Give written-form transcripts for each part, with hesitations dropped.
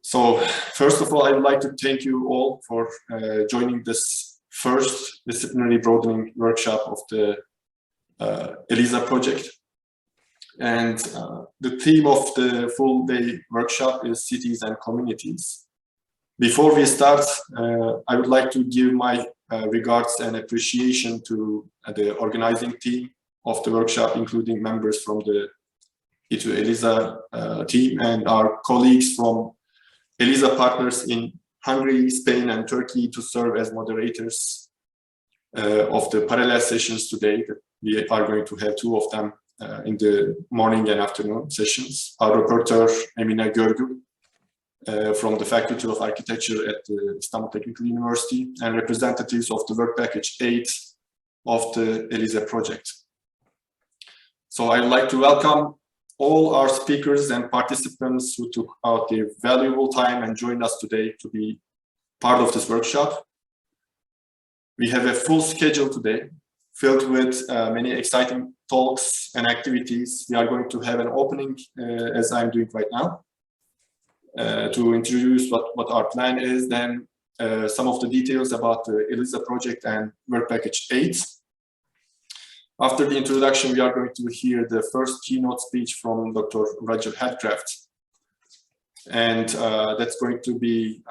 So first of all, I would like to thank you all for joining this first disciplinary broadening workshop of the EELISA project. And the theme of the full day workshop is cities and communities. Before we start, I would like to give my regards and appreciation to the organizing team of the workshop, including members from the EELISA team and our colleagues from EELISA partners in Hungary, Spain, and Turkey to serve as moderators of the parallel sessions today. We are going to have two of them in the morning and afternoon sessions. Our rapporteur, Emine Görgü, from the Faculty of Architecture at the İstanbul Teknik Üniversitesi, and representatives of the Work Package 8 of the EELISA project. So I'd like to welcome all our speakers and participants who took out their valuable time and joined us today to be part of this workshop. We have a full schedule today, filled with many exciting talks and activities. We are going to have an opening, as I'm doing right now, to introduce what our plan is, then some of the details about the EELISA project and Work Package 8. After the introduction, we are going to hear the first keynote speech from Dr. Roger Hadcraft. And that's going to be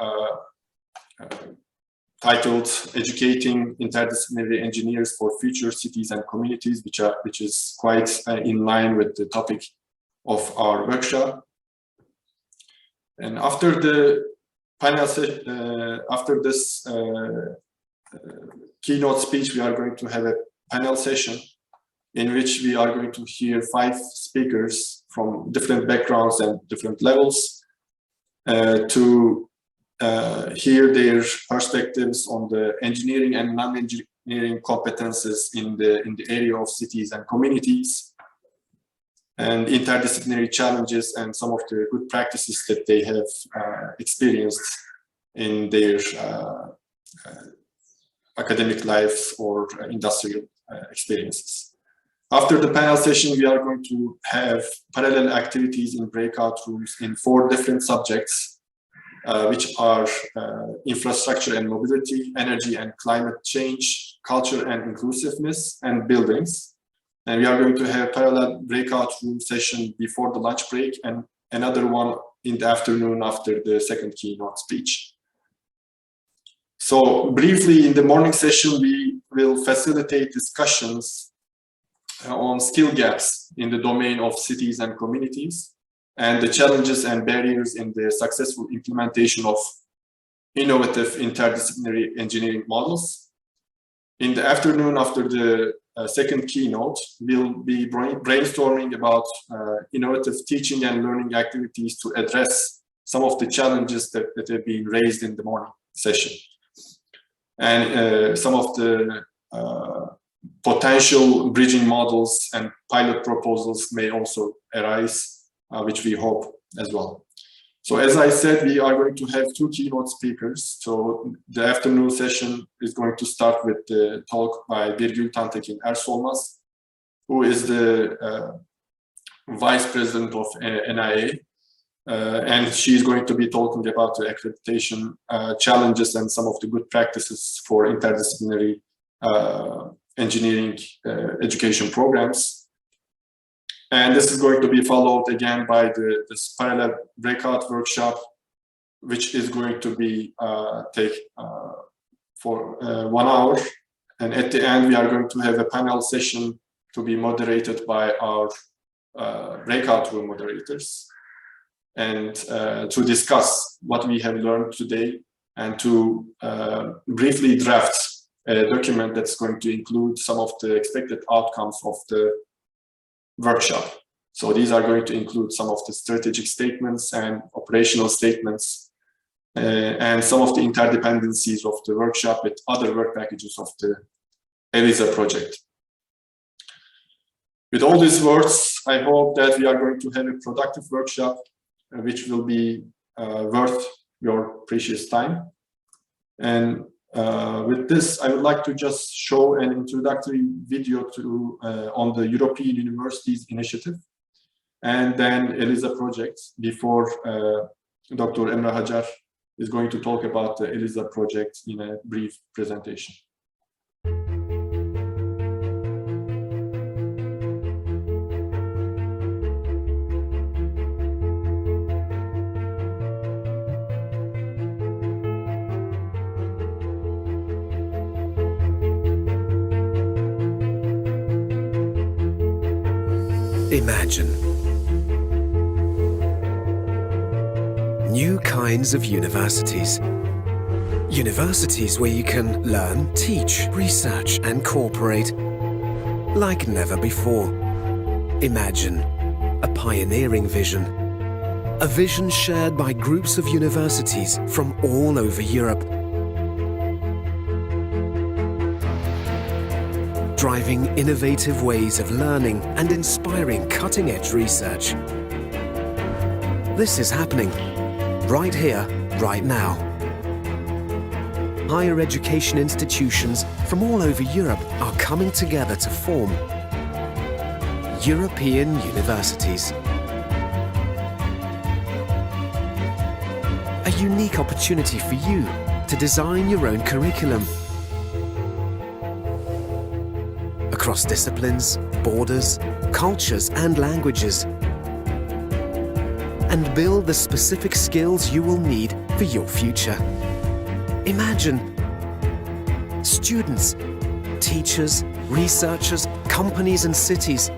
titled Educating Interdisciplinary Engineers for Future Cities and Communities, which is quite in line with the topic of our workshop. And after the panel, after this keynote speech, we are going to have a panel session in which we are going to hear 5 speakers from different backgrounds and different levels to hear their perspectives on the engineering and non-engineering competences in the area of cities and communities, and interdisciplinary challenges and some of the good practices that they have experienced in their academic lives or industrial experiences. After the panel session, we are going to have parallel activities in breakout rooms in 4 different subjects, which are infrastructure and mobility, energy and climate change, culture and inclusiveness, and buildings. And we are going to have parallel breakout room session before the lunch break and another one in the afternoon after the second keynote speech. So briefly, in the morning session, we will facilitate discussions on skill gaps in the domain of cities and communities, and the challenges and barriers in the successful implementation of innovative interdisciplinary engineering models. In the afternoon, after the second keynote, we'll be brainstorming about innovative teaching and learning activities to address some of the challenges that have been raised in the morning session. And some of the potential bridging models and pilot proposals may also arise, which we hope as well. So as I said, we are going to have 2 keynote speakers. So the afternoon session is going to start with the talk by Birgül Tantekin Ersolmaz, who is the Vice President of NIA. And she's going to be talking about the accreditation challenges and some of the good practices for interdisciplinary engineering education programs. And this is going to be followed again by this parallel breakout workshop, which is going to be take for 1 hour. And at the end, we are going to have a panel session to be moderated by our breakout room moderators, and to discuss what we have learned today and to briefly draft a document that's going to include some of the expected outcomes of the workshop. So these are going to include some of the strategic statements and operational statements and some of the interdependencies of the workshop with other work packages of the EELISA project. With all these words, I hope that we are going to have a productive workshop which will be worth your precious time. And with this, I would like to just show an introductory video on the European Universities Initiative and then EELISA projects before Dr. Emre Hajar is going to talk about the ELISA project in a brief presentation. Imagine new kinds of universities. Universities where you can learn, teach, research and cooperate like never before. Imagine a pioneering vision. A vision shared by groups of universities from all over Europe. Driving innovative ways of learning and inspiring cutting-edge research. This is happening right here, right now. Higher education institutions from all over Europe are coming together to form European universities. A unique opportunity for you to design your own curriculum. Across disciplines, borders, cultures and languages, and build the specific skills you will need for your future. Imagine students, teachers, researchers, companies and cities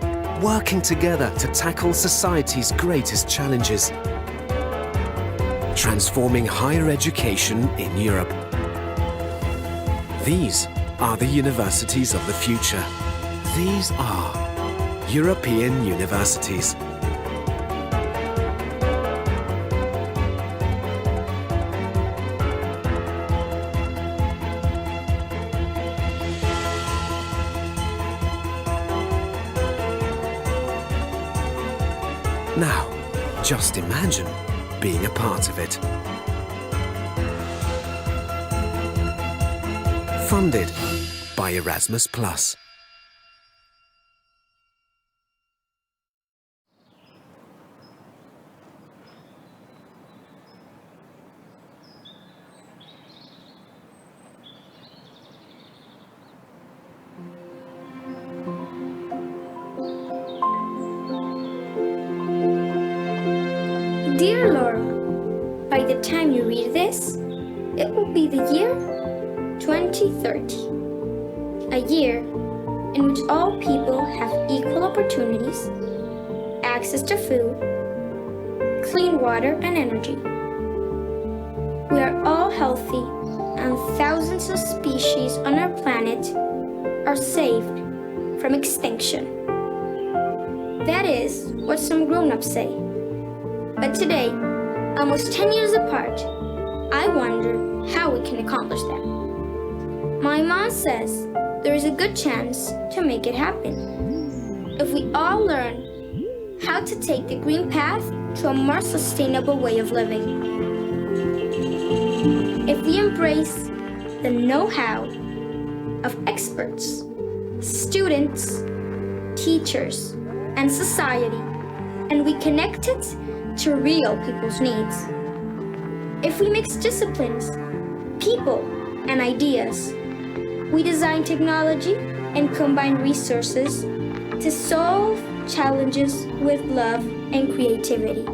working together to tackle society's greatest challenges, transforming higher education in Europe. These are the universities of the future. These are European universities. Now, just imagine being a part of it. Funded by Erasmus+. Dear Laura, by the time you read this, it will be the year 2030. A year in which all people have equal opportunities, access to food, clean water and energy. We are all healthy and thousands of species on our planet are saved from extinction. That is what some grown-ups say. But today, almost 10 years apart, I wonder how we can accomplish that. My mom says there is a good chance to make it happen. If we all learn how to take the green path to a more sustainable way of living. If we embrace the know-how of experts, students, teachers, and society, and we connect it to real people's needs. If we mix disciplines, people, and ideas, we design technology and combine resources to solve challenges with love and creativity.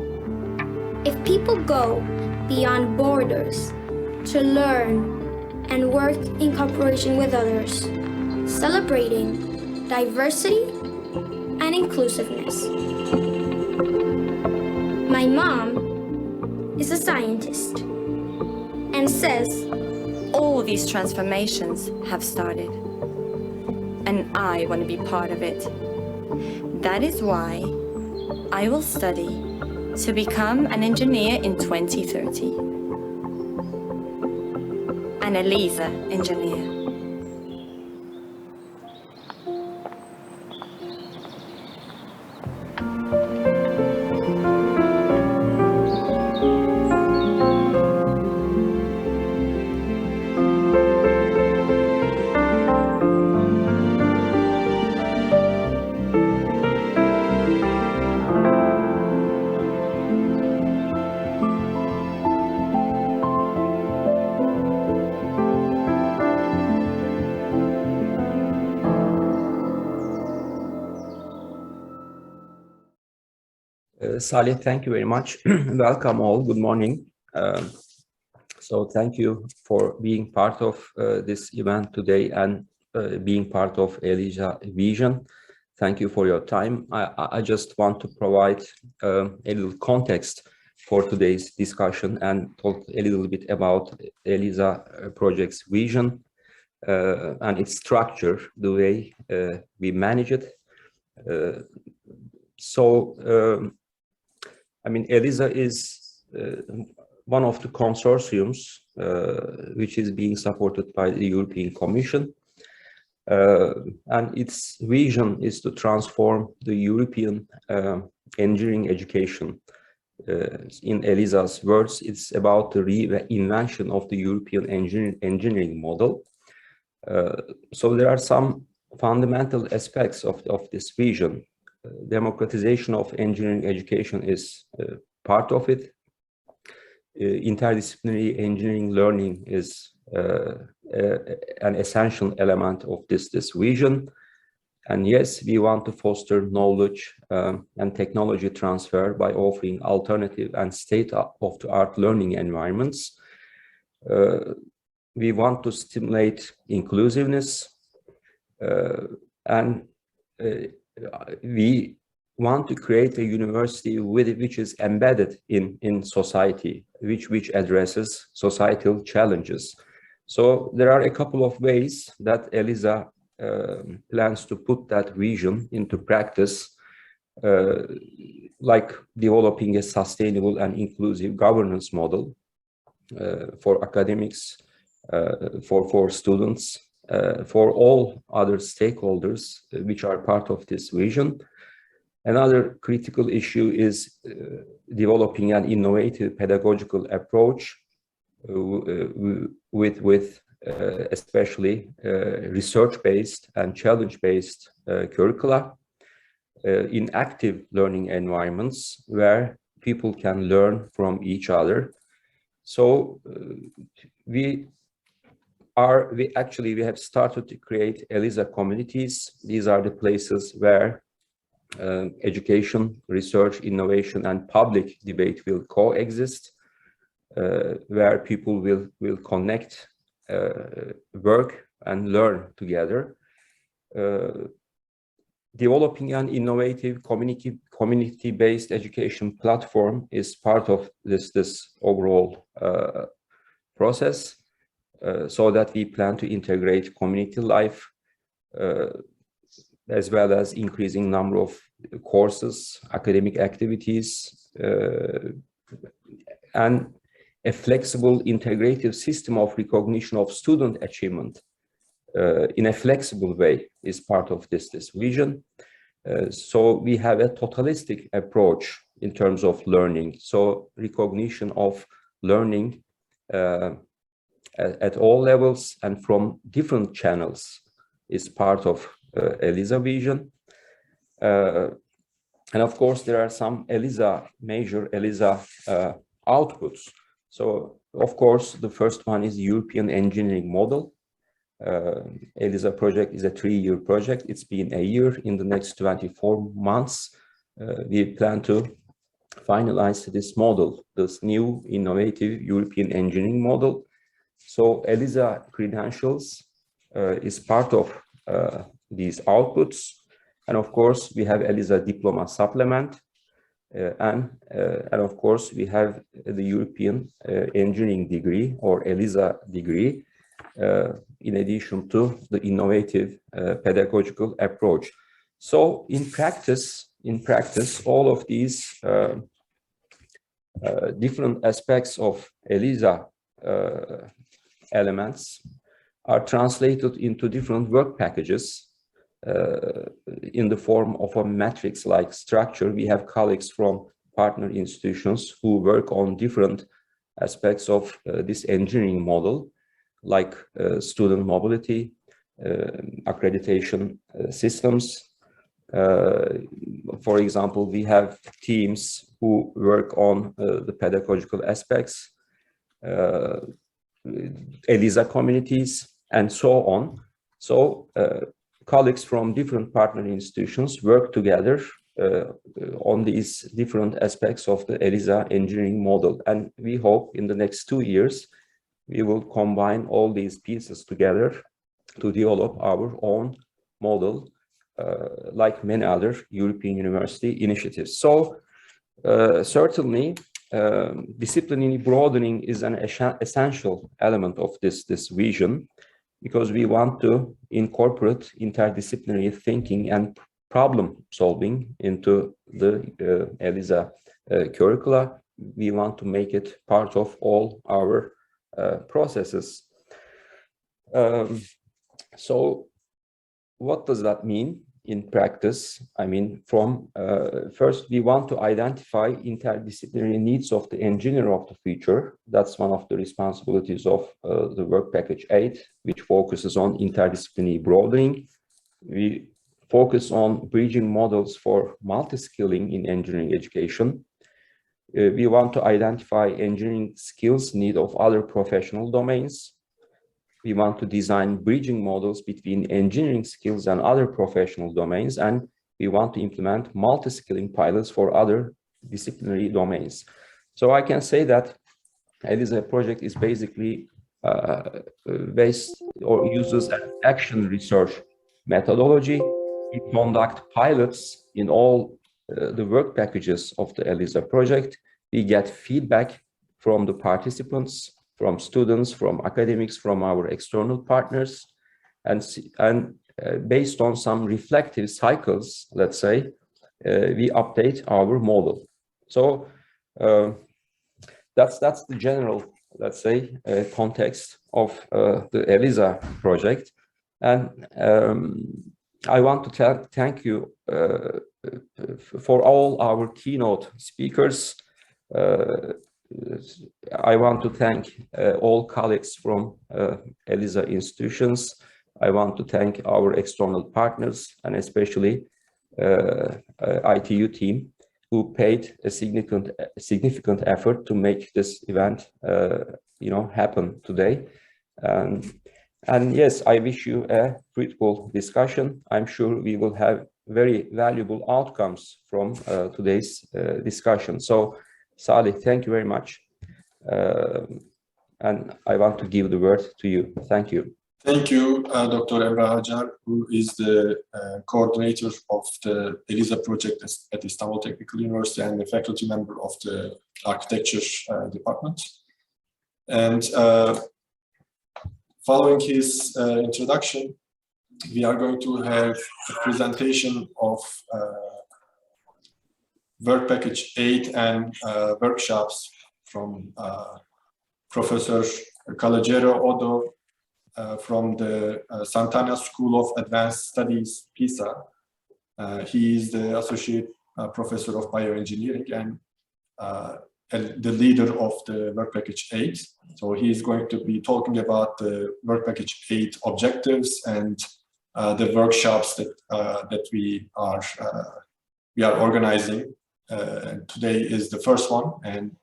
If people go beyond borders to learn and work in cooperation with others, celebrating diversity and inclusiveness. My mom is a scientist and says all these transformations have started, and I want to be part of it. That is why I will study to become an engineer in 2030. An ELISA engineer. Salih, thank you very much. Welcome all. Good morning. So thank you for being part of this event today and being part of EELISA Vision. Thank you for your time. I just want to provide a little context for today's discussion and talk a little bit about EELISA project's vision and its structure, the way we manage it. I mean, EELISA is one of the consortiums which is being supported by the European Commission. And its vision is to transform the European engineering education. In EELISA's words, it's about the reinvention of the European engineering model. So there are some fundamental aspects of this vision. Democratization of engineering education is part of it. Interdisciplinary engineering learning is an essential element of this vision. And yes, we want to foster knowledge and technology transfer by offering alternative and state-of-the-art learning environments. We want to stimulate inclusiveness and we want to create a university which is embedded in society, which addresses societal challenges. So there are a couple of ways that EELISA plans to put that vision into practice, like developing a sustainable and inclusive governance model for academics, for students, for all other stakeholders which are part of this vision. Another critical issue is developing an innovative pedagogical approach with especially research-based and challenge-based curricula in active learning environments where people can learn from each other. So we have started to create EELISA communities. These are the places where education, research, innovation, and public debate will coexist, where people will connect, work, and learn together. Developing an innovative community-based education platform is part of this overall process. So that we plan to integrate community life as well as increasing number of courses, academic activities, and a flexible integrative system of recognition of student achievement in a flexible way is part of this vision. So we have a totalistic approach in terms of learning. So recognition of learning at all levels and from different channels is part of EELISA vision. And of course, there are some major EELISA outputs. So of course, the first one is European engineering model. EELISA project is a 3-year project. It's been a year. In the next 24 months, we plan to finalize this model, this new innovative European engineering model. So EELISA credentials is part of these outputs. And of course, we have EELISA diploma supplement. And of course, we have the European engineering degree or EELISA degree in addition to the innovative pedagogical approach. So in practice, all of these different aspects of EELISA elements are translated into different work packages in the form of a matrix-like structure. We have colleagues from partner institutions who work on different aspects of this engineering model, like student mobility, accreditation systems. For example, we have teams who work on the pedagogical aspects, EELISA communities, and so on. So colleagues from different partner institutions work together on these different aspects of the ELISA engineering model. And we hope in the next 2 years, we will combine all these pieces together to develop our own model, like many other European university initiatives. So certainly, disciplinary broadening is an essential element of this vision, because we want to incorporate interdisciplinary thinking and problem solving into the ELISA curricula. We want to make it part of all our processes. So what does that mean in practice? I mean, from first, we want to identify interdisciplinary needs of the engineer of the future. That's one of the responsibilities of the work package 8, which focuses on interdisciplinary broadening. We focus on bridging models for multi-skilling in engineering education. We want to identify engineering skills need of other professional domains. We want to design bridging models between engineering skills and other professional domains, and we want to implement multi-skilling pilots for other disciplinary domains. So I can say that ELISA project is basically based or uses an action research methodology. We conduct pilots in all the work packages of the ELISA project. We get feedback from the participants, from students, from academics, from our external partners, and based on some reflective cycles, let's say, we update our model. So that's the general, let's say, context of the ELISA project. And I want to thank you for all our keynote speakers. I want to thank all colleagues from ELISA institutions. I want to thank our external partners, and especially ITU team, who paid a significant effort to make this event happen today. And yes, I wish you a fruitful discussion. I'm sure we will have very valuable outcomes from today's discussion. So, Salih, thank you very much. And I want to give the word to you. Thank you. Thank you, Dr. Emre Hacar, who is the coordinator of the ELISA project at İstanbul Teknik Üniversitesi and the faculty member of the architecture department. And following his introduction, we are going to have a presentation of work package 8 and workshops from Professor Calogero Odo from the Santana School of Advanced Studies, Pisa. He is the associate professor of bioengineering and the leader of the work package 8. So he is going to be talking about the work package 8 objectives and the workshops that we are organizing. And today is the first one, and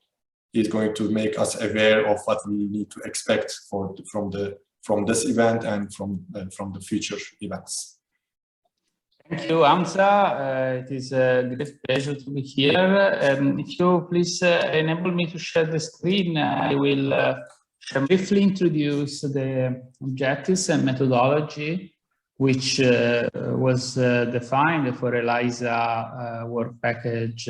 he's going to make us aware of what we need to expect from this event and from the future events. Thank you, Hamza. It is a great pleasure to be here. If you please enable me to share the screen, I will briefly introduce the objectives and methodology which was defined for ELISA work package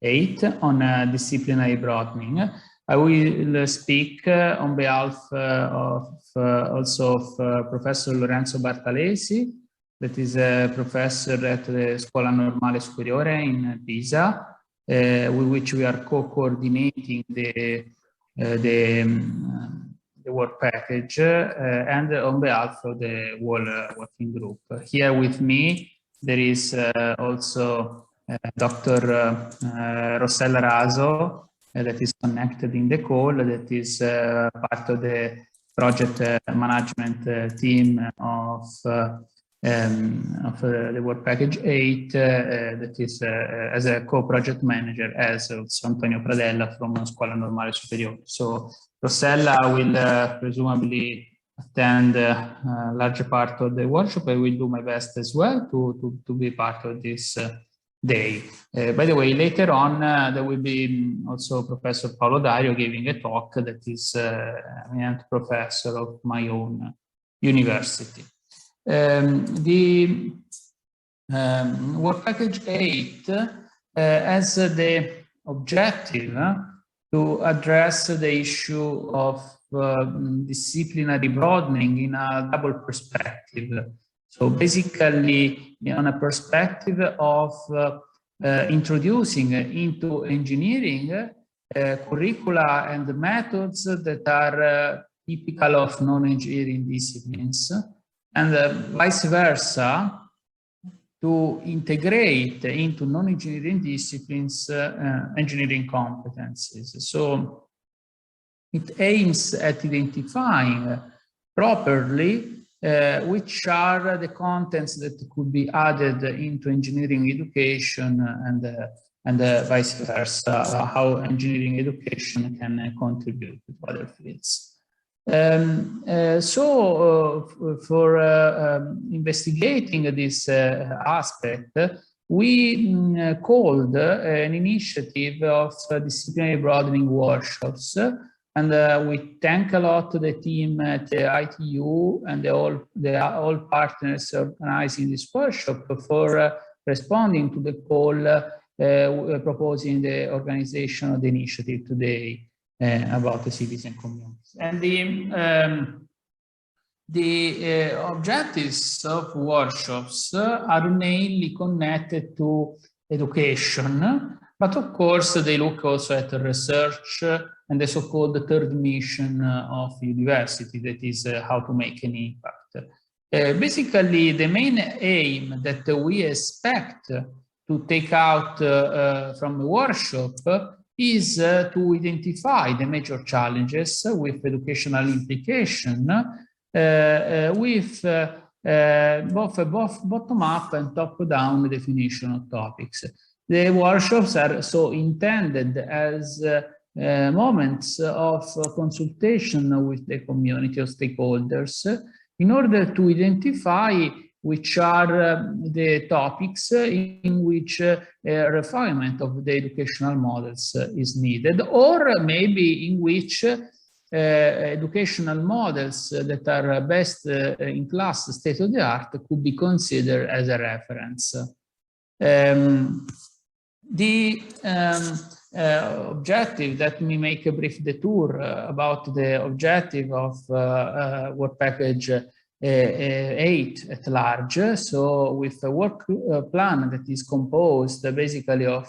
8 on disciplinary broadening. I will speak on behalf of Professor Lorenzo Bartalesi, that is a professor at the Scuola Normale Superiore in Pisa, with which we are co-coordinating the work package, and on behalf of the whole working group. Here with me, there is also Dr. Rossella Raso, that is connected in the call, that is part of the project management team of the work package 8, that is as a co-project manager as also Antonio Pradella from Scuola Normale Superiore. So Rossella will presumably attend a larger part of the workshop. I will do my best as well to be part of this day. By the way, later on, there will be also Professor Paolo Dario giving a talk that is eminent professor of my own university. The work package 8 has the objective to address the issue of disciplinary broadening in a double perspective. So basically, on a perspective of introducing into engineering curricula and methods that are typical of non-engineering disciplines, and vice versa, to integrate into non-engineering disciplines engineering competencies. So it aims at identifying properly which are the contents that could be added into engineering education, and vice versa, how engineering education can contribute to other fields. For investigating this aspect, we called an initiative of disciplinary broadening workshops, and we thank a lot the team at ITU and all partners organizing this workshop for responding to the call proposing the organization of the initiative today about the citizen communities. And the objectives of workshops are mainly connected to education, but of course they look also at research and the so-called third mission of university, that is how to make an impact. Basically, the main aim that we expect to take out from the workshop is to identify the major challenges with educational implication, with both bottom-up and top-down definition of topics. The workshops are so intended as moments of consultation with the community of stakeholders in order to identify which are the topics in which a refinement of the educational models is needed, or maybe in which educational models that are best in class, state of the art, could be considered as a reference. The objective, let me make a brief detour about the objective of work package 8 at large. So with a work plan that is composed basically of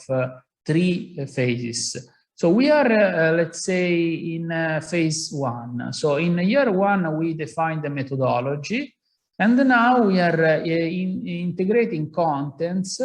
3 phases. So we are, let's say, in phase 1. So in year 1, we defined the methodology, and now we are integrating contents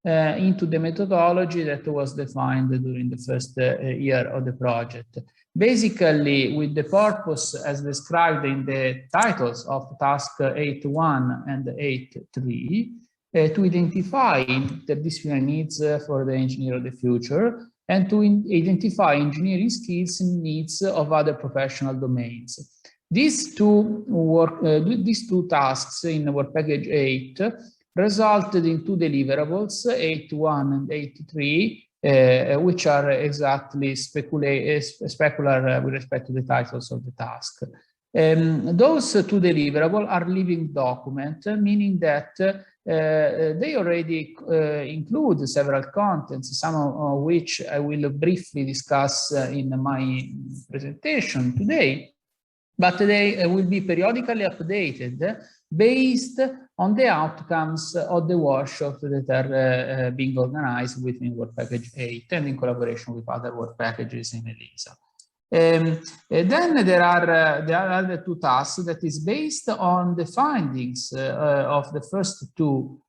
into the methodology that was defined during the first year of the project. Basically, with the purpose as described in the titles of task 8.1 and 8.3, to identify interdisciplinary needs for the engineer of the future, and to identify engineering skills and needs of other professional domains. These two tasks in work package 8 resulted in 2 deliverables, 8.1 and 8.3, which are exactly specular with respect to the titles of the task. Those 2 deliverables are living documents, meaning that they already include several contents, some of which I will briefly discuss in my presentation today, but they will be periodically updated based on the outcomes of the workshops that are being organized within work package 8 and in collaboration with other work packages in ELISA. Then there are the other 2 tasks that is based on the findings of the first 2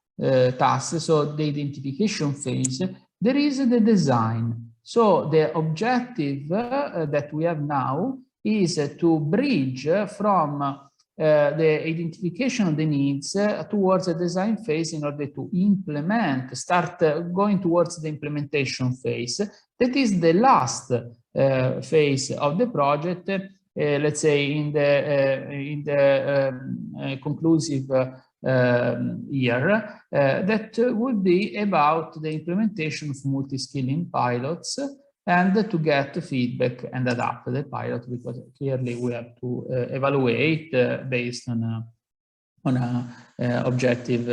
tasks. So the identification phase, there is the design. So the objective that we have now is to bridge from the identification of the needs towards the design phase in order to implement, start going towards the implementation phase. That is the last phase of the project, let's say in the conclusive year that would be about the implementation of multi-skilling pilots and to get feedback and adapt the pilot, because clearly we have to evaluate based on a objective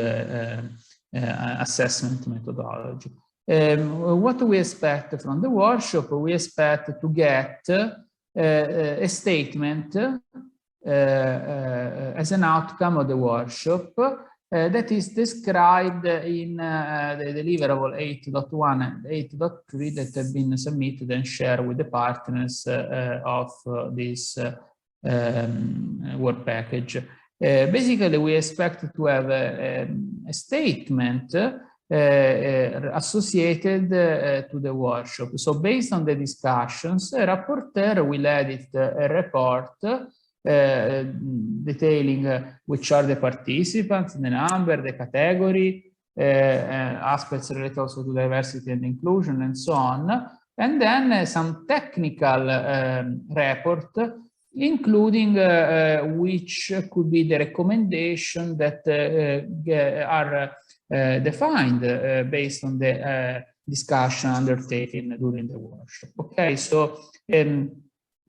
assessment methodology. What do we expect from the workshop? We expect to get a statement as an outcome of the workshop that is described in the deliverable 8.1 and 8.3 that have been submitted and shared with the partners of this work package. Basically, we expect to have a statement associated to the workshop. So based on the discussions, a rapporteur will edit a report detailing which are the participants, the number, the category, aspects related also to diversity and inclusion, and so on. And then some technical report, including which could be the recommendation that are defined based on the discussion undertaken during the workshop. Okay, so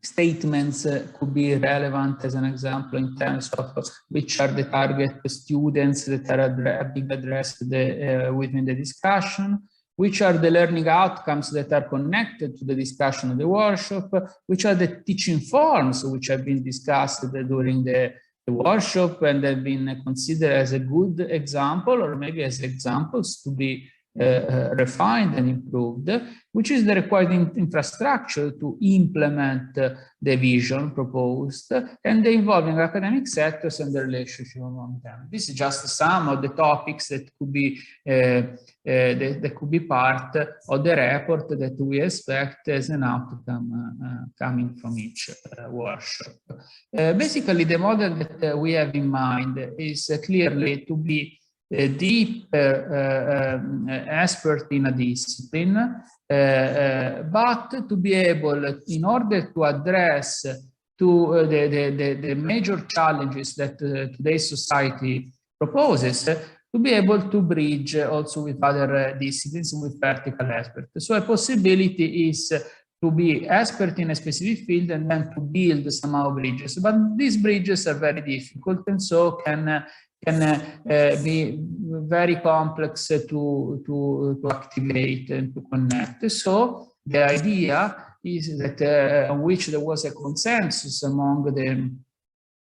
statements could be relevant as an example in terms of which are the target students that are being addressed within the discussion, which are the learning outcomes that are connected to the discussion of the workshop, which are the teaching forms which have been discussed during the workshop and have been considered as a good example or maybe as examples to be refined and improved, which is the required infrastructure to implement the vision proposed, and the involving academic sectors and the relationship among them. This is just some of the topics that could be part of the report that we expect as an outcome coming from each workshop. Basically, the model that we have in mind is clearly to be a deep expert in a discipline, but to be able, in order to address to the major challenges that today's society proposes, to be able to bridge also with other disciplines, with vertical experts. So a possibility is to be expert in a specific field and then to build somehow bridges. But these bridges are very difficult and so can be very complex to activate and to connect. So the idea is that on which there was a consensus among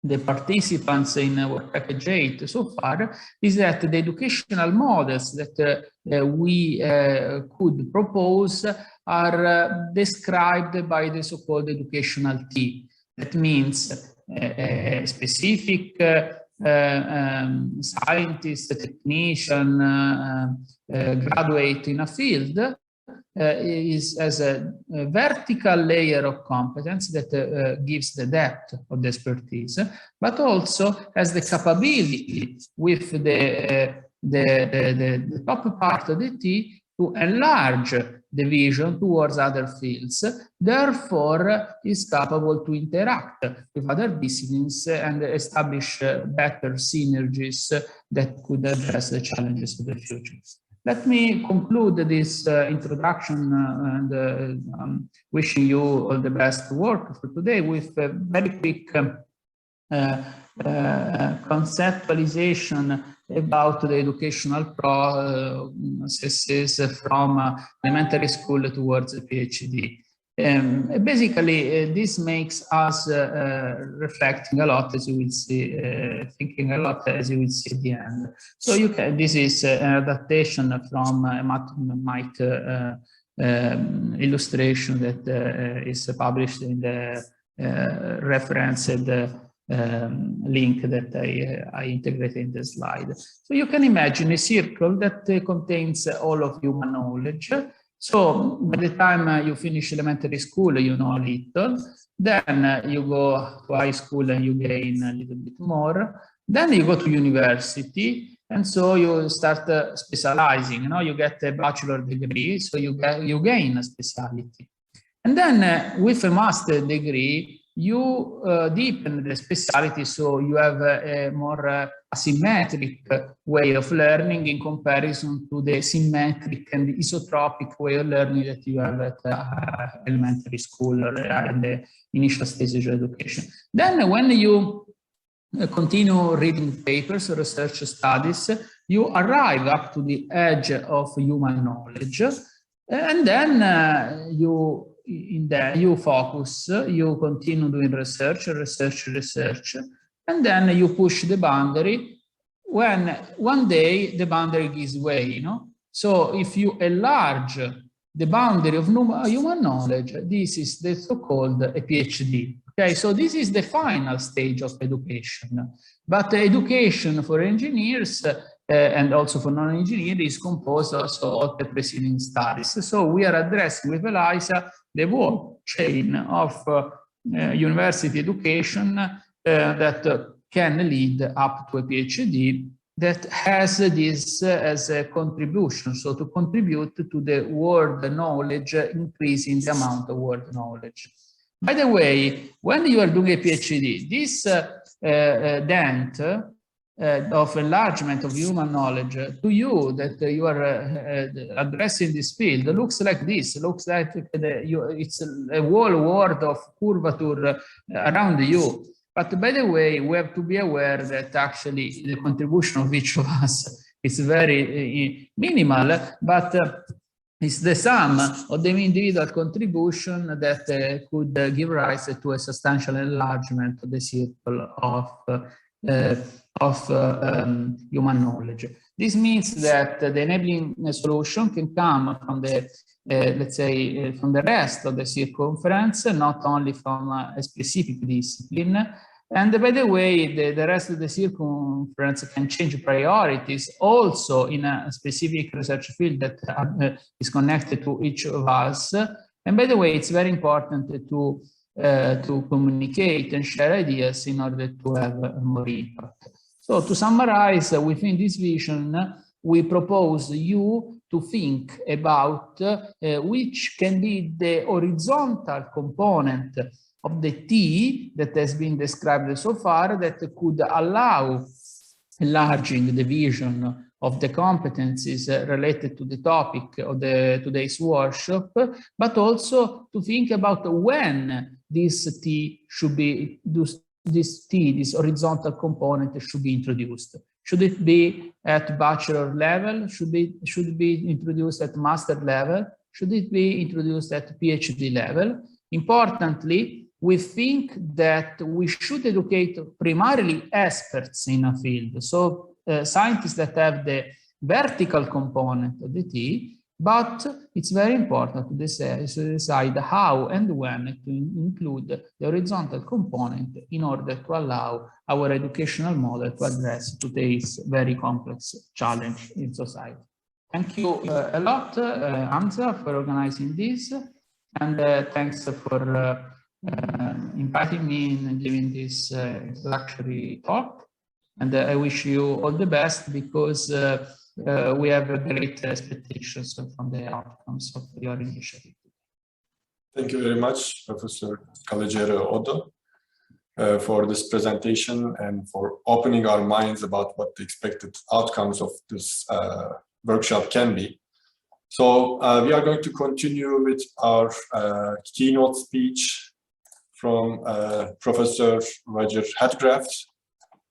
the participants in work package 8 so far is that the educational models that we could propose are described by the so-called educational T. That means a specific scientist, a technician, graduate in a field is as a vertical layer of competence that gives the depth of the expertise, but also has the capability with the top part of the T to enlarge the vision towards other fields, therefore is capable to interact with other disciplines and establish better synergies that could address the challenges of the future. Let me conclude this introduction and wishing you all the best work for today with a very quick conceptualization about the educational processes from elementary school towards a PhD. Basically, this makes us reflecting a lot, as you will see, thinking a lot, as you will see at the end. So you can, this is an adaptation from a Mike illustration that is published in the referenced link that I integrated in the slide. So you can imagine a circle that contains all of human knowledge. So by the time you finish elementary school, you know a little. Then you go to high school and you gain a little bit more. Then you go to university, and so you start specializing. You know, you get a bachelor degree, so you gain a specialty. And then with a master degree, you deepen the specialty, so you have a more asymmetric way of learning in comparison to the symmetric and isotropic way of learning that you have at elementary school or in the initial stages of education. Then when you continue reading papers or research studies, you arrive up to the edge of human knowledge, and then you focus, you continue doing research, and then you push the boundary when one day the boundary gives way, you know? So if you enlarge the boundary of human knowledge, this is the so-called a PhD. Okay, so this is the final stage of education. But education for engineers and also for non-engineers is composed also of the preceding studies. So we are addressing with ELISA the whole chain of university education that can lead up to a PhD that has this as a contribution, so to contribute to the world knowledge, increasing the amount of world knowledge. By the way, when you are doing a PhD, this dent of enlargement of human knowledge to you that you are addressing this field looks like this, looks like it's a whole world of curvature around you. But by the way, we have to be aware that actually the contribution of each of us is very minimal, but it's the sum of the individual contribution that could give rise to a substantial enlargement of the circle of human knowledge. This means that the enabling solution can come from the, let's say, from the rest of the circumference, not only from a specific discipline. And by the way, the rest of the circumference can change priorities also in a specific research field that is connected to each of us. And by the way, it's very important to communicate and share ideas in order to have more impact. So to summarize, within this vision, we propose you to think about which can be the horizontal component of the T that has been described so far that could allow enlarging the vision of the competencies related to the topic of today's workshop, but also to think about when this T should be, this horizontal component should be introduced. Should it be at bachelor level? Should it be introduced at master level? Should it be introduced at PhD level? Importantly, we think that we should educate primarily experts in a field. So scientists that have the vertical component of the T, but it's very important to decide how and when to include the horizontal component in order to allow our educational model to address today's very complex challenge in society. Thank you a lot, Hamza, for organizing this, and thanks for inviting me and giving this introductory talk. And I wish you all the best, because we have great expectations from the outcomes of your initiative. Thank you very much, Professor Calogero Odo, for this presentation and for opening our minds about what the expected outcomes of this workshop can be. So we are going to continue with our keynote speech from Professor Roger Hadcraft.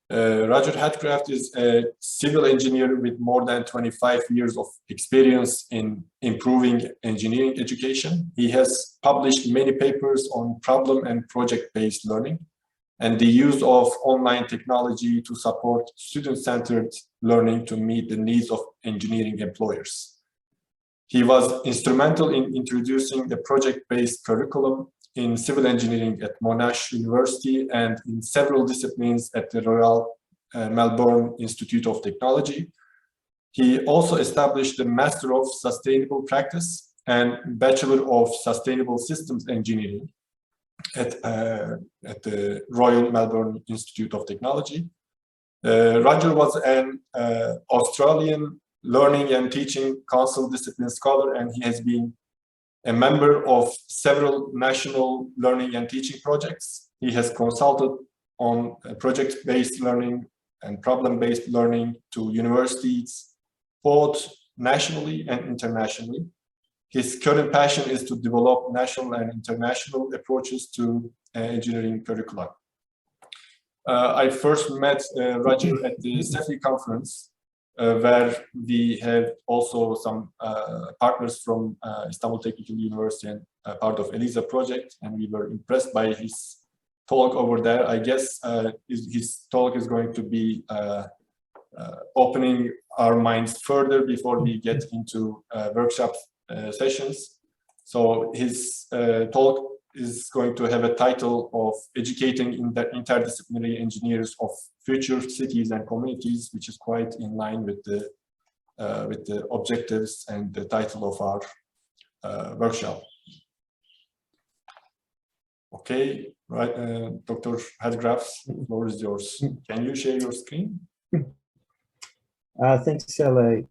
Roger Hadcraft is a civil engineer with more than 25 years of experience in improving engineering education. He has published many papers on problem and project-based learning and the use of online technology to support student-centered learning to meet the needs of engineering employers. He was instrumental in introducing the project-based curriculum in civil engineering at Monash University and in several disciplines at the Royal Melbourne Institute of Technology. He also established the Master of Sustainable Practice and Bachelor of Sustainable Systems Engineering at the Royal Melbourne Institute of Technology. Roger was an Australian Learning and Teaching Council Discipline Scholar, and he has been a member of several national learning and teaching projects. He has consulted on project-based learning and problem-based learning to universities, both nationally and internationally. His current passion is to develop national and international approaches to engineering curricula. I first met Roger at the CEFI conference, where we had also some partners from İstanbul Teknik Üniversitesi and part of EELISA project, and we were impressed by his talk over there. I guess his talk is going to be opening our minds further before we get into workshop sessions. So his talk is going to have a title of Educating Interdisciplinary Engineers of Future Cities and Communities, which is quite in line with the objectives and the title of our workshop. Okay, right, Dr. Hadgraafs, the floor is yours. Can you share your screen? Thanks, Sally.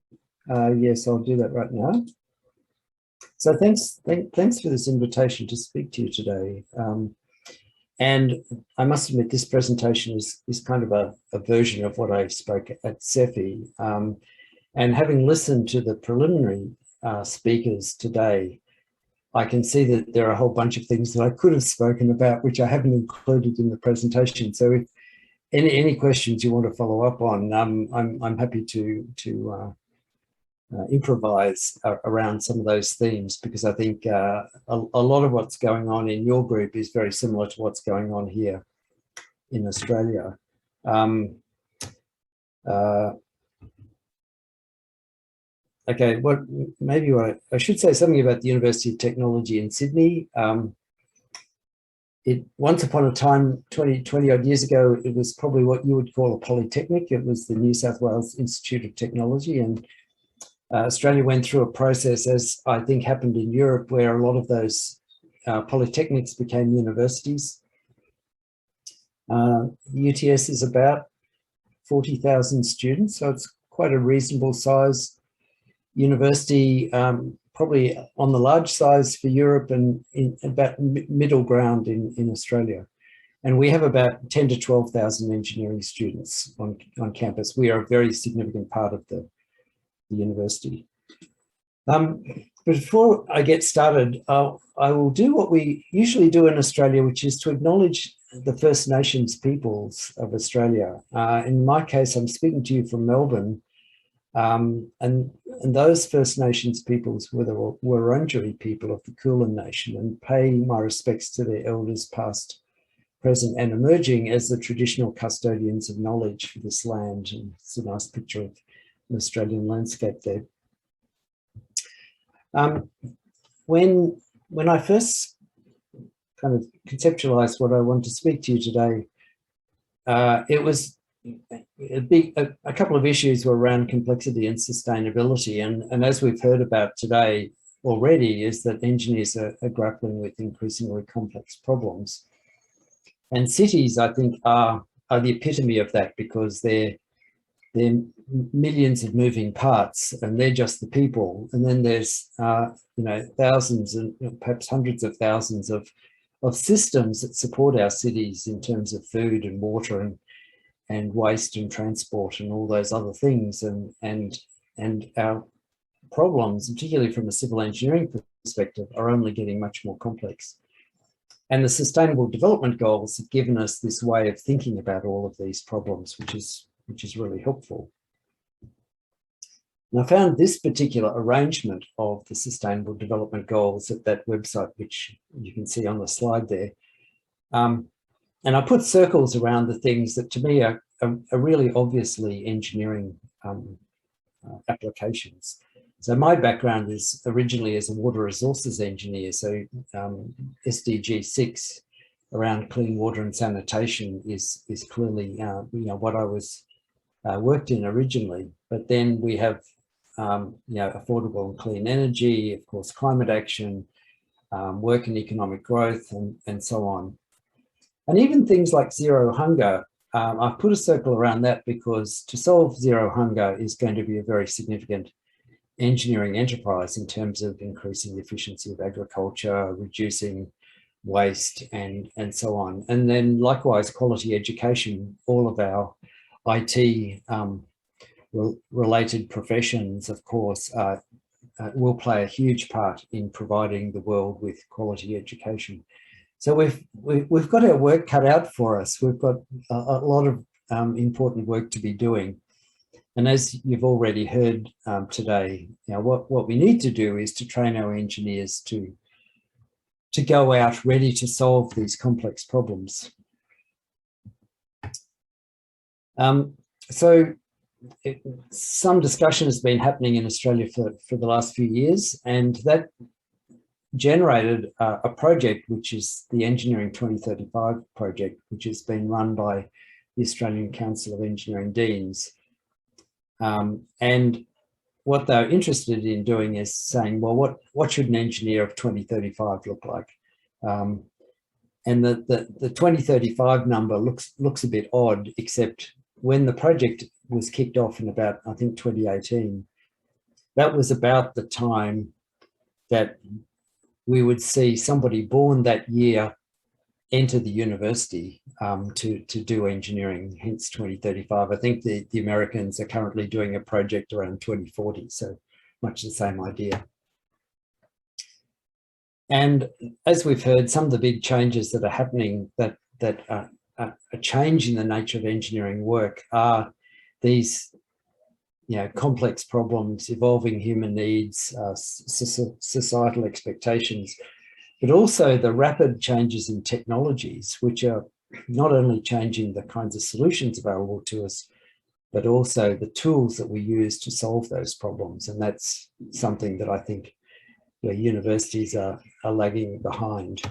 Yes, I'll do that right now. So thanks for this invitation to speak to you today. And I must admit, this presentation is kind of a version of what I spoke at CEFI. And having listened to the preliminary speakers today, I can see that there are a whole bunch of things that I could have spoken about, which I haven't included in the presentation. So if any questions you want to follow up on, I'm happy to improvise around some of those themes, because I think a lot of what's going on in your group is very similar to what's going on here in Australia. Okay, maybe I should say something about the University of Technology in Sydney. Once upon a time, 20 odd years ago, it was probably what you would call a polytechnic. It was the New South Wales Institute of Technology, and Australia went through a process, as I think happened in Europe, where a lot of those polytechnics became universities. UTS is about 40,000 students, so it's quite a reasonable size university, probably on the large size for Europe and in about middle ground in Australia. And we have about 10 to 12,000 engineering students on campus. We are a very significant part of the university. But before I get started, I will do what we usually do in Australia, which is to acknowledge the First Nations peoples of Australia. In my case, I'm speaking to you from Melbourne, and those First Nations peoples were the Wurundjeri people of the Kulin Nation, and pay my respects to their elders past, present and emerging as the traditional custodians of knowledge for this land. And it's a nice picture of an Australian landscape there. When I first kind of conceptualized what I want to speak to you today, it was a couple of issues were around complexity and sustainability. And as we've heard about today already, is that engineers are grappling with increasingly complex problems. And cities, I think, are the epitome of that, because they're millions of moving parts, and they're just the people. And then there's thousands and perhaps hundreds of thousands of systems that support our cities in terms of food and water and waste and transport and all those other things. And our problems, particularly from a civil engineering perspective, are only getting much more complex. And the Sustainable Development Goals have given us this way of thinking about all of these problems, which is really helpful. And I found this particular arrangement of the Sustainable Development Goals at that website, which you can see on the slide there. And I put circles around the things that to me are really obviously engineering applications. So my background is originally as a water resources engineer. So SDG 6 around clean water and sanitation is clearly what I was worked in originally. But then we have affordable and clean energy, of course, climate action, work and economic growth, and so on. And even things like zero hunger, I've put a circle around that, because to solve zero hunger is going to be a very significant engineering enterprise in terms of increasing the efficiency of agriculture, reducing waste, and so on. And then likewise, quality education, all of our IT related professions, of course, will play a huge part in providing the world with quality education. So we've got our work cut out for us. We've got a lot of important work to be doing. And as you've already heard today, what we need to do is to train our engineers to go out ready to solve these complex problems. Some discussion has been happening in Australia for the last few years, and that generated a project, which is the Engineering 2035 project, which has been run by the Australian Council of Engineering Deans. And what they're interested in doing is saying, well, what should an engineer of 2035 look like? And the 2035 number looks a bit odd, except when the project was kicked off in about, I think, 2018, that was about the time that we would see somebody born that year enter the university to do engineering, hence 2035. I think the Americans are currently doing a project around 2040, so much the same idea. And as we've heard, some of the big changes that are happening that are changing the nature of engineering work are these complex problems, evolving human needs, societal expectations, but also the rapid changes in technologies, which are not only changing the kinds of solutions available to us, but also the tools that we use to solve those problems. And that's something that I think universities are lagging behind.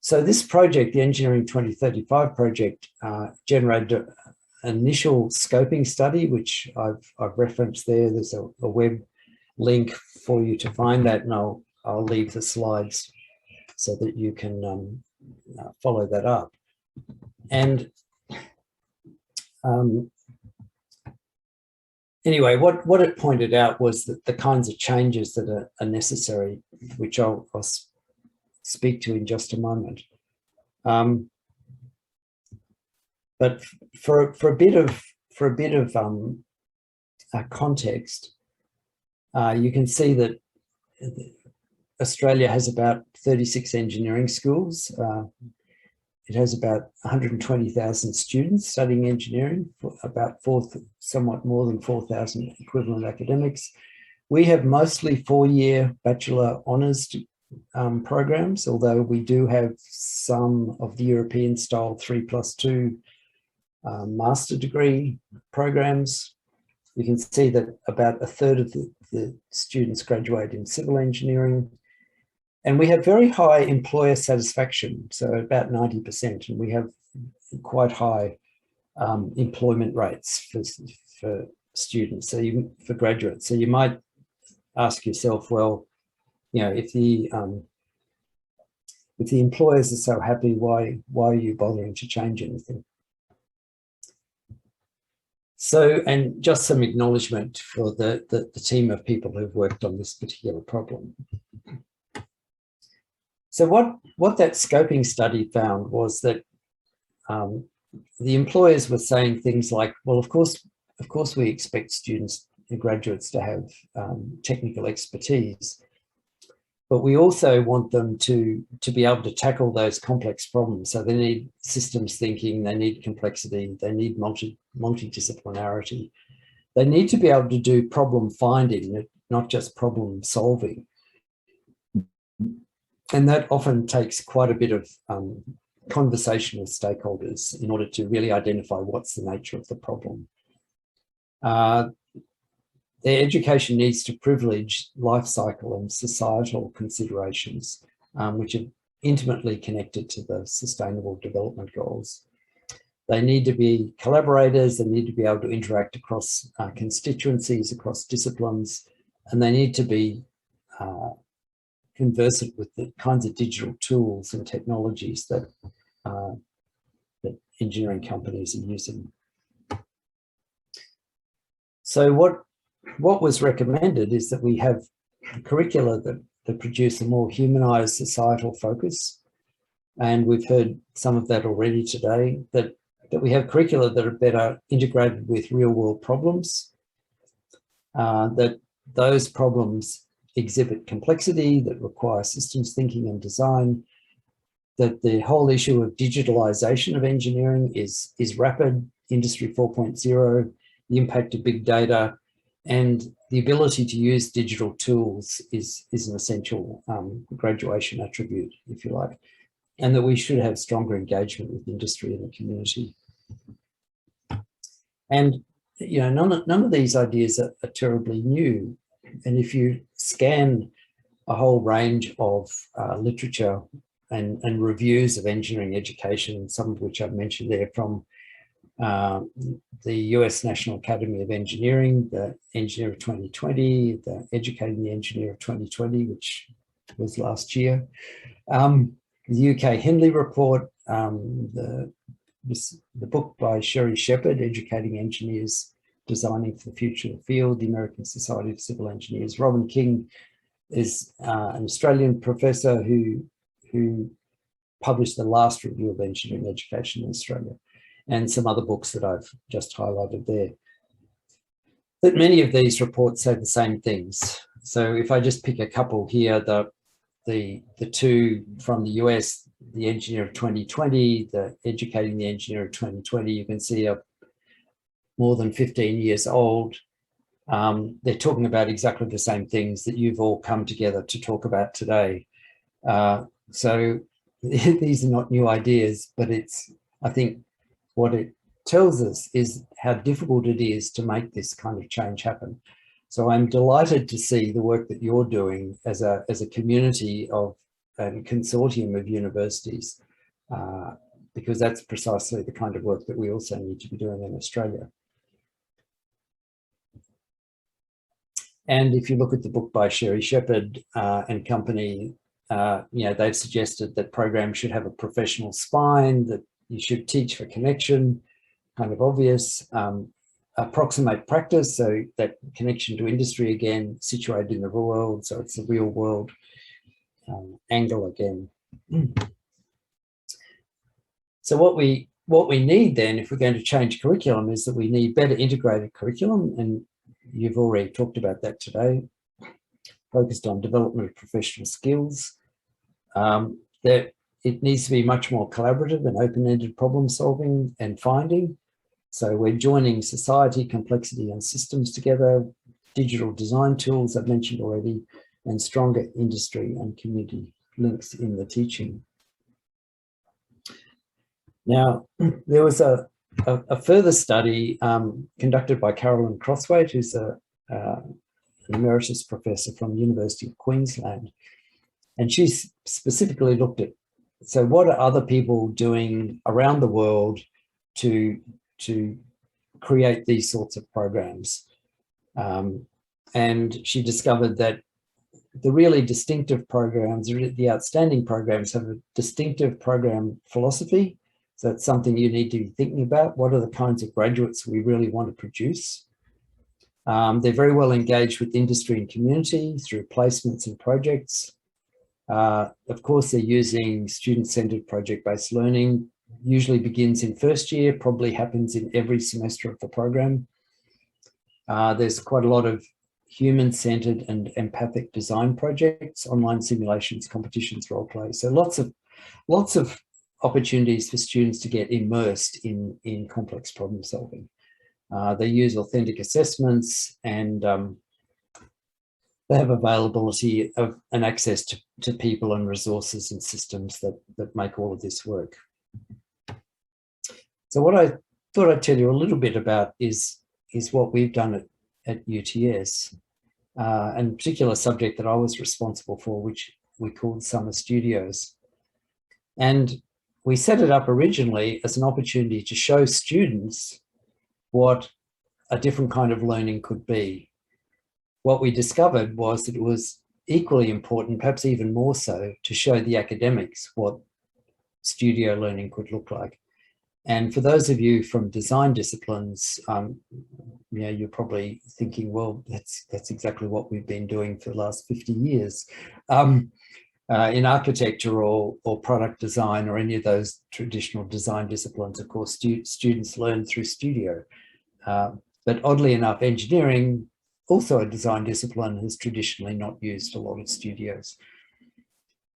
So this project, the Engineering 2035 project, generated an initial scoping study, which I've referenced there. There's a web link for you to find that, and I'll leave the slides so that you can follow that up. And anyway, what it pointed out was that the kinds of changes that are necessary, which I'll speak to in just a moment. But for a bit of context, you can see that Australia has about 36 engineering schools. It has about 120,000 students studying engineering, about somewhat more than 4,000 equivalent academics. We have mostly 4-year bachelor honours programs, although we do have some of the European style 3+2 master degree programs. You can see that about a third of the students graduate in civil engineering. And we have very high employer satisfaction, so about 90%, and we have quite high employment rates for students, so for graduates. So you might ask yourself, well, if the employers are so happy, why are you bothering to change anything? So, and just some acknowledgement for the team of people who've worked on this particular problem. So what that scoping study found was that the employers were saying things like, well, of course we expect students and graduates to have technical expertise, but we also want them to be able to tackle those complex problems. So they need systems thinking, they need complexity, they need multidisciplinarity. They need to be able to do problem finding, not just problem solving. And that often takes quite a bit of conversation with stakeholders in order to really identify what's the nature of the problem. Their education needs to privilege life cycle and societal considerations, which are intimately connected to the Sustainable Development Goals. They need to be collaborators, they need to be able to interact across constituencies, across disciplines, and they need to be conversant with the kinds of digital tools and technologies that engineering companies are using. So what was recommended is that we have curricula that produce a more humanized societal focus. And we've heard some of that already today, that we have curricula that are better integrated with real world problems, that those problems exhibit complexity that require systems thinking and design, that the whole issue of digitalization of engineering is rapid, Industry 4.0, the impact of big data, and the ability to use digital tools is an essential graduation attribute, if you like, and that we should have stronger engagement with industry and the community. And you know, none of these ideas are terribly new. And if you scan a whole range of literature and reviews of engineering education, some of which I've mentioned there, from the US National Academy of Engineering, the Engineer of 2020, the Educating the Engineer of 2020, which was last year, the UK Henley Report, the book by Sherry Shepherd, Educating Engineers, Designing for the Future of the Field, the American Society of Civil Engineers. Robin King is an Australian professor who published the last review of engineering education in Australia, and some other books that I've just highlighted there. But many of these reports say the same things. So if I just pick a couple here, the two from the US, the Engineer of 2020, the Educating the Engineer of 2020, you can see are more than 15 years old. They're talking about exactly the same things that you've all come together to talk about today. So these are not new ideas, but I think what it tells us is how difficult it is to make this kind of change happen. So I'm delighted to see the work that you're doing as a community of and consortium of universities, because that's precisely the kind of work that we also need to be doing in Australia. And if you look at the book by Sherry Shepherd and company, you know, they've suggested that programs should have a professional spine, that you should teach for connection, kind of obvious, approximate practice, so that connection to industry again, situated in the real world, so it's the real world angle again. So what we need then, if we're going to change curriculum, is that we need better integrated curriculum, and you've already talked about that today, focused on development of professional skills. That it needs to be much more collaborative and open-ended problem solving and finding. So we're joining society, complexity and systems together, digital design tools I've mentioned already, and stronger industry and community links in the teaching. Now, there was a further study conducted by Carolyn Crosswaite, who's an emeritus professor from the University of Queensland. And she specifically looked at, so what are other people doing around the world to create these sorts of programs? And she discovered that the really distinctive programs, the outstanding programs, have a distinctive program philosophy. So that's something you need to be thinking about. What are the kinds of graduates we really want to produce? They're very well engaged with industry and community through placements and projects. Of course, they're using student-centered project-based learning, usually begins in first year, probably happens in every semester of the program. There's quite a lot of human-centered and empathic design projects, online simulations, competitions, role play. So lots of opportunities for students to get immersed in complex problem solving. They use authentic assessments, and they have availability of and access to people and resources and systems that make all of this work. So what I thought I'd tell you a little bit about is what we've done at UTS, and a particular subject that I was responsible for, which we called Summer Studios. And we set it up originally as an opportunity to show students what a different kind of learning could be. What we discovered was that it was equally important, perhaps even more so, to show the academics what studio learning could look like. And for those of you from design disciplines, you're probably thinking, well, that's exactly what we've been doing for the last 50 years. In architecture or product design or any of those traditional design disciplines, of course, students learn through studio. But oddly enough, engineering, also a design discipline, has traditionally not used a lot of studios.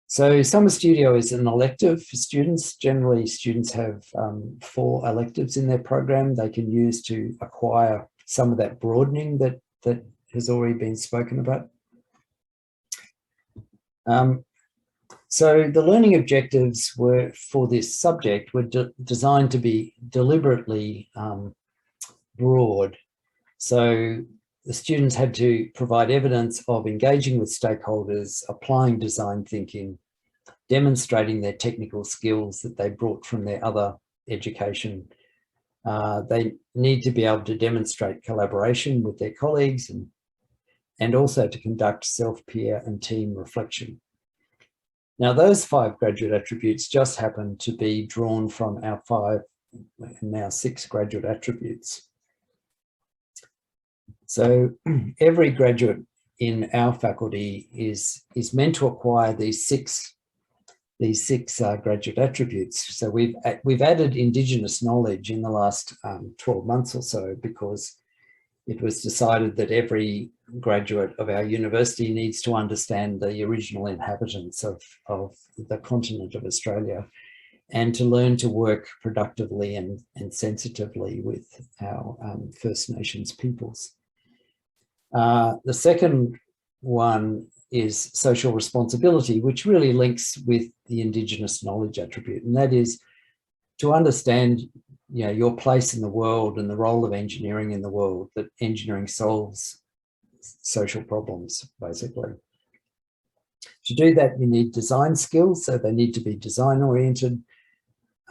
So summer studio is an elective for students. Generally, students have 4 electives in their program they can use to acquire some of that broadening that has already been spoken about. So the learning objectives were for this subject were designed to be deliberately broad. So the students had to provide evidence of engaging with stakeholders, applying design thinking, demonstrating their technical skills that they brought from their other education. They need to be able to demonstrate collaboration with their colleagues and also to conduct self-peer and team reflection. Now, those 5 graduate attributes just happen to be drawn from our 5, now 6 graduate attributes. So every graduate in our faculty is meant to acquire these six graduate attributes. So we've added Indigenous knowledge in the last 12 months or so, because it was decided that every graduate of our university needs to understand the original inhabitants of the continent of Australia, and to learn to work productively and sensitively with our First Nations peoples. The second one is social responsibility, which really links with the Indigenous knowledge attribute, and that is to understand your place in the world and the role of engineering in the world, that engineering solves social problems, basically. To do that, you need design skills, so they need to be design oriented.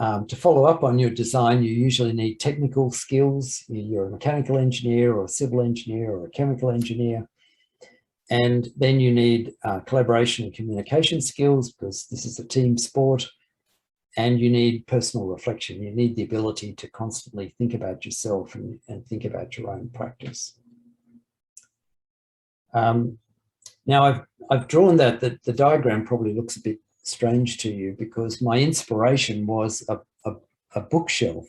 To follow up on your design, you usually need technical skills. You're a mechanical engineer or a civil engineer or a chemical engineer. And then you need collaboration and communication skills, because this is a team sport. And you need personal reflection. You need the ability to constantly think about yourself and think about your own practice. Now, I've drawn that the diagram probably looks a bit strange to you, because my inspiration was a bookshelf.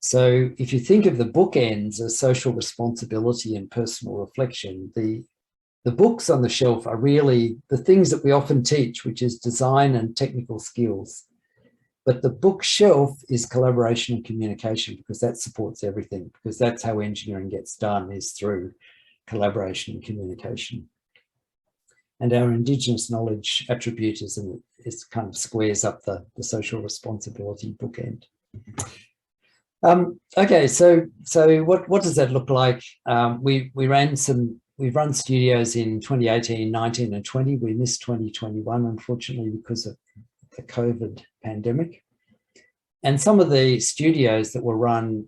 So if you think of the bookends as social responsibility and personal reflection, the books on the shelf are really the things that we often teach, which is design and technical skills. But the bookshelf is collaboration and communication, because that supports everything, because that's how engineering gets done, is through collaboration and communication. And our Indigenous knowledge attribute is kind of squares up the social responsibility bookend. Okay, so what does that look like? We've run studios in 2018, 19 and 20. We missed 2021, unfortunately, because of the COVID pandemic. And some of the studios that were run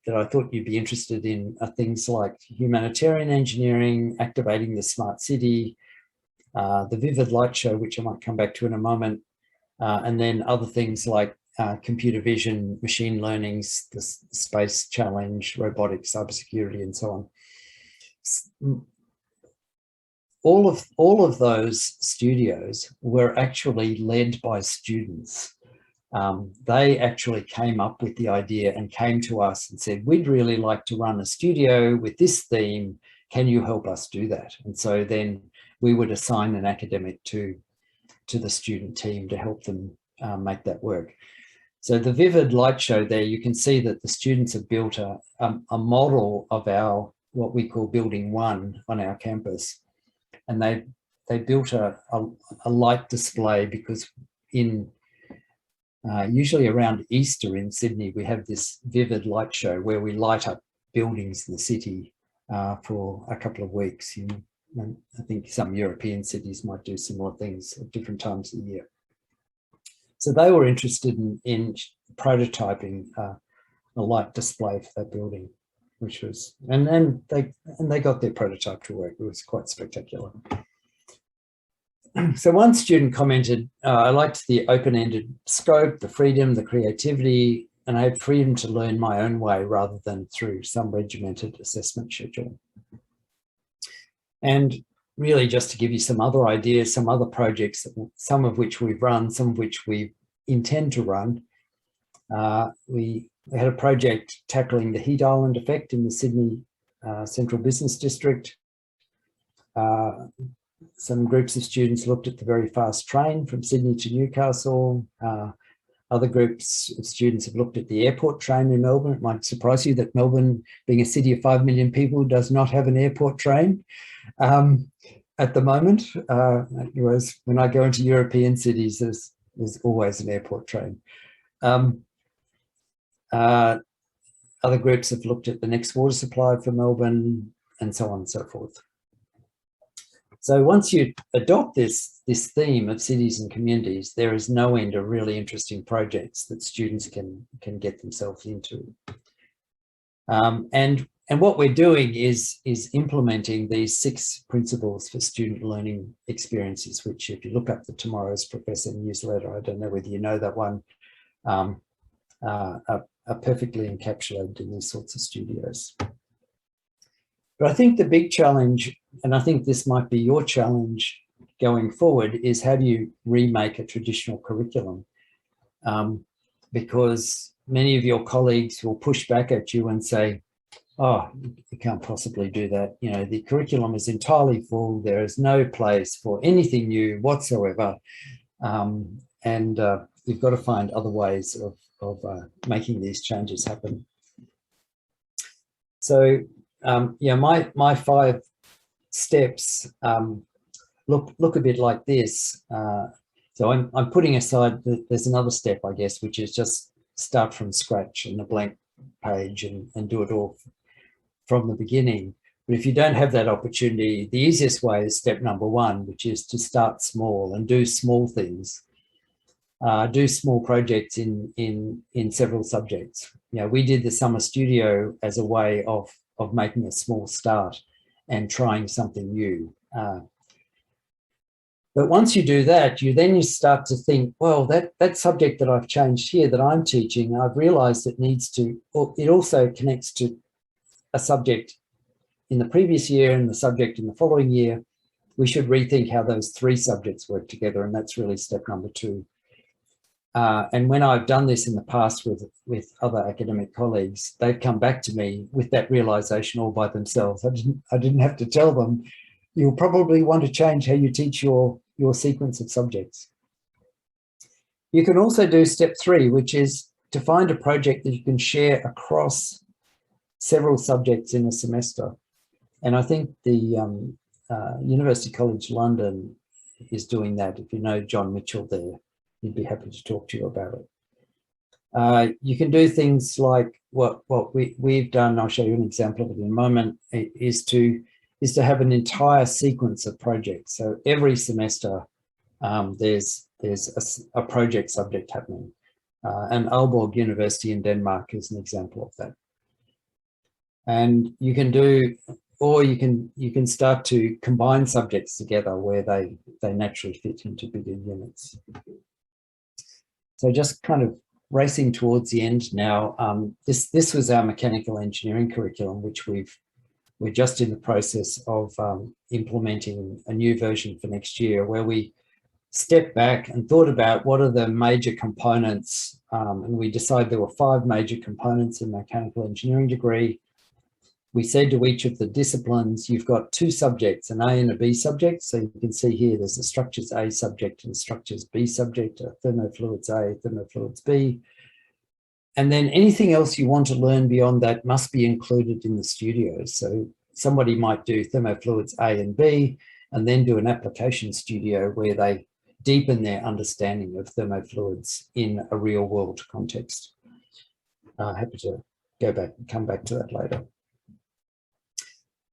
that I thought you'd be interested in are things like humanitarian engineering, activating the smart city, the Vivid Light Show, which I might come back to in a moment, and then other things like computer vision, machine learning, the space challenge, robotics, cybersecurity, and so on. All of those studios were actually led by students. They actually came up with the idea and came to us and said, we'd really like to run a studio with this theme. Can you help us do that? And so then we would assign an academic to the student team to help them make that work. So the Vivid Light Show there, you can see that the students have built a model of our, what we call Building 1 on our campus. And they built a light display, because in usually around Easter in Sydney, we have this Vivid Light Show where we light up buildings in the city for a couple of weeks. And I think some European cities might do similar things at different times of the year. So they were interested in prototyping a light display for that building, which was, and they got their prototype to work. It was quite spectacular. So one student commented, I liked the open-ended scope, the freedom, the creativity, and I had freedom to learn my own way rather than through some regimented assessment schedule. And really just to give you some other ideas, some other projects, some of which we've run, some of which we intend to run. We had a project tackling the heat island effect in the Sydney Central Business District. Some groups of students looked at the very fast train from Sydney to Newcastle. Other groups of students have looked at the airport train in Melbourne. It might surprise you that Melbourne, being a city of 5 million people, does not have an airport train at the moment. Whereas when I go into European cities, there's always an airport train. Other groups have looked at the next water supply for Melbourne, and so on and so forth. So once you adopt this theme of cities and communities, there is no end of really interesting projects that students can get themselves into. And what we're doing is implementing these 6 principles for student learning experiences, which if you look up the Tomorrow's Professor newsletter, I don't know whether you know that one, are perfectly encapsulated in these sorts of studios. But I think the big challenge, and I think this might be your challenge going forward, is how do you remake a traditional curriculum? Because many of your colleagues will push back at you and say, oh, you can't possibly do that. You know, the curriculum is entirely full. There is no place for anything new whatsoever. And you've got to find other ways of making these changes happen. So, yeah, my 5 steps look a bit like this. So I'm putting aside, there's another step, I guess, which is just start from scratch on a blank page and do it all from the beginning. But if you don't have that opportunity, the easiest way is step number 1, which is to start small and do small things. Do small projects in several subjects. You know, we did the summer studio as a way of making a small start and trying something new. But once you do that, you start to think, well, that subject that I've changed here that I'm teaching, I've realized it also connects to a subject in the previous year and the subject in the following year. We should rethink how those 3 subjects work together, and that's really step number 2. And when I've done this in the past with other academic colleagues, they've come back to me with that realization all by themselves. I didn't have to tell them. You'll probably want to change how you teach your sequence of subjects. You can also do step 3, which is to find a project that you can share across several subjects in a semester. And I think the University College London is doing that. If you know John Mitchell there, he'd be happy to talk to you about it. You can do things like what we've done. I'll show you an example of it in a moment, is to have an entire sequence of projects. So every semester there's a project subject happening. And Aalborg University in Denmark is an example of that. And you can do, or you can start to combine subjects together where they naturally fit into bigger units. So just kind of racing towards the end now. This was our mechanical engineering curriculum, which we're just in the process of implementing a new version for next year, where we stepped back and thought about what are the major components. And we decided there were 5 major components in the mechanical engineering degree. We said to each of the disciplines, you've got 2 subjects, an A and a B subject. So you can see here, there's a structures A subject and a structures B subject, a thermofluids A, thermofluids B. And then anything else you want to learn beyond that must be included in the studio. So somebody might do thermofluids A and B, and then do an application studio where they deepen their understanding of thermofluids in a real world context. Happy to come back to that later.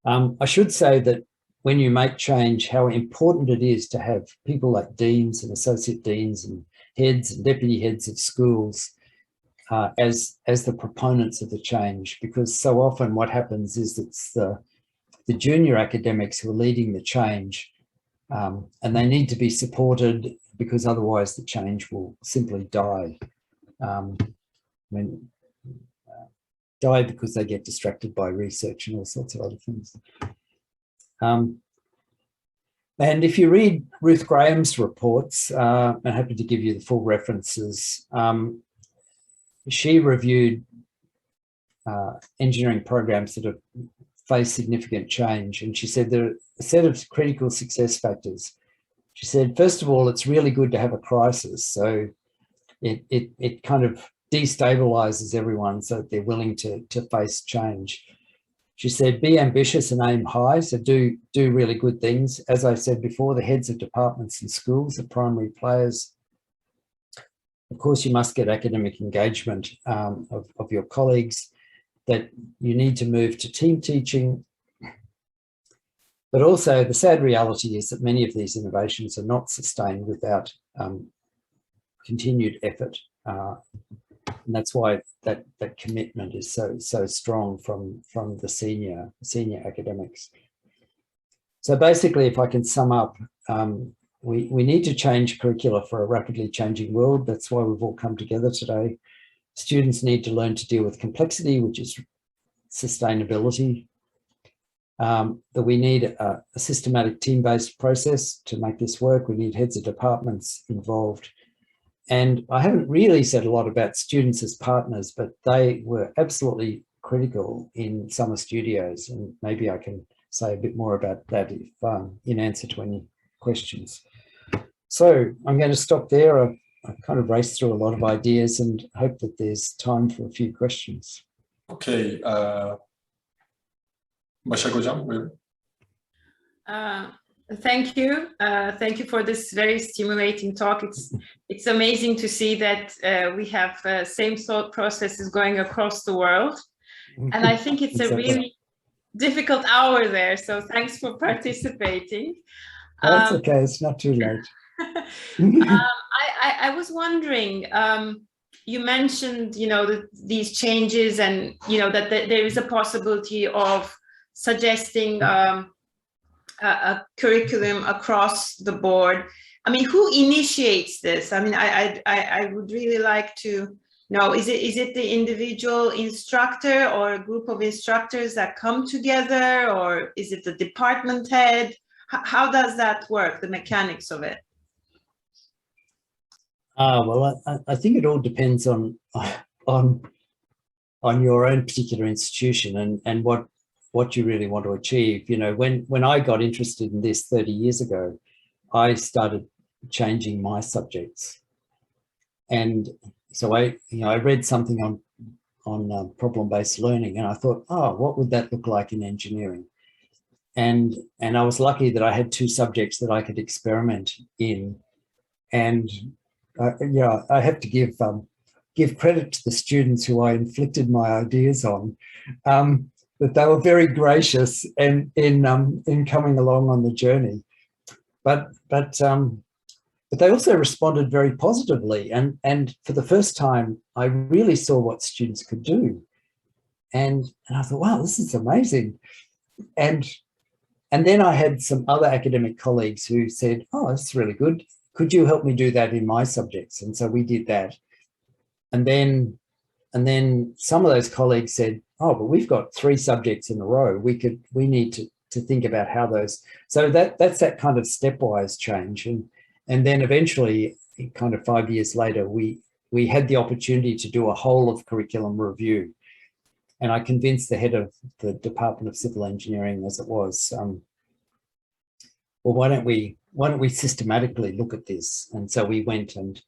I should say that when you make change, how important it is to have people like deans and associate deans and heads and deputy heads of schools as the proponents of the change, because so often what happens is it's the junior academics who are leading the change And they need to be supported because otherwise the change will simply die. Die because they get distracted by research and all sorts of other things. And if you read Ruth Graham's reports, I'm happy to give you the full references. She reviewed engineering programs that have faced significant change. And she said there are a set of critical success factors. She said, first of all, it's really good to have a crisis. So it kind of destabilizes everyone so that they're willing to face change. She said, be ambitious and aim high. So do really good things. As I said before, the heads of departments and schools are primary players. Of course, you must get academic engagement of your colleagues, that you need to move to team teaching. But also the sad reality is that many of these innovations are not sustained without continued effort. And that's why that commitment is so strong from the senior academics. So basically, if I can sum up, we need to change curricula for a rapidly changing world. That's why we've all come together today. Students need to learn to deal with complexity, which is sustainability. That we need a systematic team-based process to make this work. We need heads of departments involved. And I haven't really said a lot about students as partners, but they were absolutely critical in summer studios. And maybe I can say a bit more about that if, in answer to any questions. So I'm going to stop there. I kind of raced through a lot of ideas and hope that there's time for a few questions. Okay. Başak Hocam, buyurun. Thank you. Thank you for this very stimulating talk. It's amazing to see that we have same thought processes going across the world. And I think it's a really difficult hour there. So thanks for participating. That's okay. It's not too late. I was wondering, you mentioned, these changes and, that there is a possibility of suggesting a curriculum across the board. I mean, who initiates this? I mean, I would really like to know, is it the individual instructor or a group of instructors that come together, or is it the department head? How does that work, the mechanics of it? Well, I think it all depends on your own particular institution and what you really want to achieve. When I got interested in this 30 years ago, I started changing my subjects. And so I read something on problem-based learning, and I thought, what would that look like in engineering? And I was lucky that I had two subjects that I could experiment in. And I have to give credit to the students who I inflicted my ideas on, that they were very gracious in coming along on the journey. But they also responded very positively, and for the first time, I really saw what students could do, and I thought, wow, this is amazing. And then I had some other academic colleagues who said, that's really good. Could you help me do that in my subjects? And so we did that. And then some of those colleagues said, but we've got 3 subjects in a row. We need to think about how those. So that's that kind of stepwise change. And then eventually, kind of 5 years later, we had the opportunity to do a whole of curriculum review. And I convinced the head of the Department of Civil Engineering, as it was, well, why don't we systematically look at this? And so we went and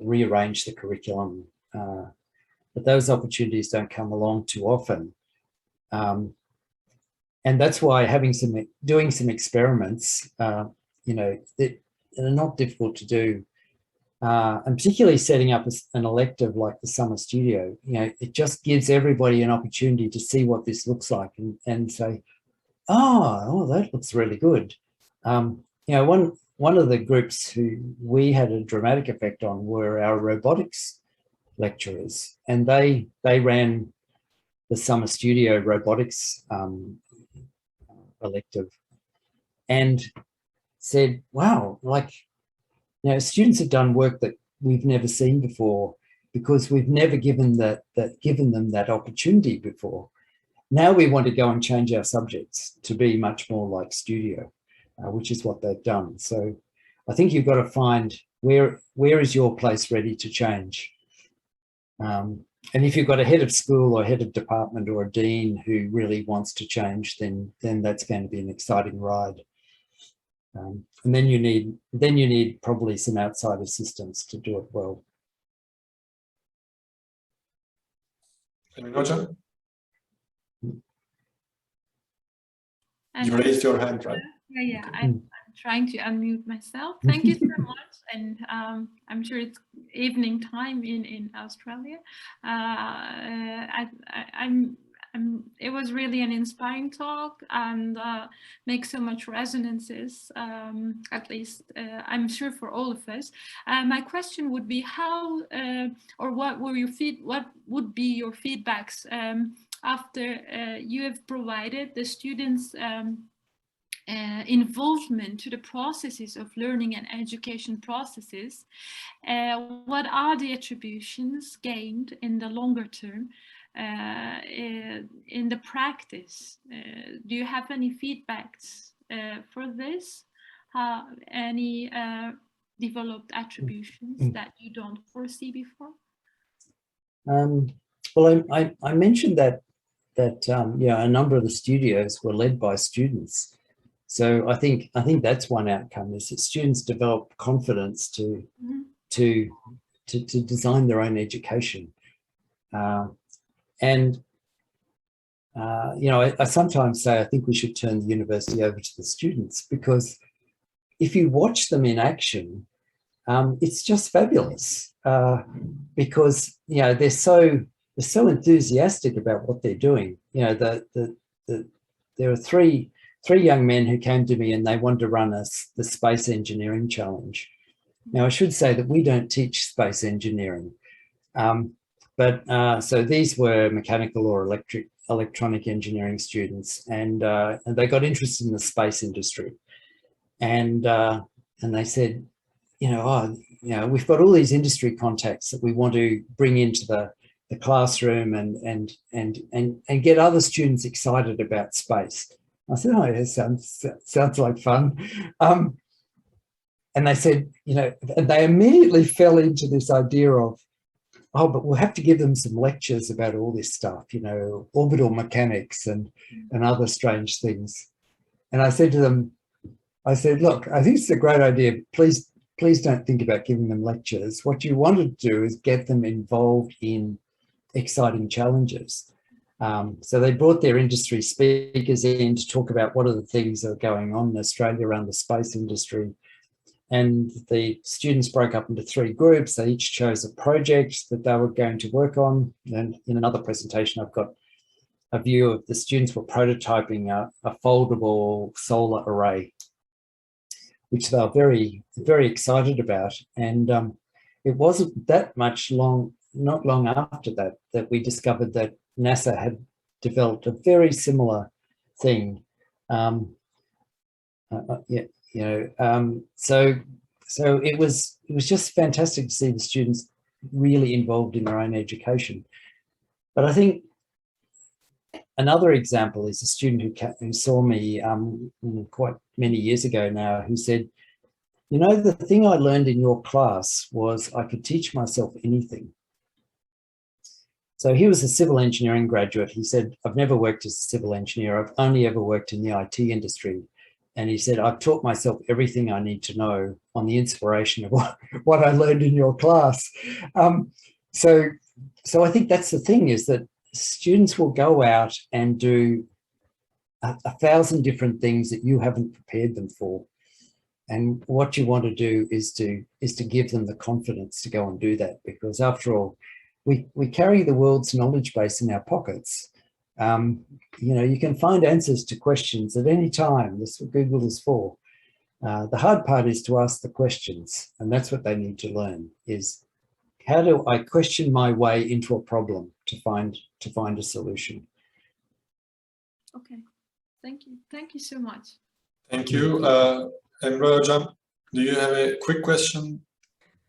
rearranged the curriculum. But those opportunities don't come along too often. And that's why doing some experiments, that are not difficult to do, and particularly setting up an elective like the summer studio, it just gives everybody an opportunity to see what this looks like and say, that looks really good. One of the groups who we had a dramatic effect on were our robotics lecturers, and they ran the summer studio robotics elective, and said, wow, like, you know, students have done work that we've never seen before because we've never given them that opportunity before. Now we want to go and change our subjects to be much more like studio, which is what they've done. So I think you've got to find where is your place ready to change. And if you've got a head of school or head of department or a dean who really wants to change, then that's going to be an exciting ride. And then you need probably some outside assistance to do it well. Hocam? You raised your hand, right? Yeah, I'm trying to unmute myself. Thank you so much, and I'm sure it's evening time in Australia. It was really an inspiring talk and makes so much resonances, at least I'm sure for all of us. My question would be how or what would be your feedbacks after you have provided the students involvement to the processes of learning and education processes? What are the attributions gained in the longer term in the practice? Do you have any feedbacks for this? Any developed attributions that you don't foresee before? Well, I mentioned that yeah, a number of the studios were led by students. So I think that's one outcome, is that students develop confidence to design their own education. And you know, I sometimes say I think we should turn the university over to the students, because if you watch them in action, it's just fabulous. Because you know, they're so enthusiastic about what they're doing. You know, there are three young men who came to me and they wanted to run the space engineering challenge. Now, I should say that we don't teach space engineering, but so these were mechanical or electronic engineering students, and they got interested in the space industry, and they said, you know, we've got all these industry contacts that we want to bring into the classroom and get other students excited about space. I said, oh, yeah, sounds like fun. And they said, you know, and they immediately fell into this idea of, oh, but we'll have to give them some lectures about all this stuff, you know, orbital mechanics and other strange things. And I said to them, I said, look, I think it's a great idea. Please don't think about giving them lectures. What you want to do is get them involved in exciting challenges. So they brought their industry speakers in to talk about what are the things that are going on in Australia around the space industry. And the students broke up into 3 groups. They each chose a project that they were going to work on. And in another presentation, I've got a view of the students were prototyping a foldable solar array, which they were very, very excited about. And it wasn't that much not long after that we discovered that NASA had developed a very similar thing. So it was just fantastic to see the students really involved in their own education. But I think another example is a student who saw me quite many years ago now, who said, you know, the thing I learned in your class was I could teach myself anything. So he was a civil engineering graduate. He said, I've never worked as a civil engineer. I've only ever worked in the IT industry. And he said, I've taught myself everything I need to know on the inspiration of what I learned in your class. So I think that's the thing, is that students will go out and do 1,000 different things that you haven't prepared them for. And what you want to do is to give them the confidence to go and do that, because after all, we carry the world's knowledge base in our pockets. You know, you can find answers to questions at any time. That's what Google is for. The hard part is to ask the questions, and that's what they need to learn, is how do I question my way into a problem to find a solution. Okay, thank you so much. Thank you. Emre Hocam, do you have a quick question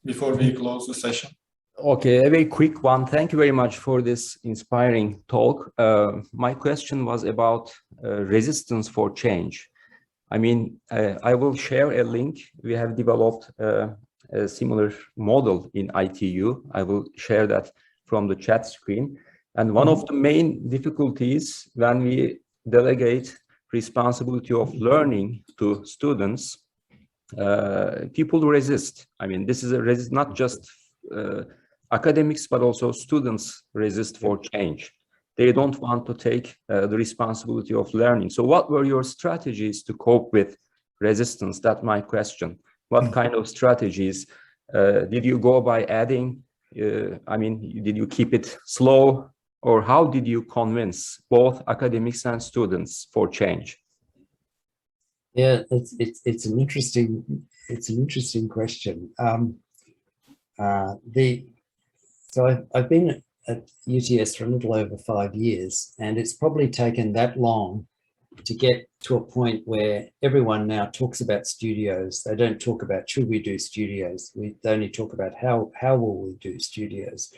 before we close the session? Okay, a very quick one. Thank you very much for this inspiring talk. My question was about resistance for change. I mean, I will share a link. We have developed a similar model in ITU. I will share that from the chat screen. And one of the main difficulties when we delegate responsibility of learning to students, people resist. I mean, this is not just academics, but also students resist for change. They don't want to take the responsibility of learning. So what were your strategies to cope with resistance? That's my question. What kind of strategies did you go by adding? I mean, did you keep it slow, or how did you convince both academics and students for change? Yeah, it's an interesting question. So I've been at UTS for a little over 5 years, and it's probably taken that long to get to a point where everyone now talks about studios. They don't talk about should we do studios. They only talk about how will we do studios.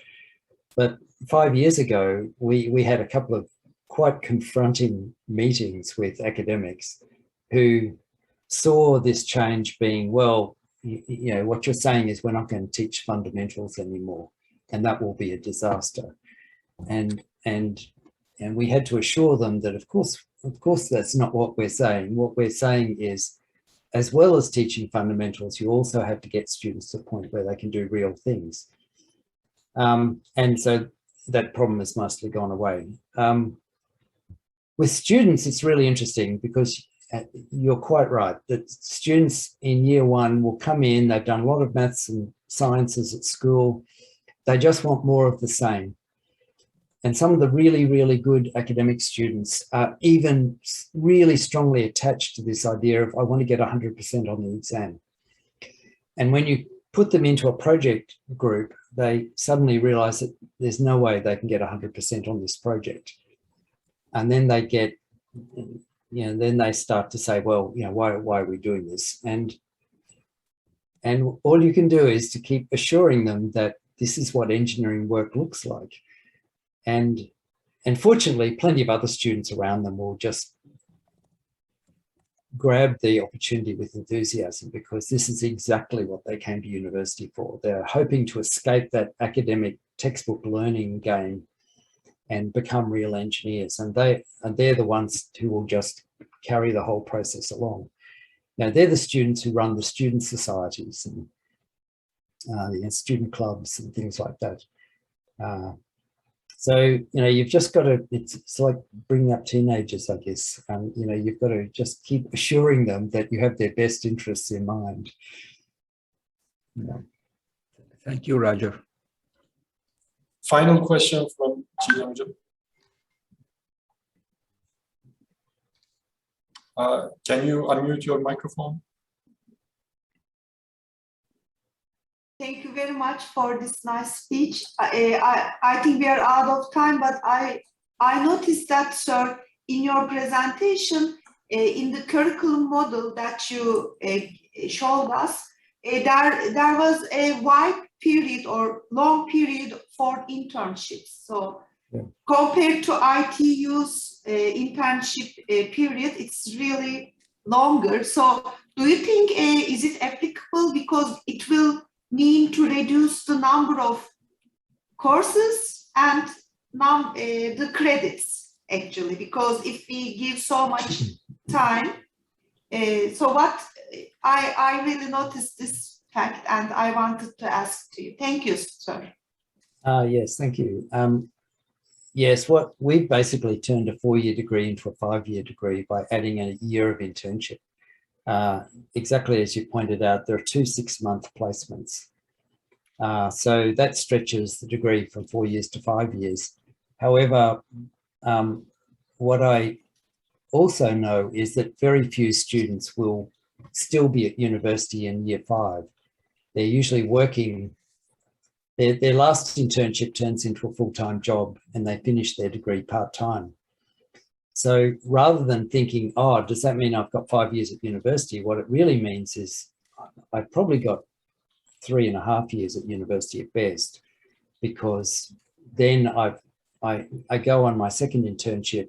But 5 years ago, we had a couple of quite confronting meetings with academics who saw this change being, well, you know, what you're saying is we're not going to teach fundamentals anymore, and that will be a disaster. And we had to assure them that, of course, that's not what we're saying. What we're saying is, as well as teaching fundamentals, you also have to get students to the point where they can do real things. And so that problem has mostly gone away. With students, it's really interesting because you're quite right that students in year one will come in, they've done a lot of maths and sciences at school. They just want more of the same. And some of the really, really good academic students are even really strongly attached to this idea of, I want to get 100% on the exam. And when you put them into a project group, they suddenly realize that there's no way they can get 100% on this project. And then they get, you know, then they start to say, well, you know, why are we doing this? And all you can do is to keep assuring them that this is what engineering work looks like. And fortunately, plenty of other students around them will just grab the opportunity with enthusiasm, because this is exactly what they came to university for. They're hoping to escape that academic textbook learning game and become real engineers. And they're the ones who will just carry the whole process along. Now, they're the students who run the student societies and student clubs and things like that. So, you know, you've just got to, it's like bringing up teenagers, I guess. You know, you've got to just keep assuring them that you have their best interests in mind. Yeah. Thank you, Roger. Final question from Çiğdem Hocam. Can you unmute your microphone? Thank you very much for this nice speech. I think we are out of time, but I noticed that, sir, in your presentation, in the curriculum model that you showed us, there was a wide period or long period for internships. So yeah, compared to ITU's internship period, it's really longer. So do you think, is it applicable, because it will mean to reduce the number of courses and the credits, actually, because if we give so much time, so what I really noticed this fact, and I wanted to ask to you. Thank you, sir. Yes, thank you. Yes, what we've basically turned a 4-year degree into a 5-year degree by adding a year of internship. Exactly as you pointed out, there are 2 6-month placements. So that stretches the degree from 4 years to 5 years. However, what I also know is that very few students will still be at university in year 5. They're usually working, their last internship turns into a full-time job and they finish their degree part-time. So rather than thinking, oh, does that mean I've got 5 years at university? What it really means is I've probably got 3.5 years at university at best, because then I go on my second internship.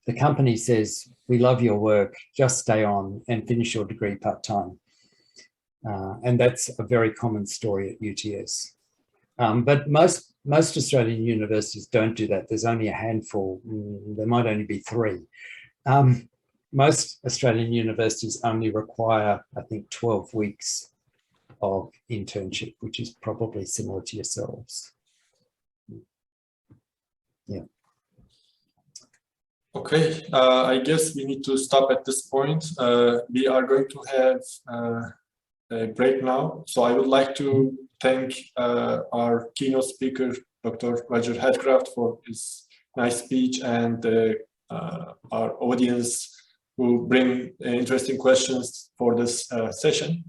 The company says, we love your work, just stay on and finish your degree part-time. And that's a very common story at UTS. But most Australian universities don't do that. There's only a handful. There might only be 3. Most Australian universities only require, I think, 12 weeks of internship, which is probably similar to yourselves. Yeah. Okay, I guess we need to stop at this point. We are going to have a break now. So I would like to thank our keynote speaker, Dr. Roger Hadcraft, for his nice speech, and our audience who bring interesting questions for this session.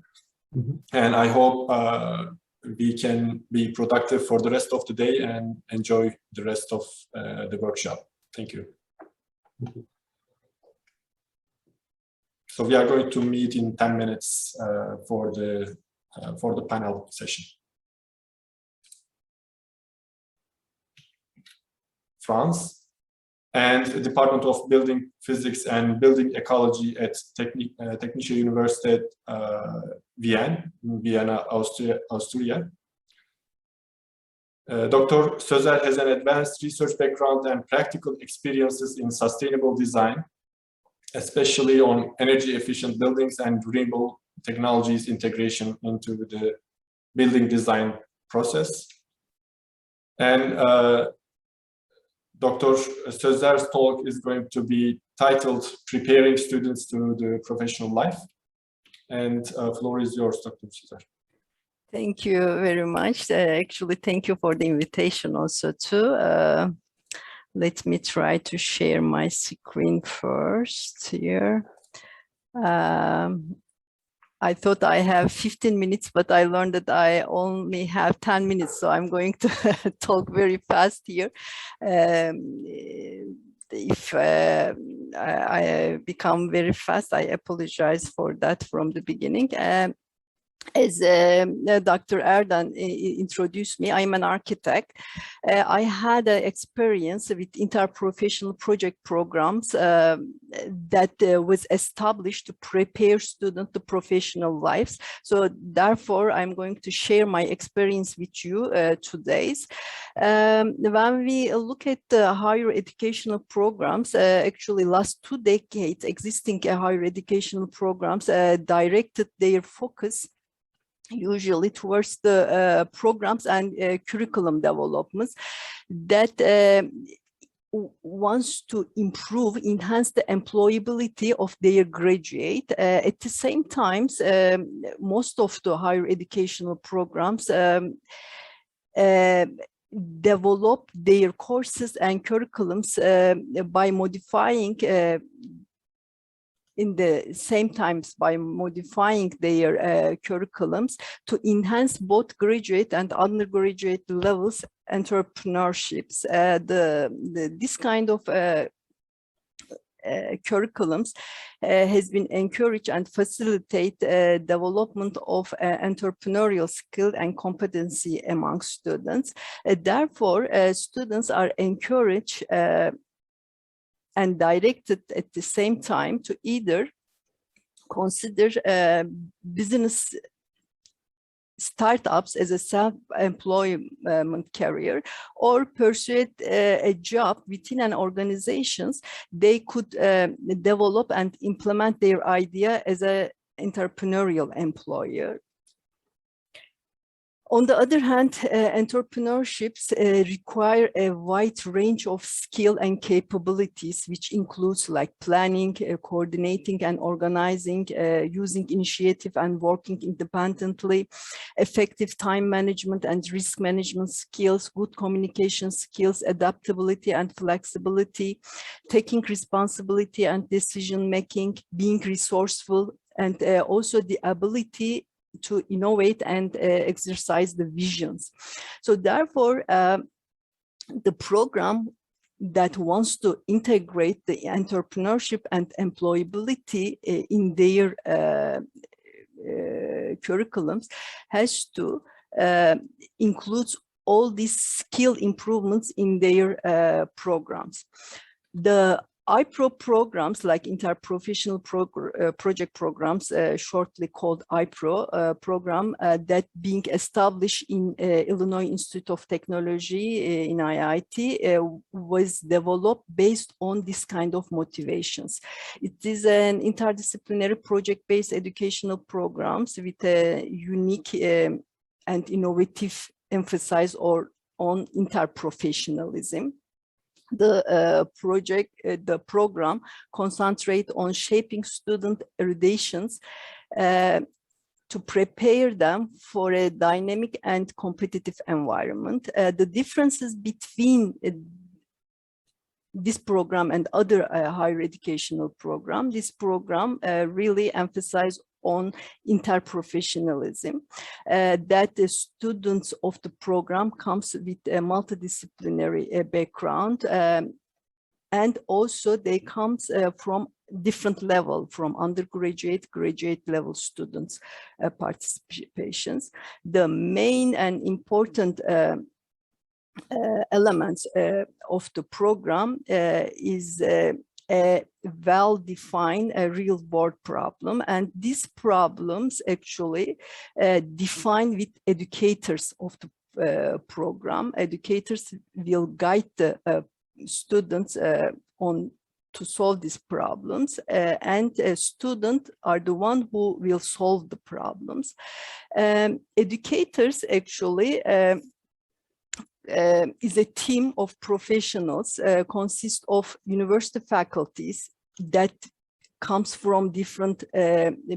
And I hope we can be productive for the rest of the day and enjoy the rest of the workshop. Thank you. So we are going to meet in 10 minutes for the panel session. France and the Department of Building Physics and Building Ecology at Technische Universität Vienna, Austria. Dr. Sözer has an advanced research background and practical experiences in sustainable design, especially on energy efficient buildings and renewable technologies integration into the building design process. And Dr. Sözer's talk is going to be titled Preparing Students to the Professional Life. And floor is yours, Dr. Sözer. Thank you very much. Actually, thank you for the invitation also too. Let me try to share my screen first here. I thought I have 15 minutes, but I learned that I only have 10 minutes, so I'm going to talk very fast here. If I become very fast, I apologize for that from the beginning. As Dr. Erdan introduced me, I'm an architect. I had experience with interprofessional project programs that was established to prepare students to professional lives. So therefore, I'm going to share my experience with you today. When we look at higher educational programs, actually last 2 decades, existing higher educational programs directed their focus usually towards the programs and curriculum developments that wants to improve, enhance the employability of their graduate. At the same time, most of the higher educational programs develop their courses and curriculums by modifying in the same times by modifying their curriculums to enhance both graduate and undergraduate levels entrepreneurships. This kind of curriculums has been encouraged and facilitate development of entrepreneurial skill and competency among students. Therefore, students are encouraged and directed at the same time to either consider business startups as a self-employment career or pursue a job within an organization. They could develop and implement their idea as an entrepreneurial employer. On the other hand, entrepreneurships require a wide range of skill and capabilities, which includes like planning, coordinating and organizing, using initiative and working independently, effective time management and risk management skills, good communication skills, adaptability and flexibility, taking responsibility and decision making, being resourceful, and also the ability to innovate and exercise the visions. So therefore, the program that wants to integrate the entrepreneurship and employability in their curriculums has to include all these skill improvements in their programs. The IPRO programs, like interprofessional project programs, shortly called IPRO program, that being established in Illinois Institute of Technology in IIT, was developed based on this kind of motivations. It is an interdisciplinary project-based educational programs with a unique and innovative emphasis on interprofessionalism. The program concentrates on shaping student eruditions to prepare them for a dynamic and competitive environment. The differences between this program and other higher educational program, this program really emphasizes on interprofessionalism, that the students of the program comes with a multidisciplinary background, and also they comes from different level, from undergraduate, graduate level students participations. The main and important elements of the program is a well-defined real-world problem, and these problems actually defined with educators of the program. Educators will guide the students on to solve these problems, and students are the one who will solve the problems. Educators actually is a team of professionals, consist of university faculties that comes from different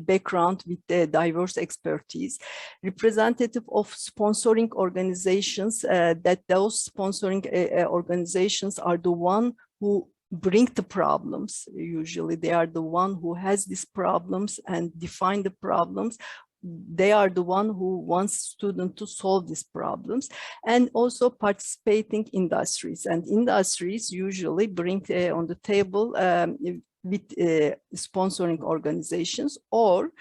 background with diverse expertise, representative of sponsoring organizations, that those sponsoring organizations are the one who bring the problems. Usually they are the one who has these problems and define the problems. They are the one who wants students to solve these problems, and also participating industries. And industries usually bring on the table with sponsoring organizations, or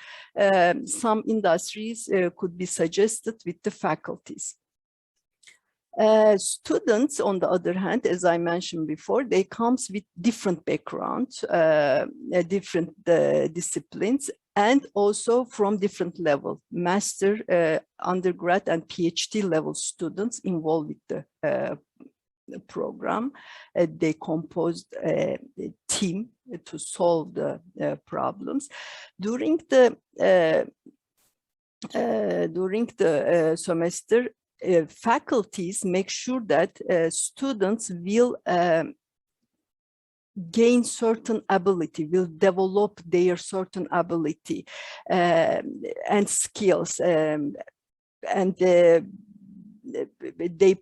some industries could be suggested with the faculties. Students, on the other hand, as I mentioned before, they comes with different backgrounds, different disciplines, and also from different levels, master, undergrad, and PhD level students involved with the program. They composed a team to solve the problems. During the semester, faculties make sure that students will gain certain ability, will develop their certain ability and skills, and they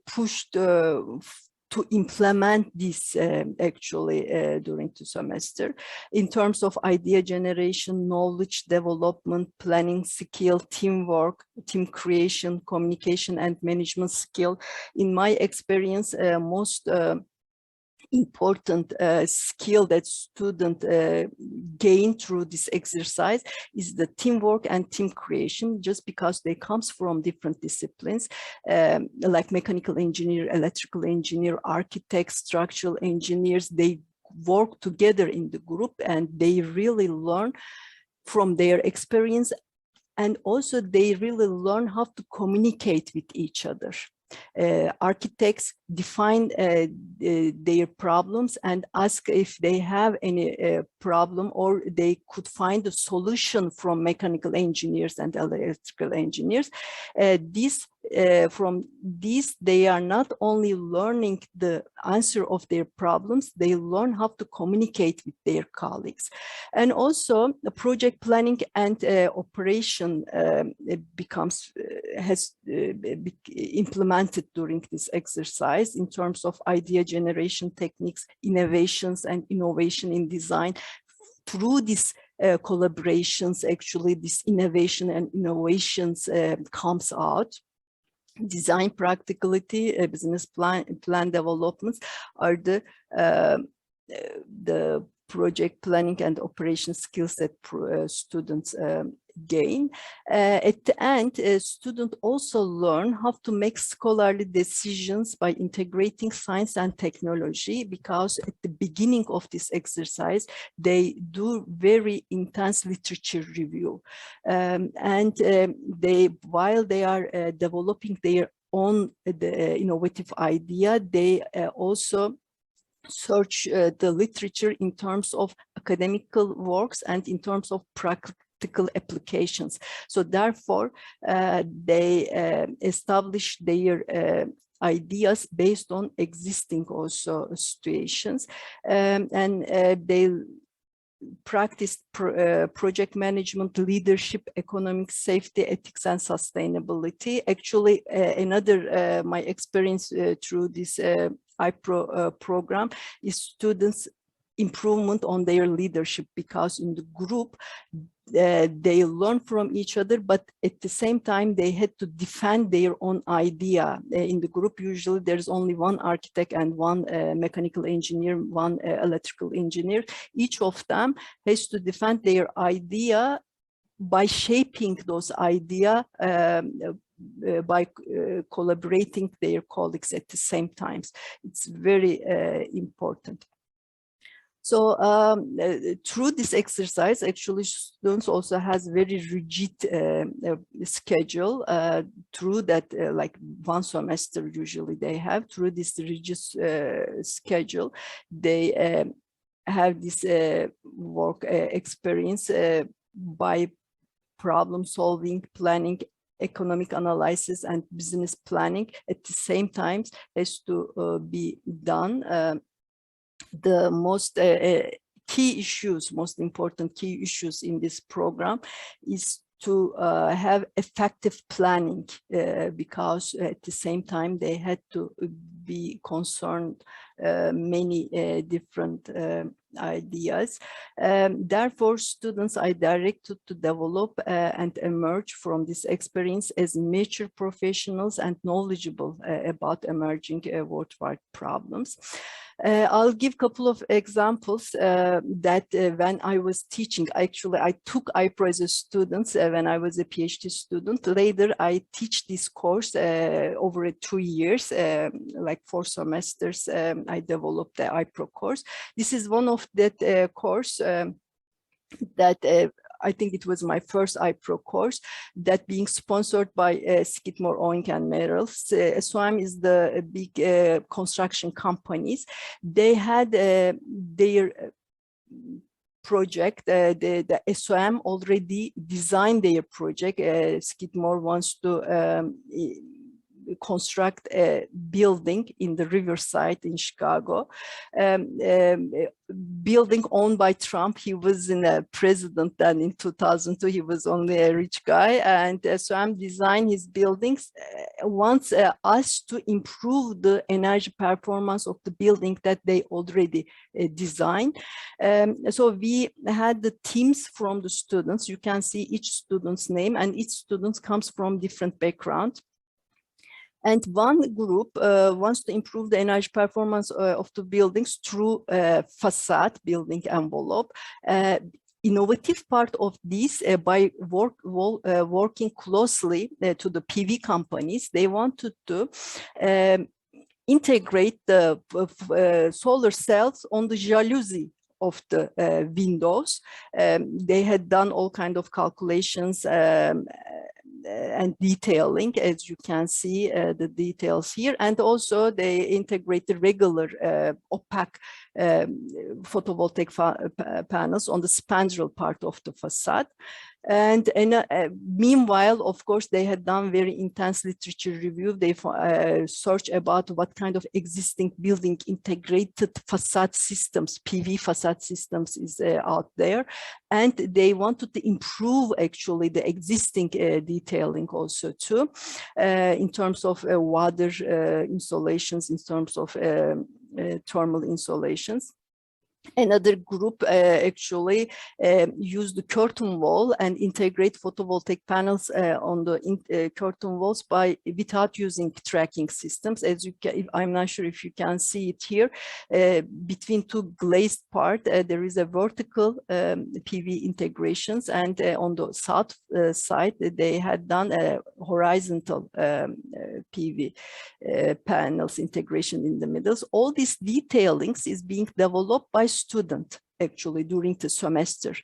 pushed to implement this actually during the semester in terms of idea generation, knowledge development, planning skill, teamwork, team creation, communication, and management skill. In my experience, most important skill that students gain through this exercise is the teamwork and team creation, just because they comes from different disciplines, like mechanical engineer, electrical engineer, architects, structural engineers. They work together in the group and they really learn from their experience, and also they really learn how to communicate with each other. Architects define their problems and ask if they have any problem, or they could find a solution from mechanical engineers and electrical engineers. From this, they are not only learning the answer of their problems, they learn how to communicate with their colleagues. And also the project planning and operation has been implemented during this exercise in terms of idea generation techniques, innovations, and innovation in design. Through these collaborations, actually, this innovation and innovations comes out. design practicality, business plan developments are the project planning and operation skills that students gain. At the end, students also learn how to make scholarly decisions by integrating science and technology, because at the beginning of this exercise, they do very intense literature review. While they are developing their own innovative idea, they also search the literature in terms of academical works and in terms of practical applications. So therefore, they establish their ideas based on existing also situations, and they practice project management, leadership, economic safety, ethics, and sustainability. Actually, another my experience through this iPro program is students' improvement on their leadership, because in the group they learn from each other, but at the same time they had to defend their own idea. In the group, usually there's only one architect and one mechanical engineer, one electrical engineer. Each of them has to defend their idea by shaping those ideas by collaborating their colleagues at the same time. It's very important. So through this exercise, actually students also has very rigid schedule. Through that, like one semester usually they have, through this rigid schedule, they have this work experience by problem solving, planning, economic analysis, and business planning at the same time has to be done. The most key issues, most important key issues in this program is to have effective planning, because at the same time they had to be concerned many different ideas. Therefore, students are directed to develop and emerge from this experience as mature professionals and knowledgeable about emerging worldwide problems. I'll give a couple of examples that when I was teaching, actually I took iPro as a student when I was a PhD student. Later I teach this course over 2 years, like 4 semesters. I developed the iPro course. This is one of that course that I think it was my first iPro course, that being sponsored by Skidmore, Owing and Merrill. SOM is the big construction companies. They had their project, the SOM already designed their project. Skidmore wants to construct a building in the Riverside in Chicago, building owned by Trump. He was in a president then in 2002. He was only a rich guy, and SOM designed his buildings, wants us to improve the energy performance of the building that they already designed. So we had the teams from the students. You can see each student's name, and each student comes from different background. And one group wants to improve the energy performance of the buildings through facade, building envelope. Innovative part of this, by working closely to the PV companies, they wanted to integrate the solar cells on the jalousie of the windows. They had done all kinds of calculations and detailing, as you can see the details here, and also they integrate the regular opaque photovoltaic panels on the spandrel part of the facade. And meanwhile, of course, they had done very intense literature review. They searched about what kind of existing building integrated facade systems, PV facade systems is out there. And they wanted to improve actually the existing detailing also too, in terms of water insulations, in terms of thermal insulations. Another group actually used the curtain wall and integrate photovoltaic panels on the curtain walls without using tracking systems. As you can, I'm not sure if you can see it here. Between two glazed part, there is a vertical PV integrations, and on the south side, they had done a horizontal PV panels integration in the middle. All these detailings is being developed by student actually during the semester.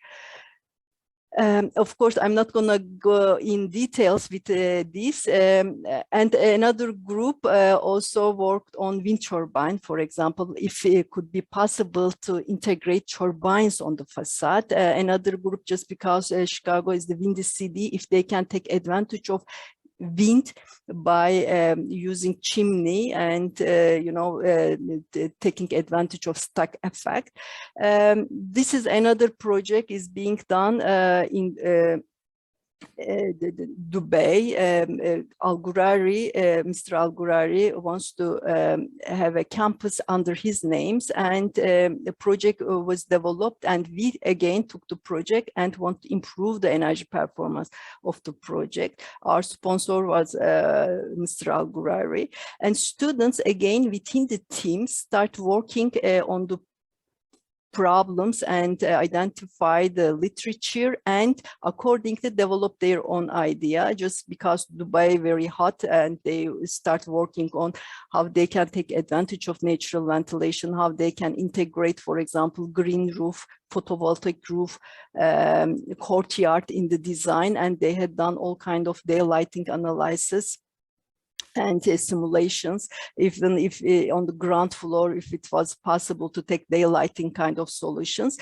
Of course, I'm not going to go in details with this. And another group also worked on wind turbine, for example, if it could be possible to integrate turbines on the facade. Another group, just because Chicago is the windy city, if they can take advantage of wind by using chimney and taking advantage of stack effect. This is another project is being done in Dubai. Mr. Al-Ghurari wants to have a campus under his names, and the project was developed, and we again took the project and want to improve the energy performance of the project. Our sponsor was Mr. Al-Ghurari, and students again within the team start working on the problems and identify the literature, and accordingly develop their own idea. Just because Dubai very hot, and they start working on how they can take advantage of natural ventilation, how they can integrate, for example, green roof, photovoltaic roof, courtyard in the design, and they had done all kind of daylighting analysis and simulations, even if on the ground floor, if it was possible to take daylighting kind of solutions.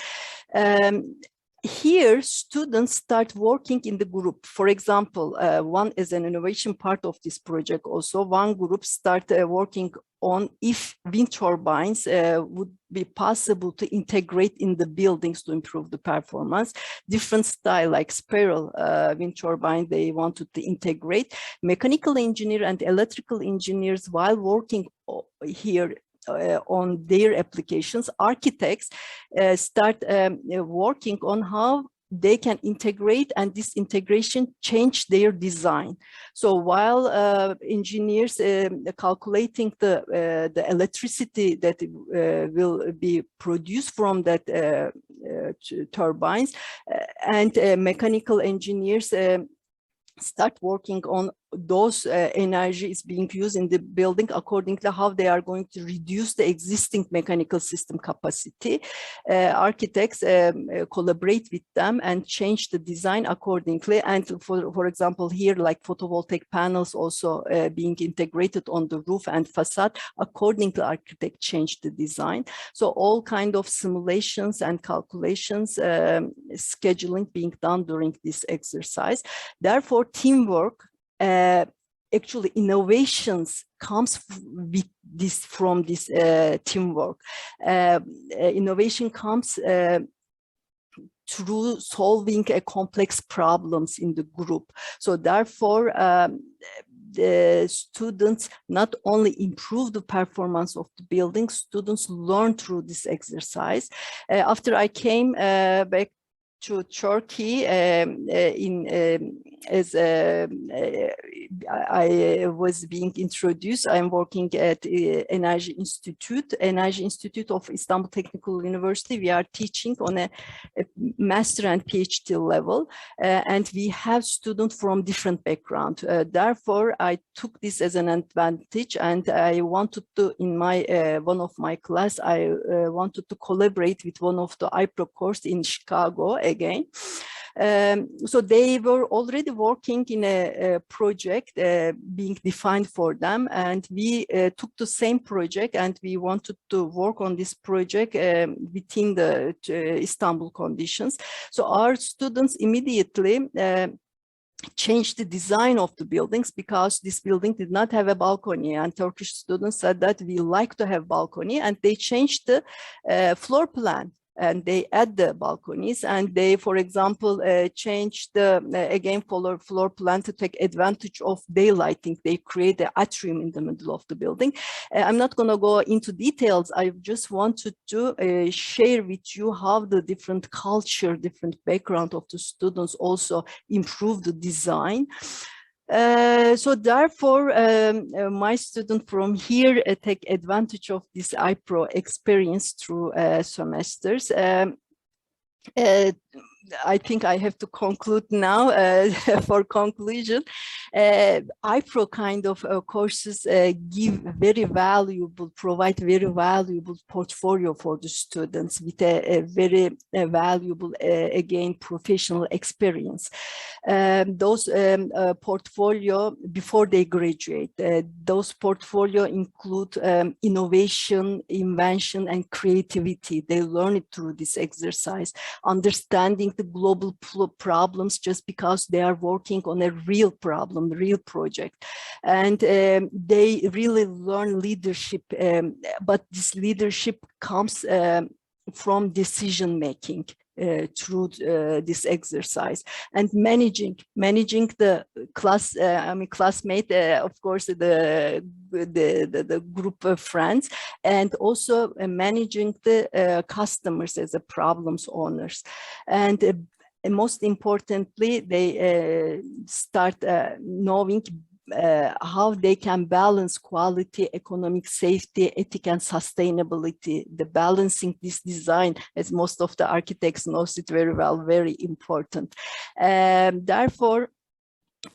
Here, students start working in the group. For example, one is an innovation part of this project also. One group start working on if wind turbines would be possible to integrate in the buildings to improve the performance. Different style, like spiral wind turbine, they wanted to integrate. Mechanical engineer and electrical engineers, while working here on their applications, architects start working on how they can integrate, and this integration change their design. So while engineers calculating the electricity that will be produced from that turbines, and mechanical engineers start working on those energy is being used in the building according to how they are going to reduce the existing mechanical system capacity. Architects collaborate with them and change the design accordingly. And for example, here, like photovoltaic panels also being integrated on the roof and facade, according to architect change the design. So all kind of simulations and calculations, scheduling being done during this exercise. Therefore, teamwork, actually innovations comes from this teamwork. Innovation comes through solving complex problems in the group. So therefore, the students not only improve the performance of the building, students learn through this exercise. After I came back to Turkey, as I was being introduced, I'm working at Enerji Institute of İstanbul Teknik Üniversitesi. We are teaching on a master and PhD level, and we have students from different backgrounds. Therefore, I took this as an advantage, and I wanted to, in my one of my class, I wanted to collaborate with one of the IPRO course in Chicago again. So they were already working in a project being defined for them, and we took the same project and we wanted to work on this project within the Istanbul conditions. So our students immediately changed the design of the buildings, because this building did not have a balcony, and Turkish students said that we like to have balcony, and they changed the floor plan and they add the balconies, and they, for example, change the again floor plan to take advantage of daylighting. They create an atrium in the middle of the building. I'm not going to go into details. I just wanted to share with you how the different culture, different background of the students also improve the design. So therefore, my student from here take advantage of this iPro experience through semesters. I think I have to conclude now. For conclusion, iPro kind of courses give very valuable, provide very valuable portfolio for the students with a very valuable, again, professional experience. Those portfolio before they graduate, those portfolio include innovation, invention, and creativity. They learn it through this exercise, understanding the global problems just because they are working on a real problem, real project. And they really learn leadership, but this leadership comes from decision making. Through this exercise, and managing the class, classmate, of course, the group of friends, and also managing the customers as a problems owners. And most importantly, they start knowing how they can balance quality, economic safety, ethic, and sustainability. The balancing this design, as most of the architects knows it very well, very important. Therefore,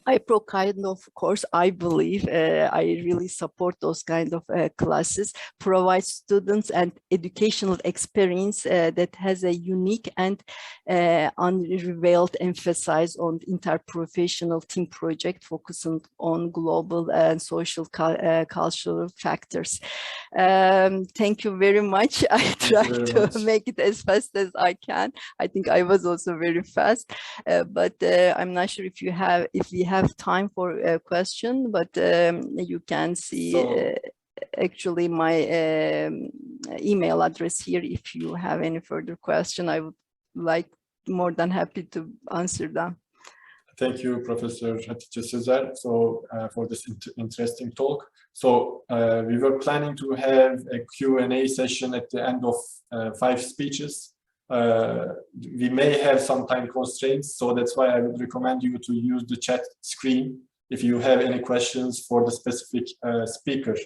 iPro kind of course, I believe, I really support those kind of classes, provide students an educational experience that has a unique and unrevealed emphasis on interprofessional team project focusing on global and social cultural factors. Thank you very much. I tried to make it as fast as I can. I think I was also very fast, but I'm not sure if we have time for a question, but you can see actually my email address here. If you have any further question, I would like more than happy to answer them. Thank you, Professor Hatice Sözer, for this interesting talk. So we were planning to have a Q&A session at the end of 5 speeches. We may have some time constraints, so that's why I would recommend you to use the chat screen if you have any questions for the specific speaker.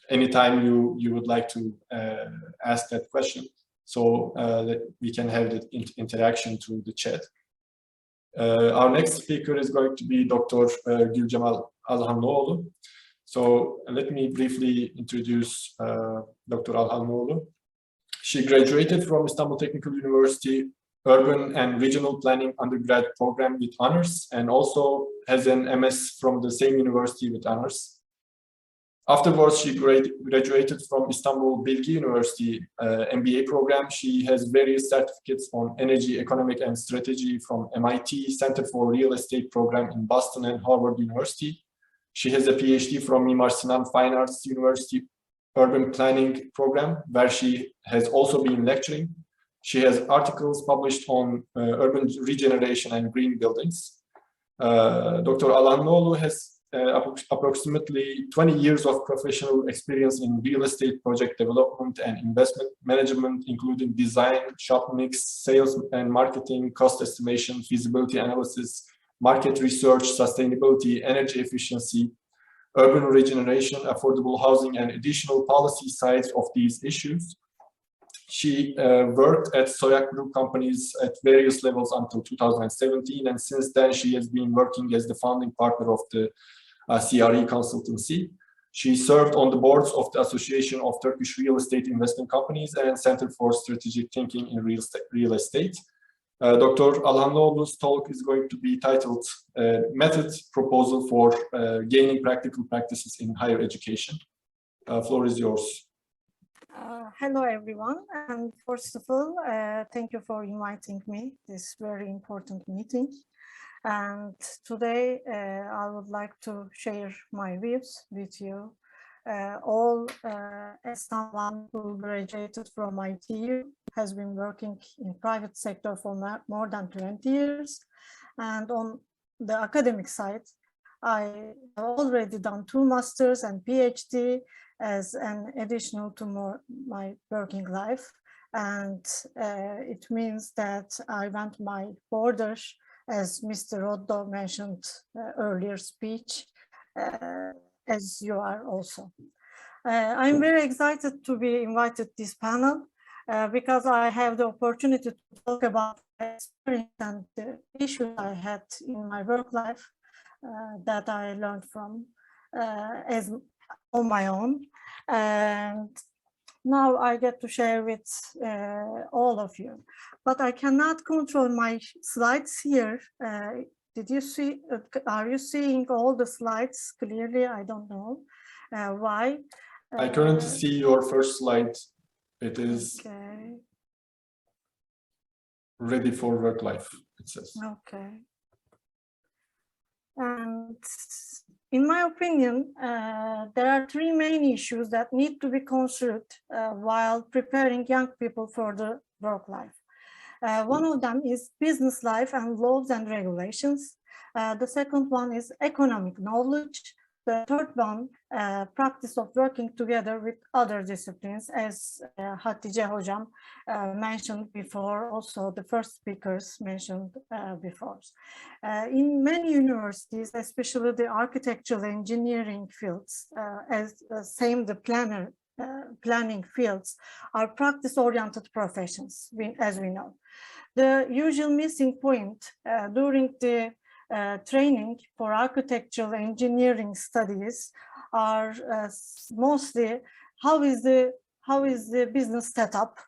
Anytime you would like to ask that question, so that we can have the interaction through the chat. Our next speaker is going to be Dr. Gülcemal Alhanlıoğlu. So let me briefly introduce Dr. Alhanlıoğlu. She graduated from İstanbul Teknik Üniversitesi Urban and Regional Planning undergrad program with honors, and also has an MS from the same university with honors. Afterwards, she graduated from İstanbul Bilgi University MBA program. She has various certificates on energy, economic, and strategy from MIT Center for Real Estate program in Boston and Harvard University. She has a PhD from Mimar Sinan Fine Arts University Urban Planning program, where she has also been lecturing. She has articles published on urban regeneration and green buildings. Dr. Alhanlıoğlu has approximately 20 years of professional experience in real estate project development and investment management, including design, shop mix, sales and marketing, cost estimation, feasibility analysis, market research, sustainability, energy efficiency, urban regeneration, affordable housing, and additional policy sides of these issues. She worked at Soyak Group companies at various levels until 2017, and since then she has been working as the founding partner of the CRE consultancy. She served on the boards of the Association of Turkish Real Estate Investment Companies and Center for Strategic Thinking in Real Estate. Dr. Alhanlıoğlu's talk is going to be titled Method Proposal for Gaining Practical Practices in Higher Education. Floor is yours. Hello, everyone. And first of all, thank you for inviting me to this very important meeting. And today, I would like to share my views with you. All as someone who graduated from ITU has been working in private sector for more than 20 years. And on the academic side, I have already done 2 masters and PhD as an additional to my working life. And it means that I went my borders, as Mr. Roddo mentioned earlier speech, as you are also. I'm very excited to be invited to this panel because I have the opportunity to talk about the experience and the issues I had in my work life that I learned from as on my own. And now I get to share with all of you, but I cannot control my slides here. Did you see, are you seeing all the slides clearly? I don't know why. I currently see your first slide. It is okay. Ready for work life, it says. Okay. And in my opinion, there are 3 main issues that need to be considered while preparing young people for the work life. One of them is business life and laws and regulations. The second one is economic knowledge. The third one, practice of working together with other disciplines, as Hatice Hocam mentioned before, also the first speakers mentioned before. In many universities, especially the architectural engineering fields, the planning fields, are practice-oriented professions, as we know. The usual missing point during the training for architectural engineering studies are mostly how is the business setup,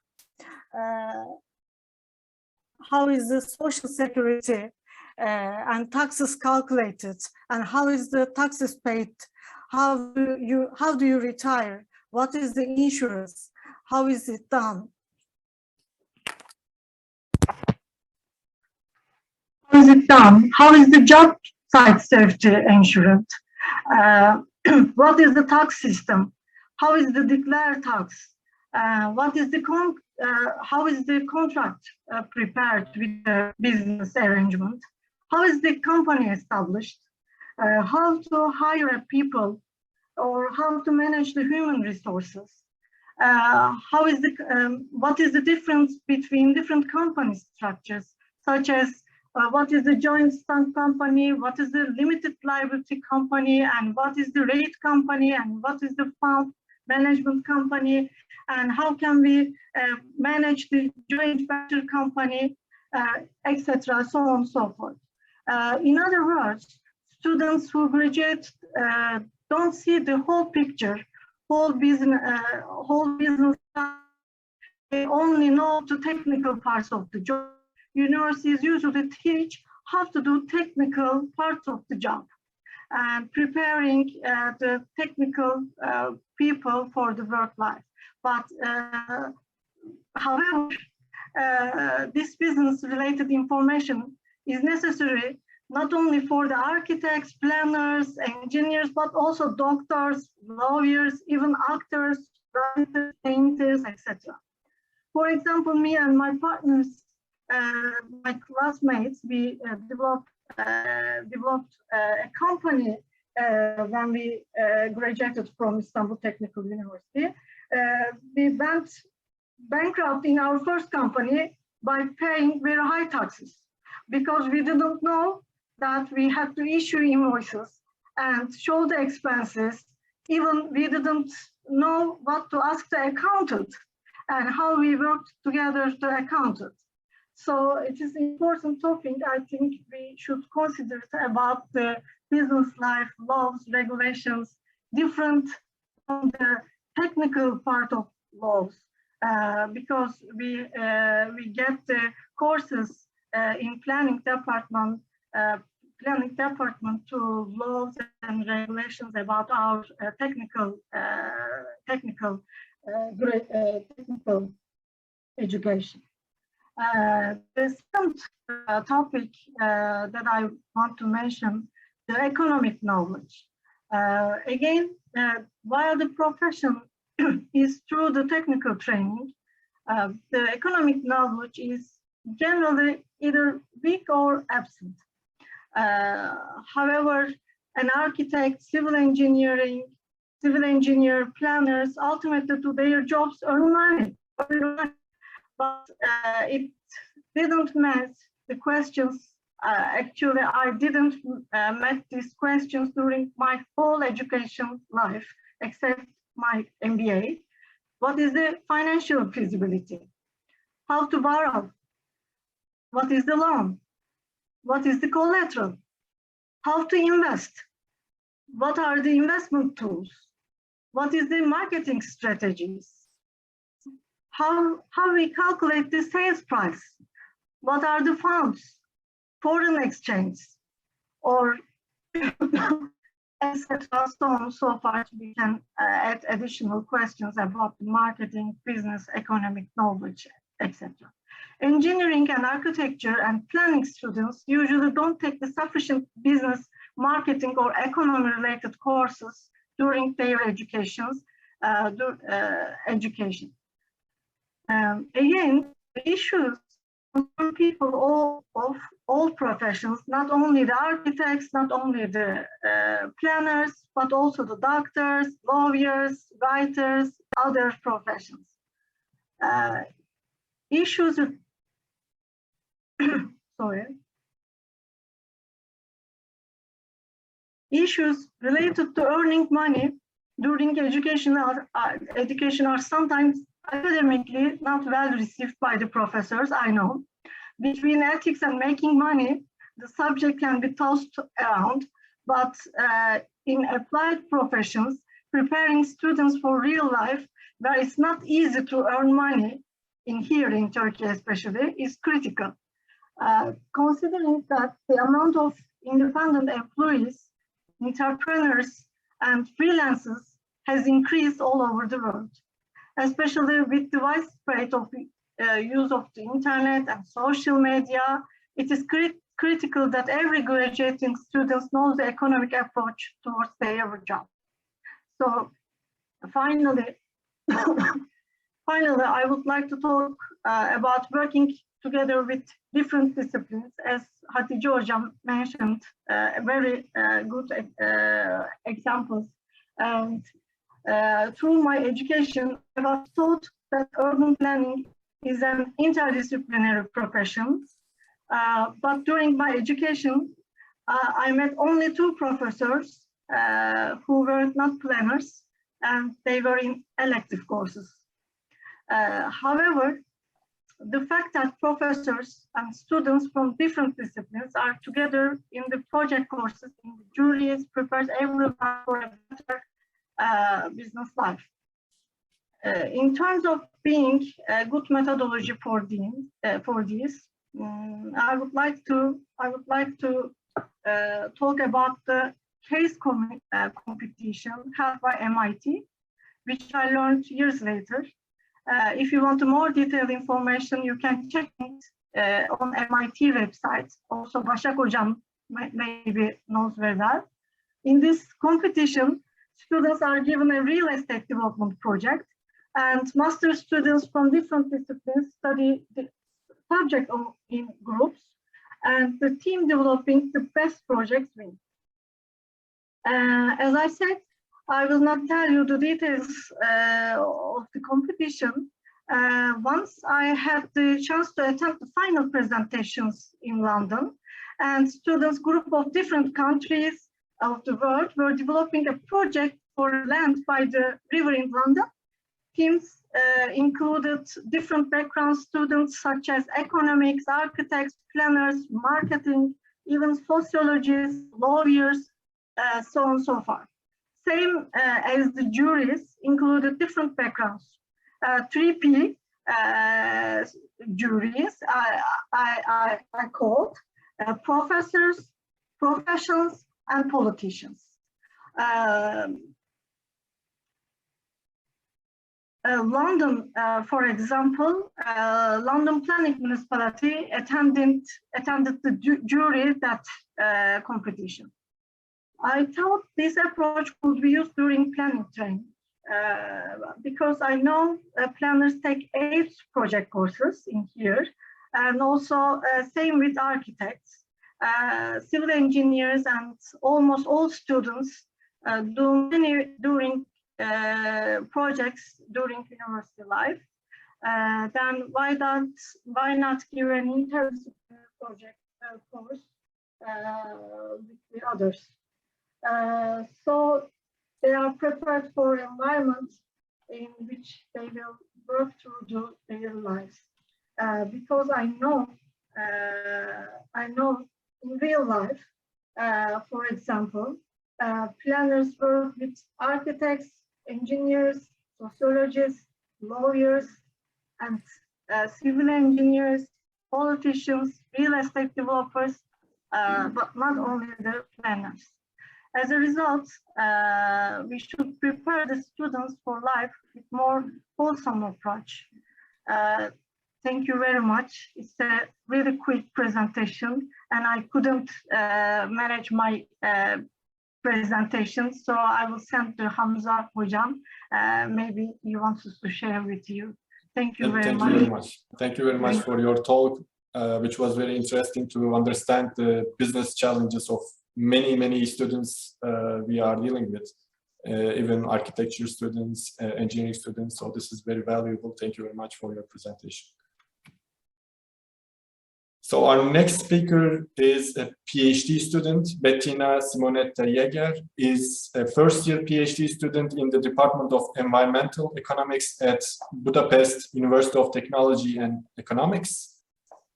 how is the social security and taxes calculated, and how is the taxes paid, how do you retire, what is the insurance, how is it done? How is it done? How is the job site safety insurance? What is the tax system? How is the declared tax? What is the how is the contract prepared with the business arrangement? How is the company established? How to hire people, or how to manage the human resources? How is what is the difference between different company structures, such as what is the joint stock company, what is the limited liability company, and what is the rate company, and what is the fund management company, and how can we manage the joint venture company, etc., so on and so forth. In other words, students who graduate don't see the whole picture, whole business. They only know the technical parts of the job. Universities usually teach how to do technical parts of the job and preparing the technical people for the work life. But however, this business-related information is necessary not only for the architects, planners, engineers, but also doctors, lawyers, even actors, writers, painters, etc. For example, me and my partners, my classmates, we developed a company when we graduated from İstanbul Teknik Üniversitesi. We went bankrupt in our first company by paying very high taxes because we didn't know that we had to issue invoices and show the expenses. Even we didn't know what to ask the accountant and how we worked together to account it. So it is important topic. I think we should consider about the business life, laws, regulations, different from the technical part of laws, because we get the courses in planning department to laws and regulations about our technical education. The second topic that I want to mention, the economic knowledge. Again, while the profession is through the technical training, The economic knowledge is generally either weak or absent. However, an architect, civil engineer, planners, ultimately do their jobs earn money. But it didn't match the questions. Actually, I didn't met these questions during my whole education life, except my MBA. What is the financial feasibility? How to borrow? What is the loan? What is the collateral? How to invest? What are the investment tools? What is the marketing strategies? How we calculate the sales price? What are the funds? Foreign exchange? Or etc. So on and so forth. We can add additional questions about the marketing, business, economic knowledge, etc. Engineering and architecture and planning students usually don't take the sufficient business, marketing, or economy-related courses during their education. Again, the issues for people of all professions, not only the architects, not only the planners, but also the doctors, lawyers, writers, other professions. Issues Issues related to earning money during education are sometimes academically not well received by the professors, I know. Between ethics and making money, the subject can be tossed around, but in applied professions, preparing students for real life, where it's not easy to earn money, here in Turkey especially, is critical. Considering that the amount of independent employees, entrepreneurs, and freelancers has increased all over the world, especially with the widespread of use of the internet and social media. It is critical that every graduating student knows the economic approach towards their job. So finally, I would like to talk about working together with different disciplines. As Hatice Hocam mentioned, very good examples. And through my education, I was taught that urban planning is an interdisciplinary profession. But during my education, I met only 2 professors who were not planners, and they were in elective courses. However, the fact that professors and students from different disciplines are together in the project courses, in the juries, prepares everyone for a better business life. In terms of being a good methodology for this, I would like to talk about the case competition held by MIT, which I learned years later. If you want more detailed information, you can check it on MIT website. Also, Başak Hocam maybe knows very well. In this competition, students are given a real estate development project, and master students from different disciplines study the subject in groups, and the team developing the best projects win. As I said, I will not tell you the details of the competition. Once I had the chance to attend the final presentations in London, and students group of different countries of the world were developing a project for land by the river in London. Teams included different background students such as economics, architects, planners, marketing, even sociologists, lawyers, so on and so forth. Same as the juries included different backgrounds. 3P juries I called professors, professionals, and politicians. London, for example, London Planning Municipality attended the jury that competition. I thought this approach could be used during planning training. because I know planners take 8 project courses in here, and also same with architects, civil engineers, and almost all students do many during projects during university life. Then why not give an interdisciplinary project course with the others? So they are prepared for environments in which they will work through their lives. Because I know in real life, for example, planners work with architects, engineers, sociologists, lawyers, and civil engineers, politicians, real estate developers, but not only the planners. As a result, we should prepare the students for life with more wholesome approach. Thank you very much. It's a really quick presentation, and I couldn't manage my presentation, so I will send to Hamza Hocam. Maybe he wants us to share with you. Thank you very much. Thank you very much for your talk, which was very interesting to understand the business challenges of many students we are dealing with, even architecture students, engineering students. So this is very valuable. Thank you very much for your presentation. So our next speaker is a PhD student. Bettina Simonetta Jäger is a first-year PhD student in the Department of Environmental Economics at Budapest University of Technology and Economics.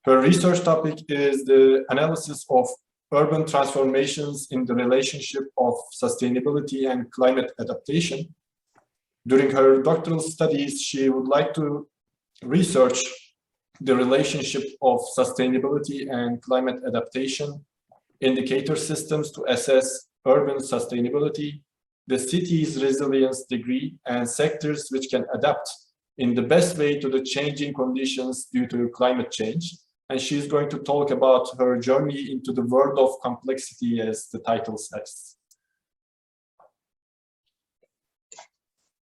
Her research topic is the analysis of urban transformations in the relationship of sustainability and climate adaptation. During her doctoral studies, she would like to research the relationship of sustainability and climate adaptation, indicator systems to assess urban sustainability, the city's resilience degree, and sectors which can adapt in the best way to the changing conditions due to climate change. And she's going to talk about her journey into the world of complexity, as the title says.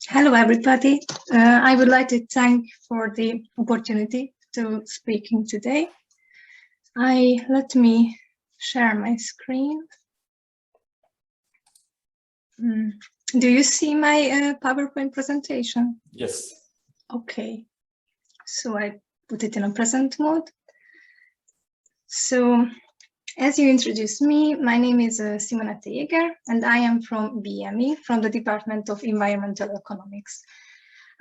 Hello, everybody. I would like to thank for the opportunity to speaking today. Let me share my screen. Do you see my PowerPoint presentation? Yes. Okay. So I put it in a present mode. So, as you introduced me, my name is Simonetta Jäger, and I am from BME, from the Department of Environmental Economics.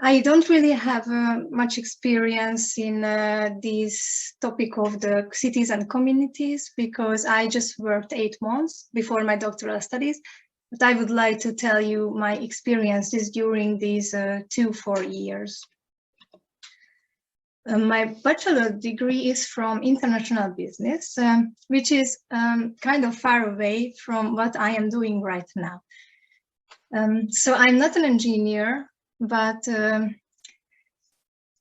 I don't really have much experience in this topic of the cities and communities, because I just worked 8 months before my doctoral studies. But I would like to tell you my experiences during these 2-4 years. My bachelor degree is from international business, which is kind of far away from what I am doing right now. So I'm not an engineer, but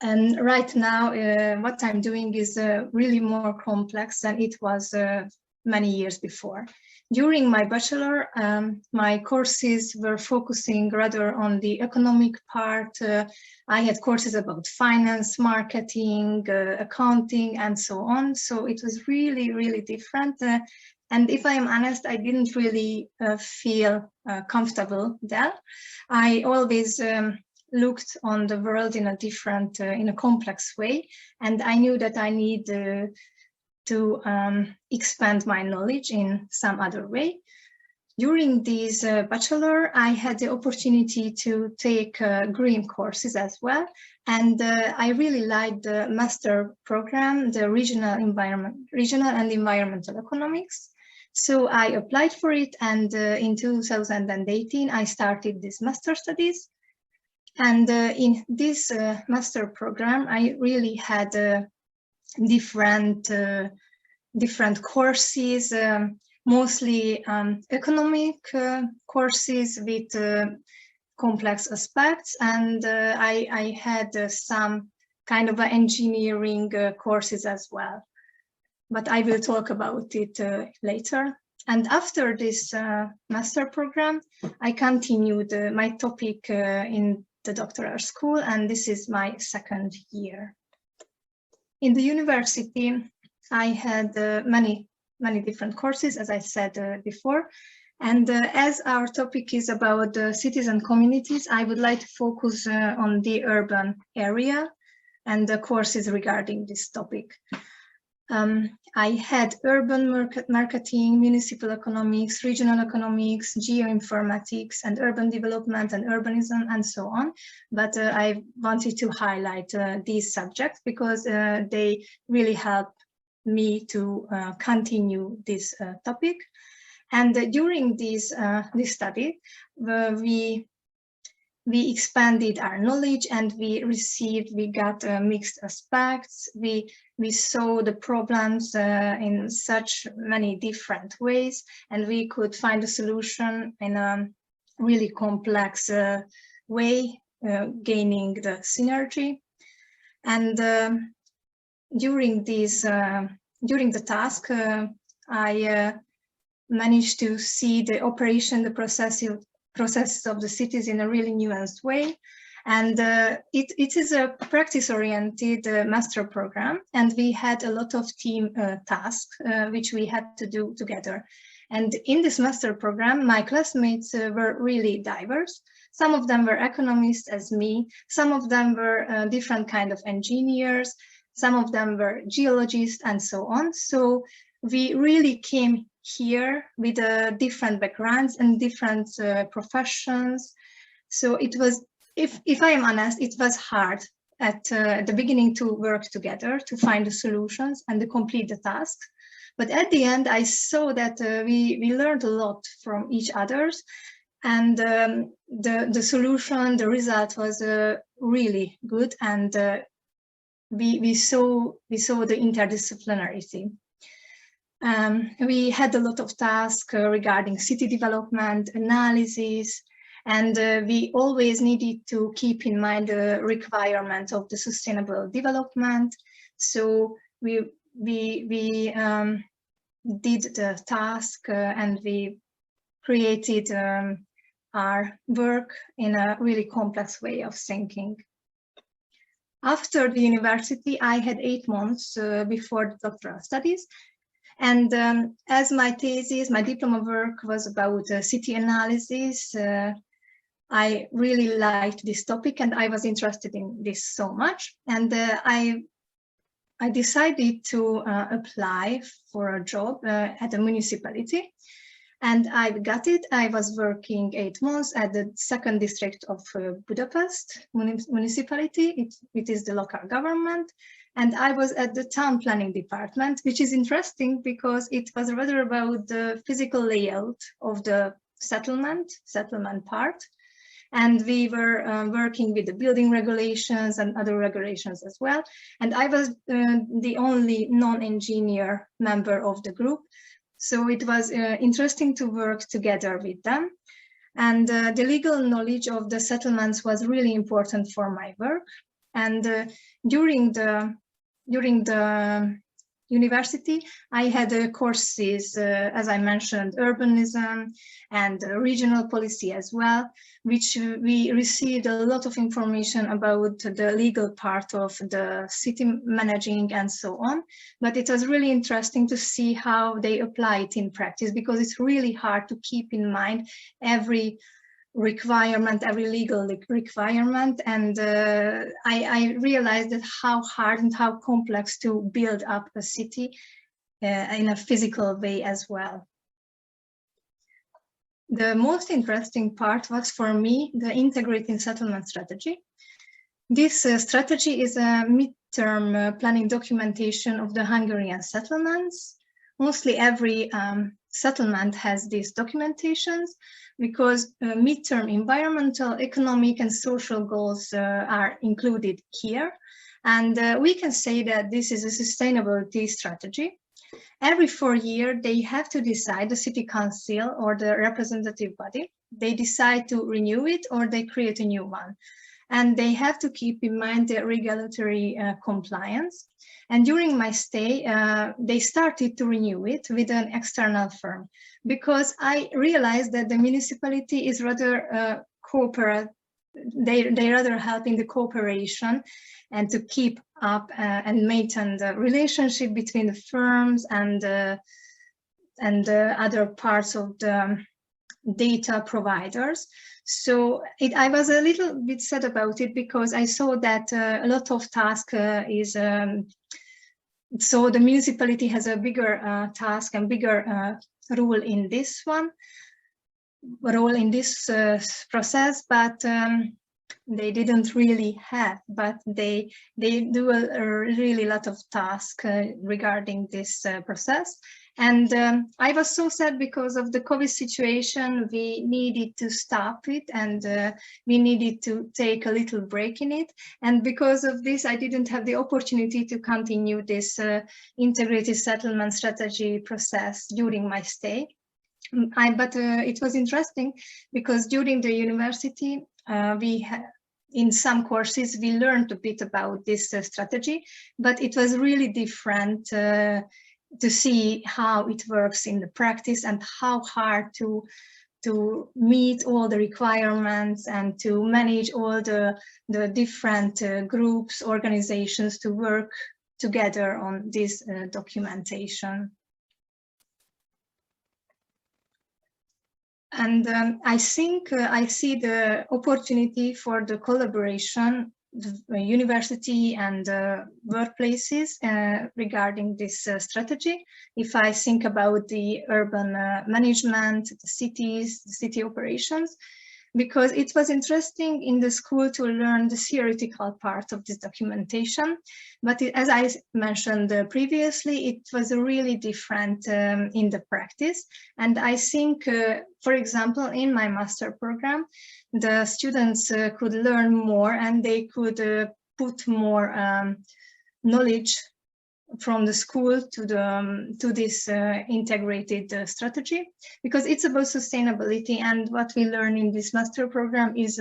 and right now what I'm doing is really more complex than it was many years before. During my bachelor, my courses were focusing rather on the economic part. I had courses about finance, marketing, accounting, and so on. So it was really different. And if I am honest, I didn't really feel comfortable there. I always looked on the world in a different, in a complex way. And I knew that I need to expand my knowledge in some other way. During this bachelor, I had the opportunity to take green courses as well. And I really liked the master program, the regional and environmental economics. So I applied for it, and in 2018, I started this master studies. And in this master program, I really had different courses, mostly economic courses with complex aspects, and I had some kind of engineering courses as well. But I will talk about it later. And after this master program, I continued my topic in the doctoral school, and this is my second year. In the university, I had many different courses, as I said before. And as our topic is about cities and communities, I would like to focus on the urban area and the courses regarding this topic. I had urban marketing, municipal economics, regional economics, geoinformatics, and urban development and urbanism, and so on. But I wanted to highlight these subjects because they really help me to continue this topic. And during this study, we expanded our knowledge, and we got mixed aspects. We saw the problems in such many different ways, and we could find a solution in a really complex way, gaining the synergy. And during the task, I managed to see the operation, the processes of the cities in a really nuanced way. And it is a practice-oriented master program, and we had a lot of team tasks which we had to do together. And in this master program, my classmates were really diverse. Some of them were economists as me, some of them were different kind of engineers, some of them were geologists, and so on. So we really came here with different backgrounds and different professions. So it was, if I am honest, it was hard at the beginning to work together, to find the solutions and to complete the task. But at the end, I saw that we learned a lot from each other's, and the solution, the result was really good, and we saw the interdisciplinarity. We had a lot of tasks regarding city development, analysis, and we always needed to keep in mind the requirement of the sustainable development. So we did the task and we created our work in a really complex way of thinking. After the university, I had 8 months before the doctoral studies. And as my thesis, my diploma work was about city analysis, I really liked this topic and I was interested in this so much. And I decided to apply for a job at a municipality. And I got it. I was working 8 months at the 2nd district of Budapest municipality. It is the local government. And I was at the town planning department, which is interesting because it was rather about the physical layout of the settlement part. And we were working with the building regulations and other regulations as well. And I was the only non-engineer member of the group. So it was interesting to work together with them. And the legal knowledge of the settlements was really important for my work. And during the university, I had courses, as I mentioned, urbanism and regional policy as well, which we received a lot of information about the legal part of the city managing and so on. But it was really interesting to see how they apply it in practice, because it's really hard to keep in mind every requirement, every legal requirement, and I realized that how hard and how complex to build up a city in a physical way as well. The most interesting part was for me the integrating settlement strategy. This strategy is a midterm planning documentation of the Hungarian settlements. Mostly every settlement has these documentations, because midterm environmental, economic and social goals are included here. And we can say that this is a sustainability strategy. Every 4 years, they have to decide, the city council or the representative body, they decide to renew it or they create a new one. and they have to keep in mind the regulatory compliance. And during my stay, they started to renew it with an external firm, because I realized that the municipality is rather cooperative. They rather help in the cooperation and to keep up and maintain the relationship between the firms and other parts of the data providers. So I was a little bit sad about it, because I saw that a lot of task is, so the municipality has a bigger task and bigger role in this process, but they didn't really have, but they do a really lot of tasks regarding this process. And I was so sad because of the COVID situation. We needed to stop it, and we needed to take a little break in it. And because of this, I didn't have the opportunity to continue this integrated settlement strategy process during my stay. But it was interesting, because during the university, in some courses, we learned a bit about this strategy, but it was really different to see how it works in the practice, and how hard to meet all the requirements and to manage all the different groups, organizations to work together on this documentation. And I think I see the opportunity for the collaboration, the university and workplaces regarding this strategy. If I think about the urban management, the cities, the city operations, because it was interesting in the school to learn the theoretical part of this documentation. But as I mentioned previously, it was really different in the practice. And I think, for example, in my master program, the students could learn more, and they could put more knowledge from the school to this integrated strategy, because it's about sustainability, and what we learn in this master program is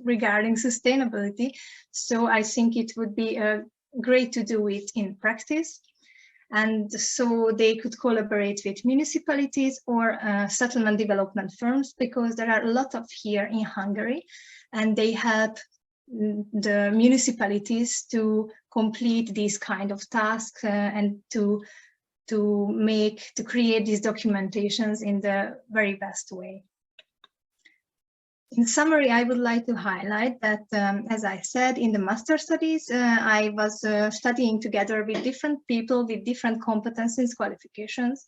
regarding sustainability. So I think it would be great to do it in practice, and so they could collaborate with municipalities or settlement development firms, because there are a lot of here in Hungary, and they help the municipalities to complete these kind of tasks and to create these documentations in the very best way. In summary, I would like to highlight that, as I said, in the master studies, I was studying together with different people with different competencies, qualifications,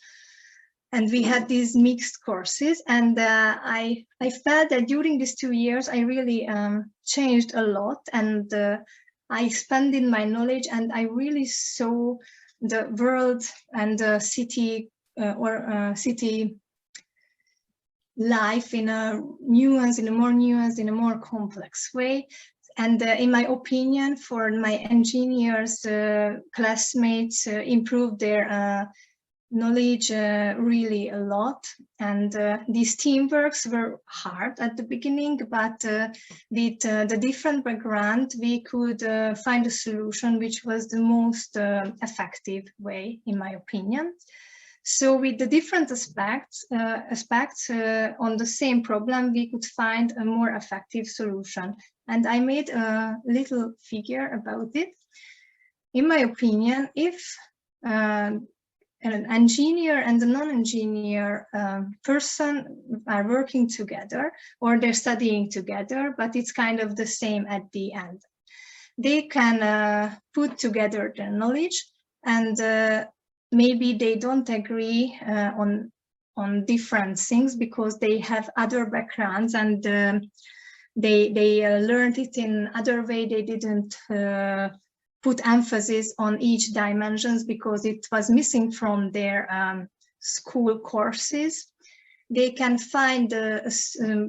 and we had these mixed courses. And I felt that during these 2 years, I really changed a lot, and I expanded my knowledge, and I really saw the world and the city city life in a nuanced, in a more nuanced, in a more complex way. And in my opinion, for my engineers, classmates improved their knowledge really a lot. And these teamworks were hard at the beginning, but with the different background, we could find a solution which was the most effective way, in my opinion. So with the different aspects on the same problem, we could find a more effective solution. And I made a little figure about it. In my opinion, if an engineer and a non-engineer person are working together, or they're studying together, but it's kind of the same at the end, they can put together their knowledge, and maybe they don't agree on different things because they have other backgrounds, and they learned it in other way. They didn't put emphasis on each dimensions because it was missing from their school courses. They can find a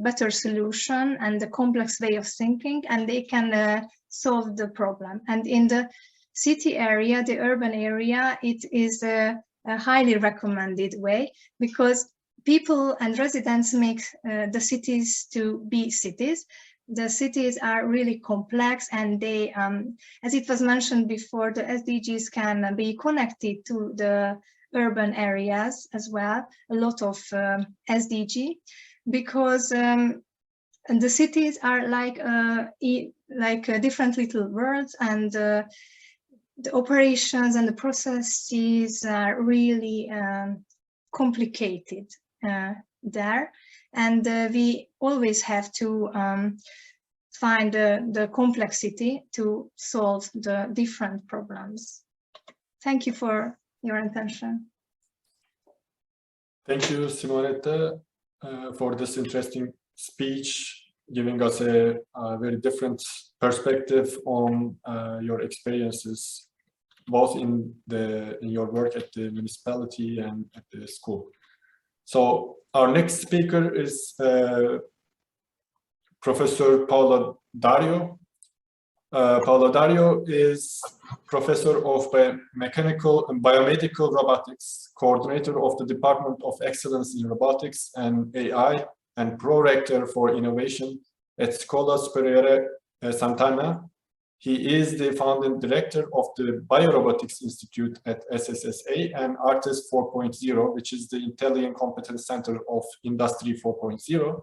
better solution and a complex way of thinking, and they can solve the problem. And in the city area, the urban area, it is a highly recommended way, because people and residents make the cities to be cities. The cities are really complex, and they, as it was mentioned before, the SDGs can be connected to the urban areas as well, a lot of SDG, because the cities are like different little worlds, and the operations and the processes are really complicated there, and we always have to find the complexity to solve the different problems. Thank you for your attention. Thank you, Simonetta, for this interesting speech, giving us a very different perspective on your experiences, both in your work at the municipality and at the school. So our next speaker is Professor Paola Dario. Paola Dario is Professor of Mechanical and Biomedical Robotics, Coordinator of the Department of Excellence in Robotics and AI, and Pro-Rector for Innovation at Scuola Superiore Sant'Anna. He is the founding director of the Biorobotics Institute at SSSA and Artist 4.0, which is the Italian Competence Center of Industry 4.0,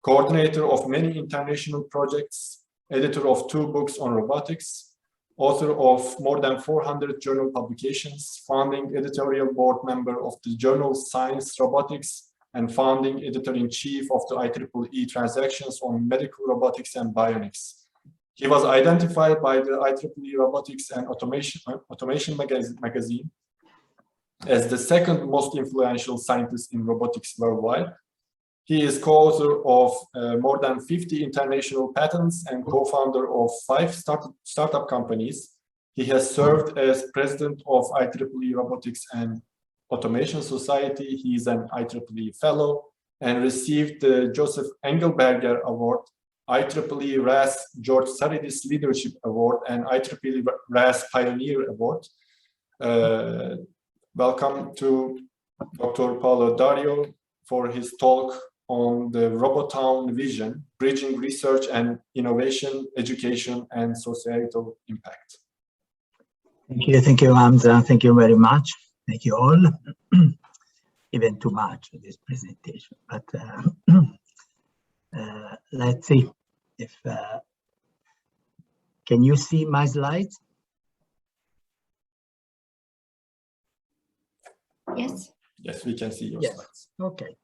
coordinator of many international projects, editor of 2 books on robotics, author of more than 400 journal publications, founding editorial board member of the journal Science Robotics, and founding editor-in-chief of the IEEE Transactions on Medical Robotics and Bionics. He was identified by the IEEE Robotics and Automation magazine as the second most influential scientist in robotics worldwide. He is co-author of more than 50 international patents and co-founder of 5 startup companies. He has served as president of IEEE Robotics and Automation Society. He is an IEEE fellow and received the Joseph Engelberger Award, IEEE RAS George Saridis Leadership Award, and IEEE RAS Pioneer Award. Welcome to Dr. Paolo Dario for his talk on the Robotown vision, bridging research and innovation, education, and societal impact. Thank you, Hamza. Thank you very much. Thank you all. Even too much for this presentation, but let's see if can you see my slides? Yes. Yes, we can see your slides. Okay.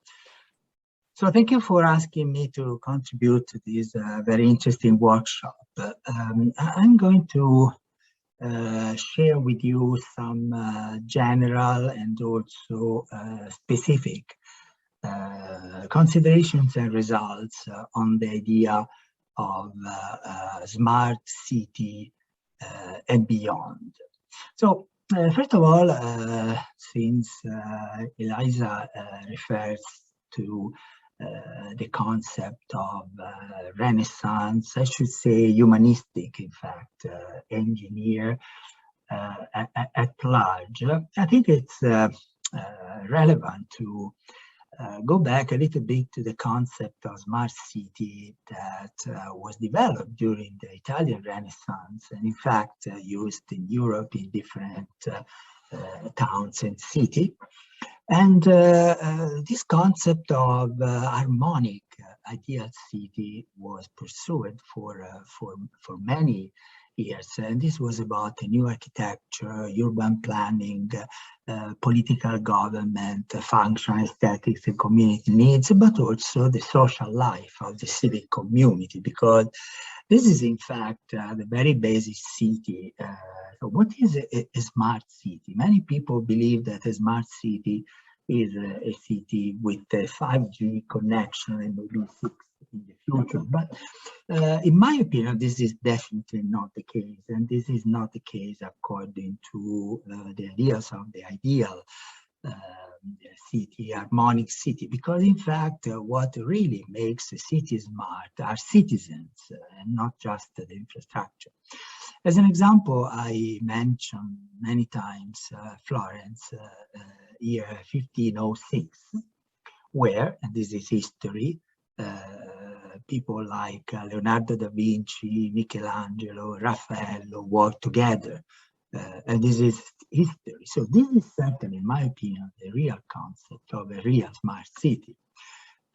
So thank you for asking me to contribute to this very interesting workshop. I'm going to share with you some general and also specific considerations and results on the idea of smart city and beyond. So first of all, since EELISA refers to the concept of Renaissance, I should say humanistic, in fact, engineer at large, I think it's relevant to go back a little bit to the concept of smart city that was developed during the Italian Renaissance and in fact used in Europe in different towns and cities. And this concept of harmonic ideal city was pursued for many years, and this was about a new architecture, urban planning, political government, functional aesthetics and community needs, but also the social life of the civic community, because this is in fact the very basic city. So what is a smart city? Many people believe that a smart city is a city with a 5G connection and maybe 6 in the future. But in my opinion, this is definitely not the case. And this is not the case according to the ideas of the ideal city, harmonic city, because in fact, what really makes a city smart are citizens and not just the infrastructure. As an example, I mentioned many times Florence, year 1506, where, and this is history, people like Leonardo da Vinci, Michelangelo, Raffaello worked together. And this is history. So this is certainly, in my opinion, the real concept of a real smart city.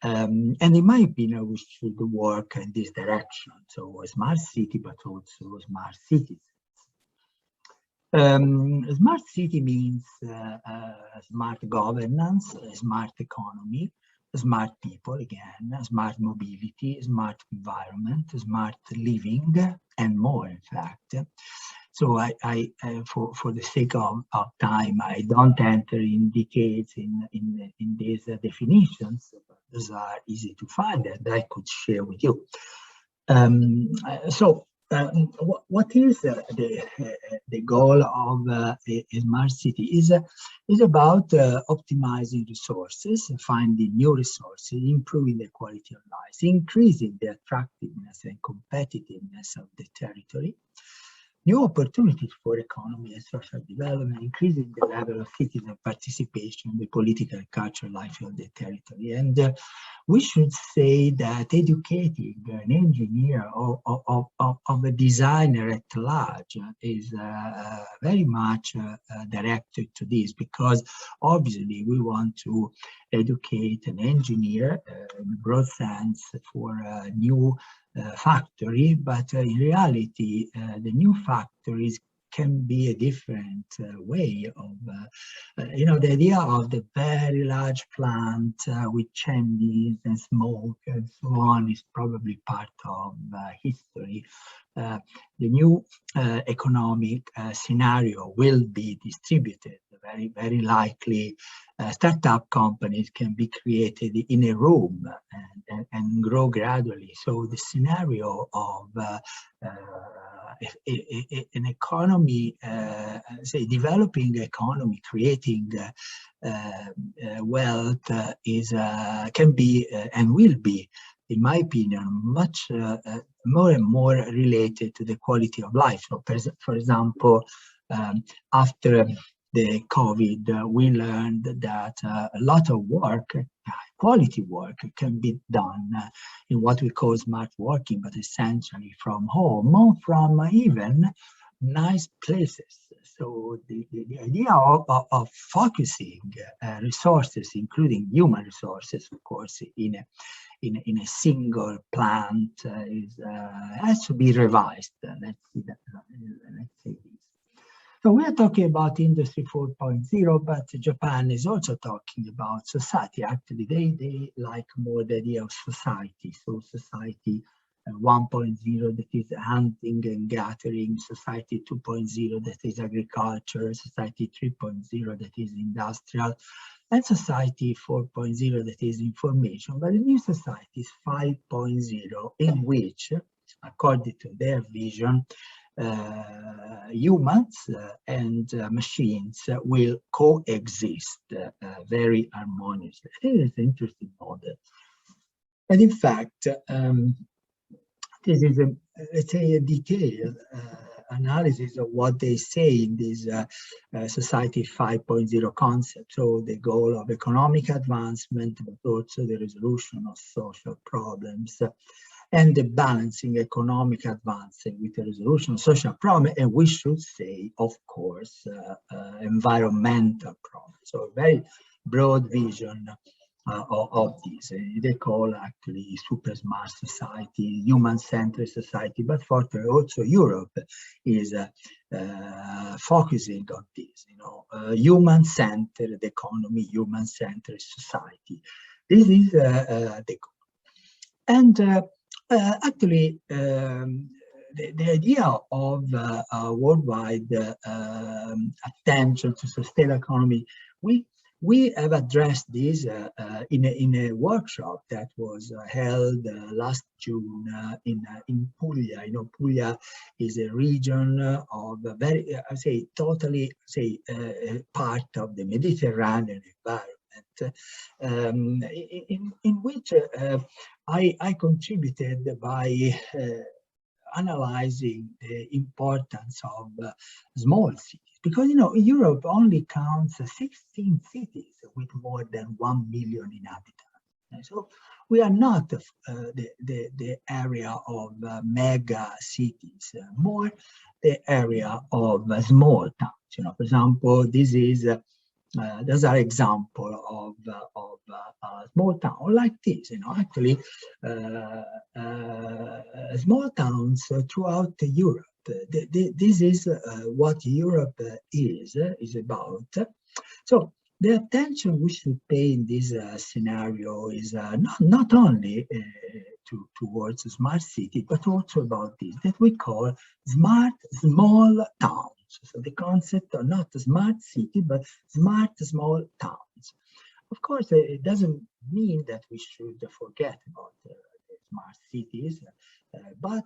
And in my opinion, we should work in this direction. So a smart city, but also smart citizens. A smart city means smart governance, a smart economy, smart people, again, smart mobility, smart environment, smart living, and more, in fact. So for the sake of time, I don't enter in details in these definitions. Those are easy to find and I could share with you. What is the goal of a smart city? Is about optimizing resources, finding new resources, improving the quality of life, increasing the attractiveness and competitiveness of the territory, new opportunities for economy and social development, increasing the level of citizen participation in the political and cultural life of the territory. And we should say that educating an engineer or a designer at large is very much directed to this, because obviously we want to educate an engineer in a broad sense for a new factory, but in reality, the new factories can be a different way of, the idea of the very large plant with chimneys and smoke and so on is probably part of history. The new economic scenario will be distributed. Very, very likely startup companies can be created in a room and grow gradually. So the scenario of an economy, say developing economy, creating wealth can be and will be, in my opinion, much more and more related to the quality of life. So, for example, after the COVID, we learned that a lot of work, quality work, can be done in what we call smart working, but essentially from home or from even nice places. So the idea of focusing resources, including human resources, of course, in a single plant has to be revised. Let's say this. So we are talking about Industry 4.0, but Japan is also talking about society. Actually, they like more the idea of society. So society 1.0, that is hunting and gathering, society 2.0, that is agriculture, society 3.0, that is industrial, and society 4.0, that is information. But the new society is 5.0, in which, according to their vision, humans and machines will coexist very harmoniously. I think it's an interesting model. And in fact, this is let's say a detailed analysis of what they say in this Society 5.0 concept. So the goal of economic advancement, but also the resolution of social problems, and the balancing economic advancing with the resolution of social problems, and we should say, of course, environmental problems. So a very broad vision of this. They call actually super smart society, human-centered society, but further also Europe is focusing on this, human-centered economy, human-centered society. This is the goal. And actually, the idea of worldwide attention to sustainable economy, we have addressed this in a workshop that was held last June in Puglia. Puglia is a region of very, totally part of the Mediterranean environment, in which I contributed by analyzing the importance of small cities. Because, Europe only counts 16 cities with more than 1 million inhabitants. So we are not the area of mega cities, more the area of small towns. You know, for example, this is those are example of a small town like this. You know, actually, small towns throughout Europe. This is what Europe is about. So the attention we should pay in this scenario is not only towards smart city, but also about this that we call smart small towns. So the concept of not a smart city, but smart small towns. Of course, it doesn't mean that we should forget about the smart cities, but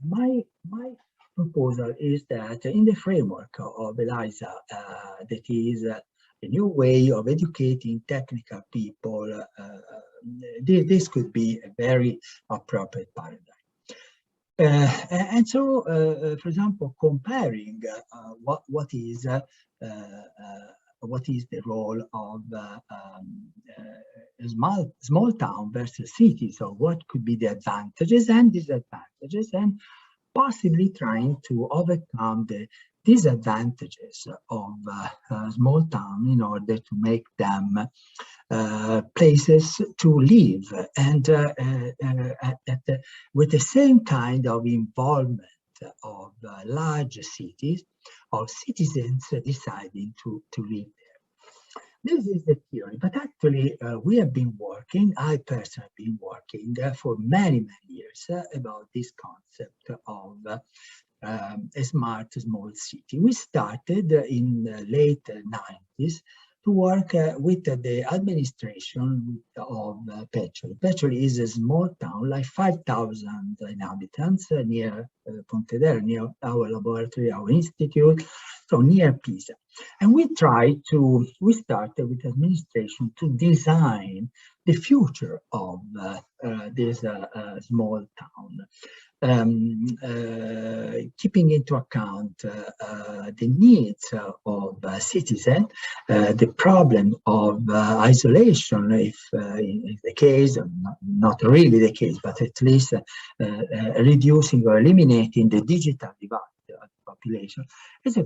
my proposal is that in the framework of ELISA, that is a new way of educating technical people, this could be a very appropriate paradigm. And so, for example, comparing what is the role of a small town versus city, so what could be the advantages and disadvantages, and possibly trying to overcome the disadvantages of small town in order to make them places to live, and with the same kind of involvement of large cities, of citizens deciding to live there. This is the theory, but actually we have been working, I personally have been working for many years about this concept of a smart small city. We started in the late 90s to work with the administration of Peccioli. Peccioli is a small town, like 5,000 inhabitants near Pontedera, near our laboratory, our institute, so near Pisa. And we started with administration to design the future of this small town. Keeping into account the needs of citizens, the problem of isolation, if the case, not really the case, but at least reducing or eliminating the digital divide of the population, is a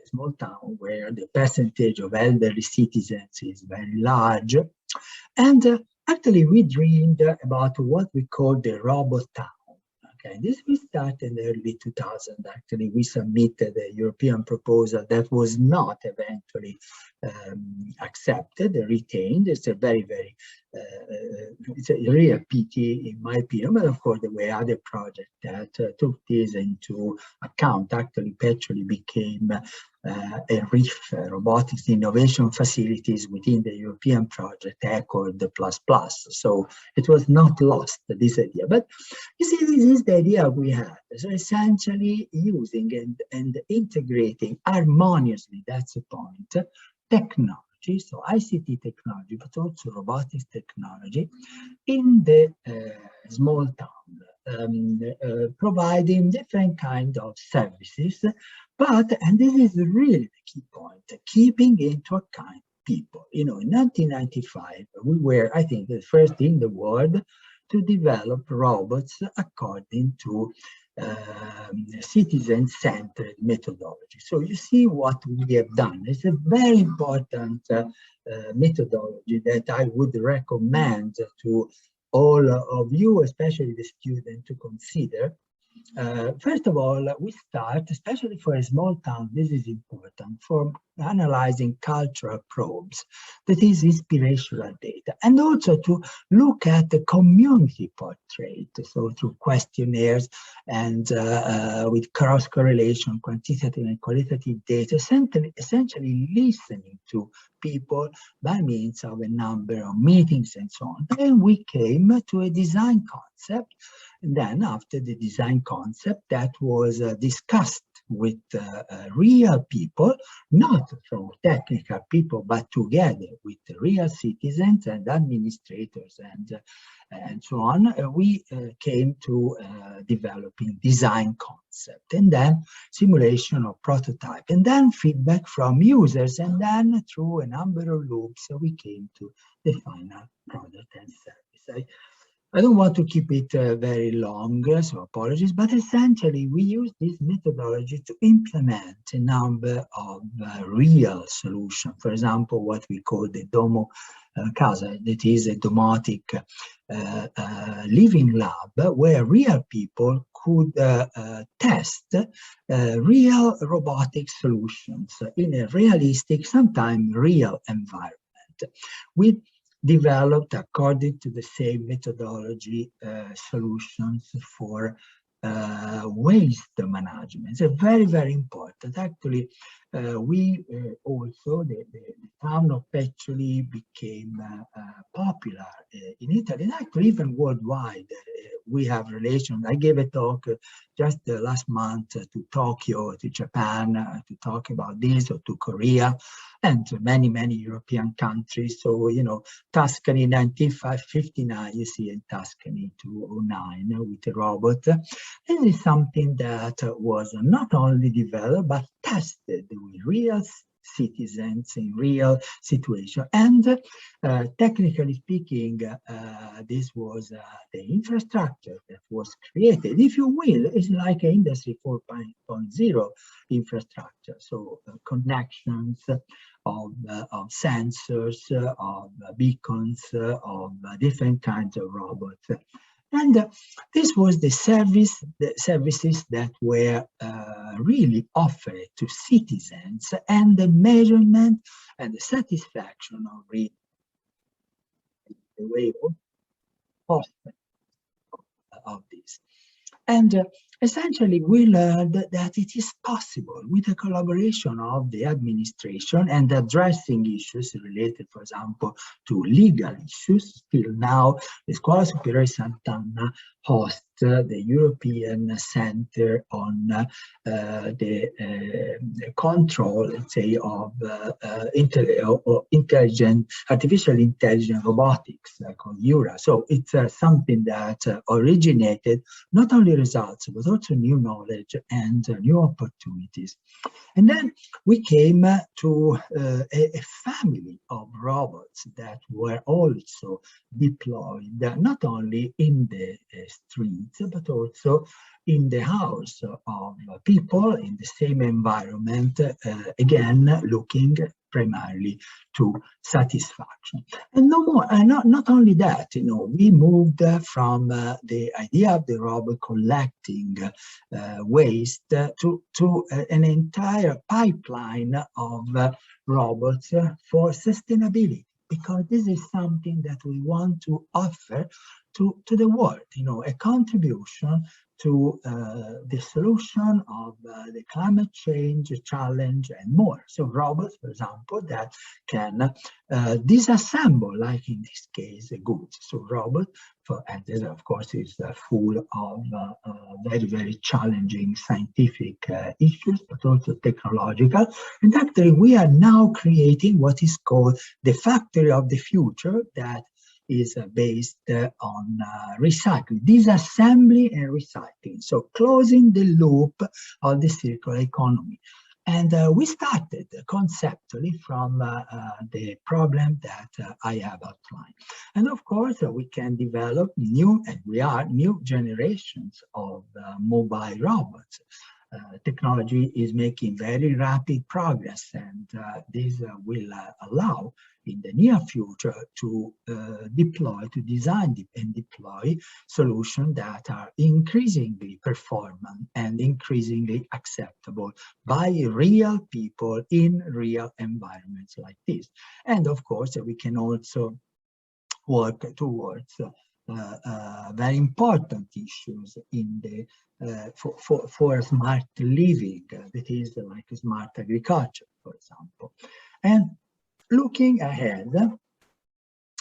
small town where the percentage of elderly citizens is very large, and actually, we dreamed about what we call the robot town. Okay, this we started in the early 2000s. Actually, we submitted a European proposal that was not eventually accepted, retained. It's a it's a real pity in my opinion, but of course there were other projects that took this into account. Actually, Peccioli became enrich robotics innovation facilities within the European project ECHOD++. So it was not lost, this idea. But you see, this is the idea we had. So essentially using and integrating harmoniously, that's the point, technology, so ICT technology, but also robotics technology in the small town, providing different kinds of services. But, and this is really the key point, keeping into account people. You know, in 1995, we were, I think, the first in the world to develop robots according to citizen-centered methodology. So you see what we have done. It's a very important methodology that I would recommend to all of you, especially the students, to consider. First of all, we start, especially for a small town, this is important, for analyzing cultural probes, that is inspirational data, and also to look at the community portrait, so through questionnaires and with cross-correlation, quantitative and qualitative data, essentially listening to people by means of a number of meetings and so on. Then we came to a design concept. And then after the design concept, that was discussed with real people, not from technical people, but together with real citizens and administrators and so on, we came to developing design concept, and then simulation of prototype, and then feedback from users, and then through a number of loops, we came to the final product and service. I don't want to keep it very long, so apologies, but essentially we use this methodology to implement a number of real solutions. For example, what we call the Domo Casa, that is a domotic living lab where real people could test real robotic solutions in a realistic, sometimes real environment. We developed, according to the same methodology, solutions for waste management. It's very, very important. Actually, we also, the town of Petroli became popular in Italy, and actually even worldwide. We have relations. I gave a talk just last month to Tokyo, to Japan, to talk about this, or to Korea, and to many, many European countries. So, you know, Tuscany 1959, you see in Tuscany 2009 with a robot. This is something that was not only developed, but tested with real citizens in real situation. And technically speaking, this was the infrastructure that was created, if you will. It's like an Industry 4.0 infrastructure. So connections of sensors, of beacons, of different kinds of robots. And this was the services that were really offered to citizens, and the measurement and the satisfaction of the way of this. And essentially, we learned that it is possible with the collaboration of the administration and addressing issues related, for example, to legal issues. Still now, the Scuola Superiore Sant'Anna hosts the European Center on the control, let's say, of artificial intelligent robotics, called EURA. So it's something that originated not only results, but also new knowledge and new opportunities. And then we came to a family of robots that were also deployed not only in the streets, but also in the house of people in the same environment, again, looking primarily to satisfaction. And no more, not only that, you know, we moved from the idea of the robot collecting waste to an entire pipeline of robots for sustainability, because this is something that we want to offer to the world, you know, a contribution to the solution of the climate change challenge and more. So robots, for example, that can disassemble, like in this case, goods. So robot, and this of course is full of very, very challenging scientific issues, but also technological. And actually, we are now creating what is called the factory of the future, that is based on recycling, disassembly and recycling. So closing the loop of the circular economy. And we started conceptually from the problem that I have outlined. And of course, we can develop new generations of mobile robots. Technology is making very rapid progress, and this will allow in the near future to design and deploy solutions that are increasingly performant and increasingly acceptable by real people in real environments like this. And of course, we can also work towards very important issues in the for smart living, that is like smart agriculture, for example. And looking ahead,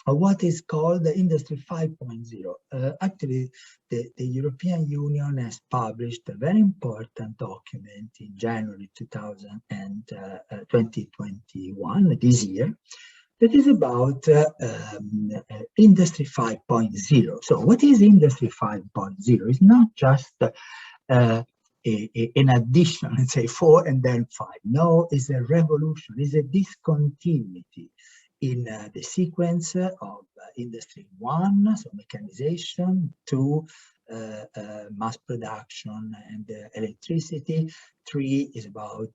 what is called the Industry 5.0. Actually, the European Union has published a very important document in January 2021, this year, that is about Industry 5.0. So what is Industry 5.0? It's not just an addition, let's say 4 and then 5. No, it's a revolution, it's a discontinuity in the sequence of Industry 1, so mechanization, 2, mass production and electricity. 3 is about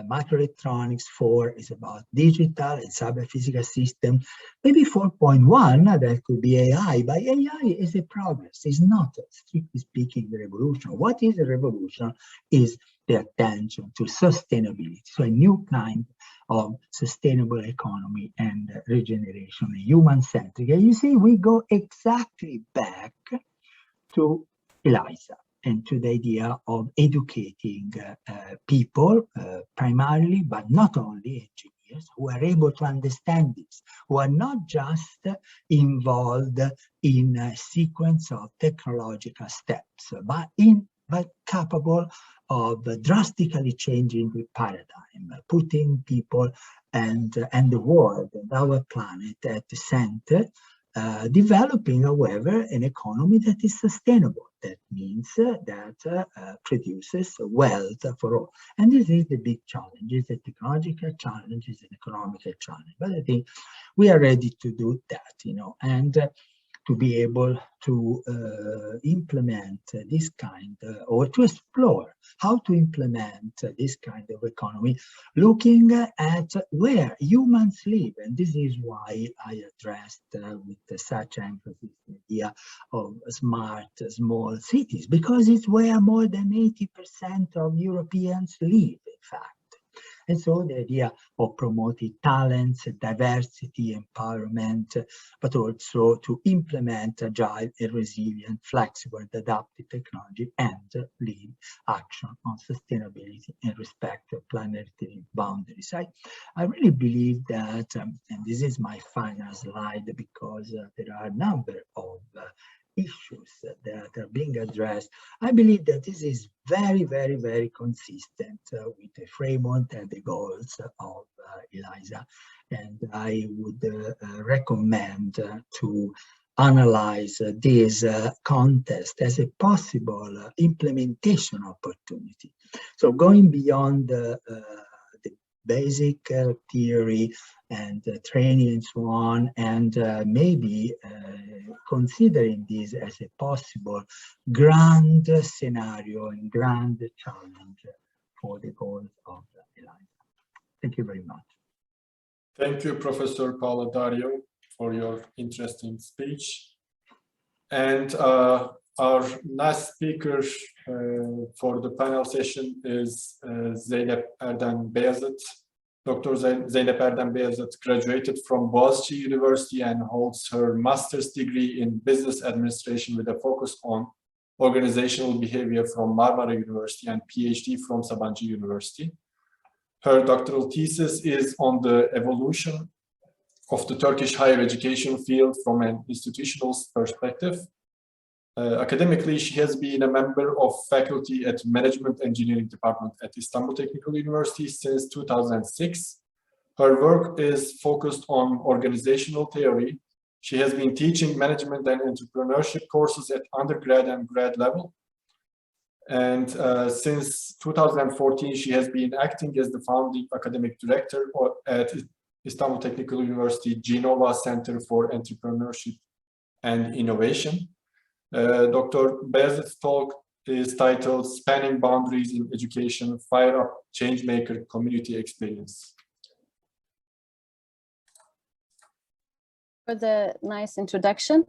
microelectronics. 4 is about digital and cyber-physical system. Maybe 4.1, that could be AI, but AI is a progress. It's not, strictly speaking, a revolution. What is a revolution is the attention to sustainability, so a new kind of sustainable economy and regeneration, human-centric. And you see, we go exactly back to ELISA and to the idea of educating people, primarily, but not only engineers, who are able to understand this, who are not just involved in a sequence of technological steps, but capable of drastically changing the paradigm, putting people and the world and our planet at the center, developing, however, an economy that is sustainable. That means that produces wealth for all. And this is the big challenge. It's a technological challenge, it's an economical challenge. But I think we are ready to do that, and to be able to implement this kind, or to explore how to implement this kind of economy, looking at where humans live. And this is why I addressed with such emphasis the idea of smart, small cities, because it's where more than 80% of Europeans live, in fact. And so the idea of promoting talents, diversity, empowerment, but also to implement agile and resilient, flexible, and adaptive technology, and lead action on sustainability and respect of planetary boundaries. I really believe that, and this is my final slide, because there are a number of issues that are being addressed. I believe that this is very, very, very consistent with the framework and the goals of ELISA. And I would recommend to analyze this contest as a possible implementation opportunity. So going beyond the basic theory and training and so on, and maybe considering this as a possible grand scenario and grand challenge for the goals of ELISA. Thank you very much. Thank you, Professor Paolo Dario, for your interesting speech. And our last speaker for the panel session is Zeynep Erdem Beyazıt. Dr. Zeynep Erdem Beyazıt graduated from Boğaziçi University and holds her master's degree in business administration with a focus on organizational behavior from Marmara University and PhD from Sabancı University. Her doctoral thesis is on the evolution of the Turkish higher education field from an institutional perspective. Academically, she has been a member of faculty at Management Engineering Department at İstanbul Teknik Üniversitesi since 2006. Her work is focused on organizational theory. She has been teaching management and entrepreneurship courses at undergrad and grad level. And since 2014, she has been acting as the founding academic director at İstanbul Teknik Üniversitesi Genova Center for Entrepreneurship and Innovation. Dr. Beyazıt's talk is titled Spanning Boundaries in Education, Fire Up Changemaker Community Experience. For the nice introduction.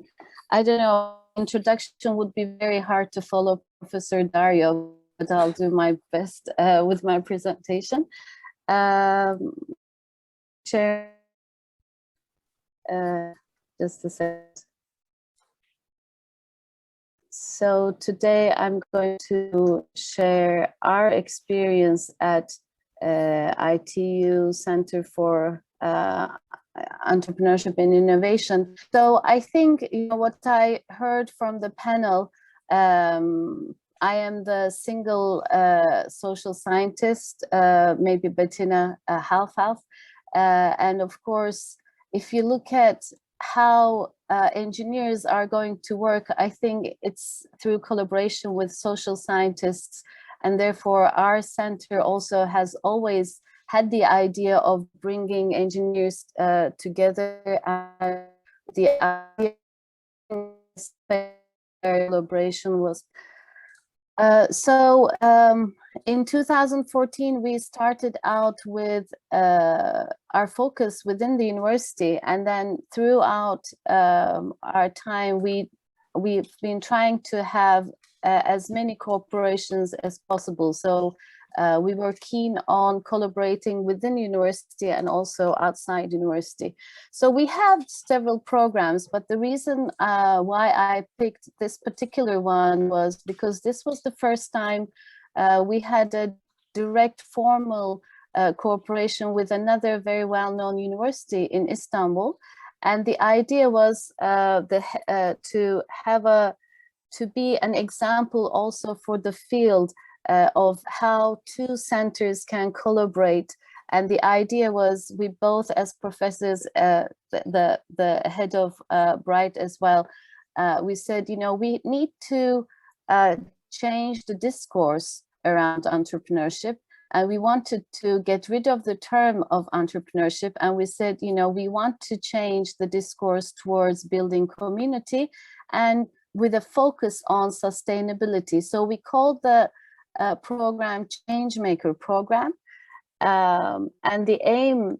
I don't know, introduction would be very hard to follow Professor Dario, but I'll do my best with my presentation. Share just a second. So today I'm going to share our experience at ITU Center for Entrepreneurship and Innovation. So I think, what I heard from the panel, I am the single social scientist, maybe Bettina half-half. And of course, if you look at how engineers are going to work, I think it's through collaboration with social scientists, and therefore our center also has always had the idea of bringing engineers together, and the idea of collaboration was in 2014 we started out with our focus within the university, and then throughout our time we've been trying to have as many cooperations as possible. So we were keen on collaborating within university and also outside university. So we have several programs, but the reason why I picked this particular one was because this was the first time we had a direct formal cooperation with another very well-known university in Istanbul. And the idea was to be an example also for the field of how two centers can collaborate. And the idea was, we both as professors, the head of Bright as well, we said, you know, we need to change the discourse around entrepreneurship. And we wanted to get rid of the term of entrepreneurship. And we said, you know, we want to change the discourse towards building community and with a focus on sustainability. So we called the program Changemaker program. And the aim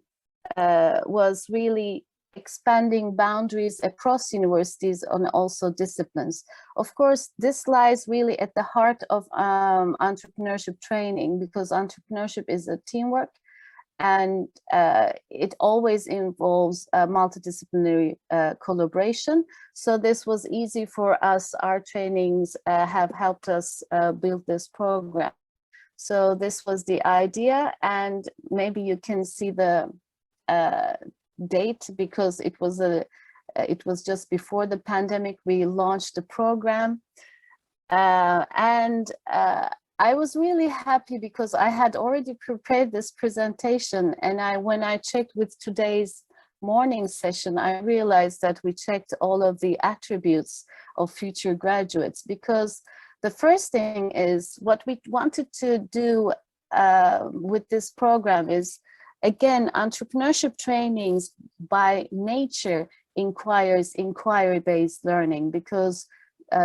was really expanding boundaries across universities and also disciplines. Of course, this lies really at the heart of entrepreneurship training, because entrepreneurship is a teamwork, and it always involves multidisciplinary collaboration. So this was easy for us. Our trainings have helped us build this program. So this was the idea, and maybe you can see the date, because it was just before the pandemic we launched the program. I was really happy because I had already prepared this presentation, and when I checked with today's morning session, I realized that we checked all of the attributes of future graduates, because the first thing is what we wanted to do with this program is, again, entrepreneurship trainings by nature requires inquiry-based learning, because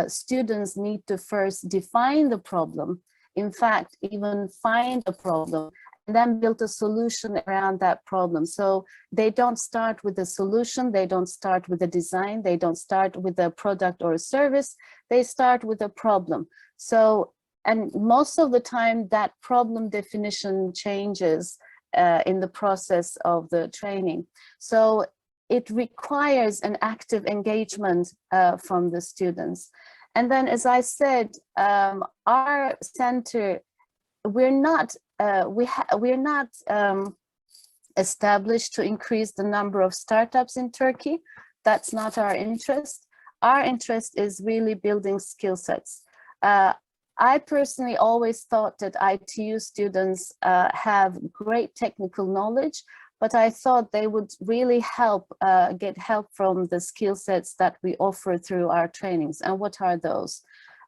students need to first define the problem, in fact, even find a problem, and then build a solution around that problem. So they don't start with a solution, they don't start with a design, they don't start with a product or a service, they start with a problem. So, and most of the time that problem definition changes in the process of the training. So it requires an active engagement from the students. And then, as I said, our center, we're not established to increase the number of startups in Turkey. That's not our interest. Our interest is really building skill sets. I personally always thought that ITU students have great technical knowledge, but I thought they would really get help from the skill sets that we offer through our trainings. And what are those?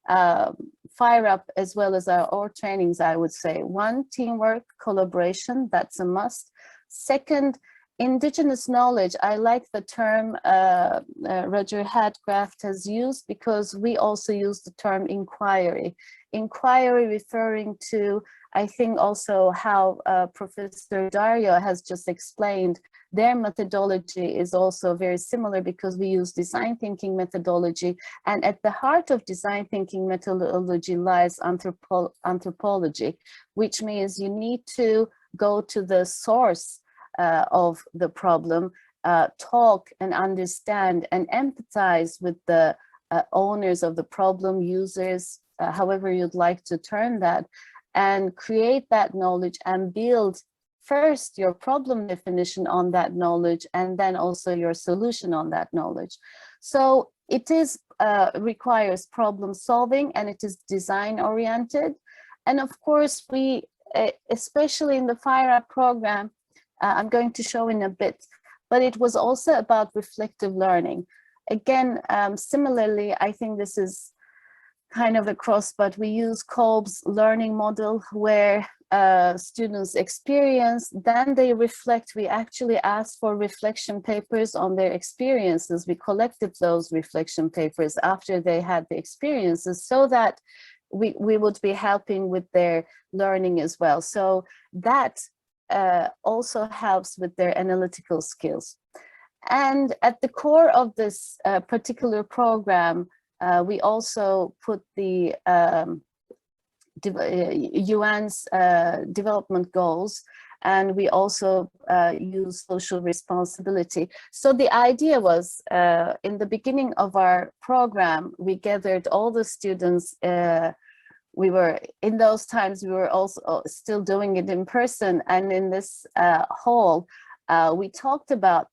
Fire Up, as well as our trainings, I would say. One, teamwork, collaboration, that's a must. Second, indigenous knowledge. I like the term Roger Hadcraft has used, because we also use the term inquiry. Inquiry referring to, I think, also how Professor Dario has just explained. Their methodology is also very similar, because we use design thinking methodology, and at the heart of design thinking methodology lies anthropology, which means you need to go to the source of the problem, talk and understand and empathize with the owners of the problem, users, however you'd like to term that, and create that knowledge and build first your problem definition on that knowledge, and then also your solution on that knowledge. So it requires problem solving, and it is design oriented. And of course, we, especially in the Fire Up program, I'm going to show in a bit, but it was also about reflective learning. Again, similarly, I think this is kind of across, but we use Kolb's learning model where students experience, then they reflect. We actually ask for reflection papers on their experiences. We collected those reflection papers after they had the experiences so that we would be helping with their learning as well. So that also helps with their analytical skills. And at the core of this particular program, we also put the UN's development goals, and we also use social responsibility. So the idea was, in the beginning of our program, we gathered all the students. We were, in those times, we were also still doing it in person, and in this hall, we talked about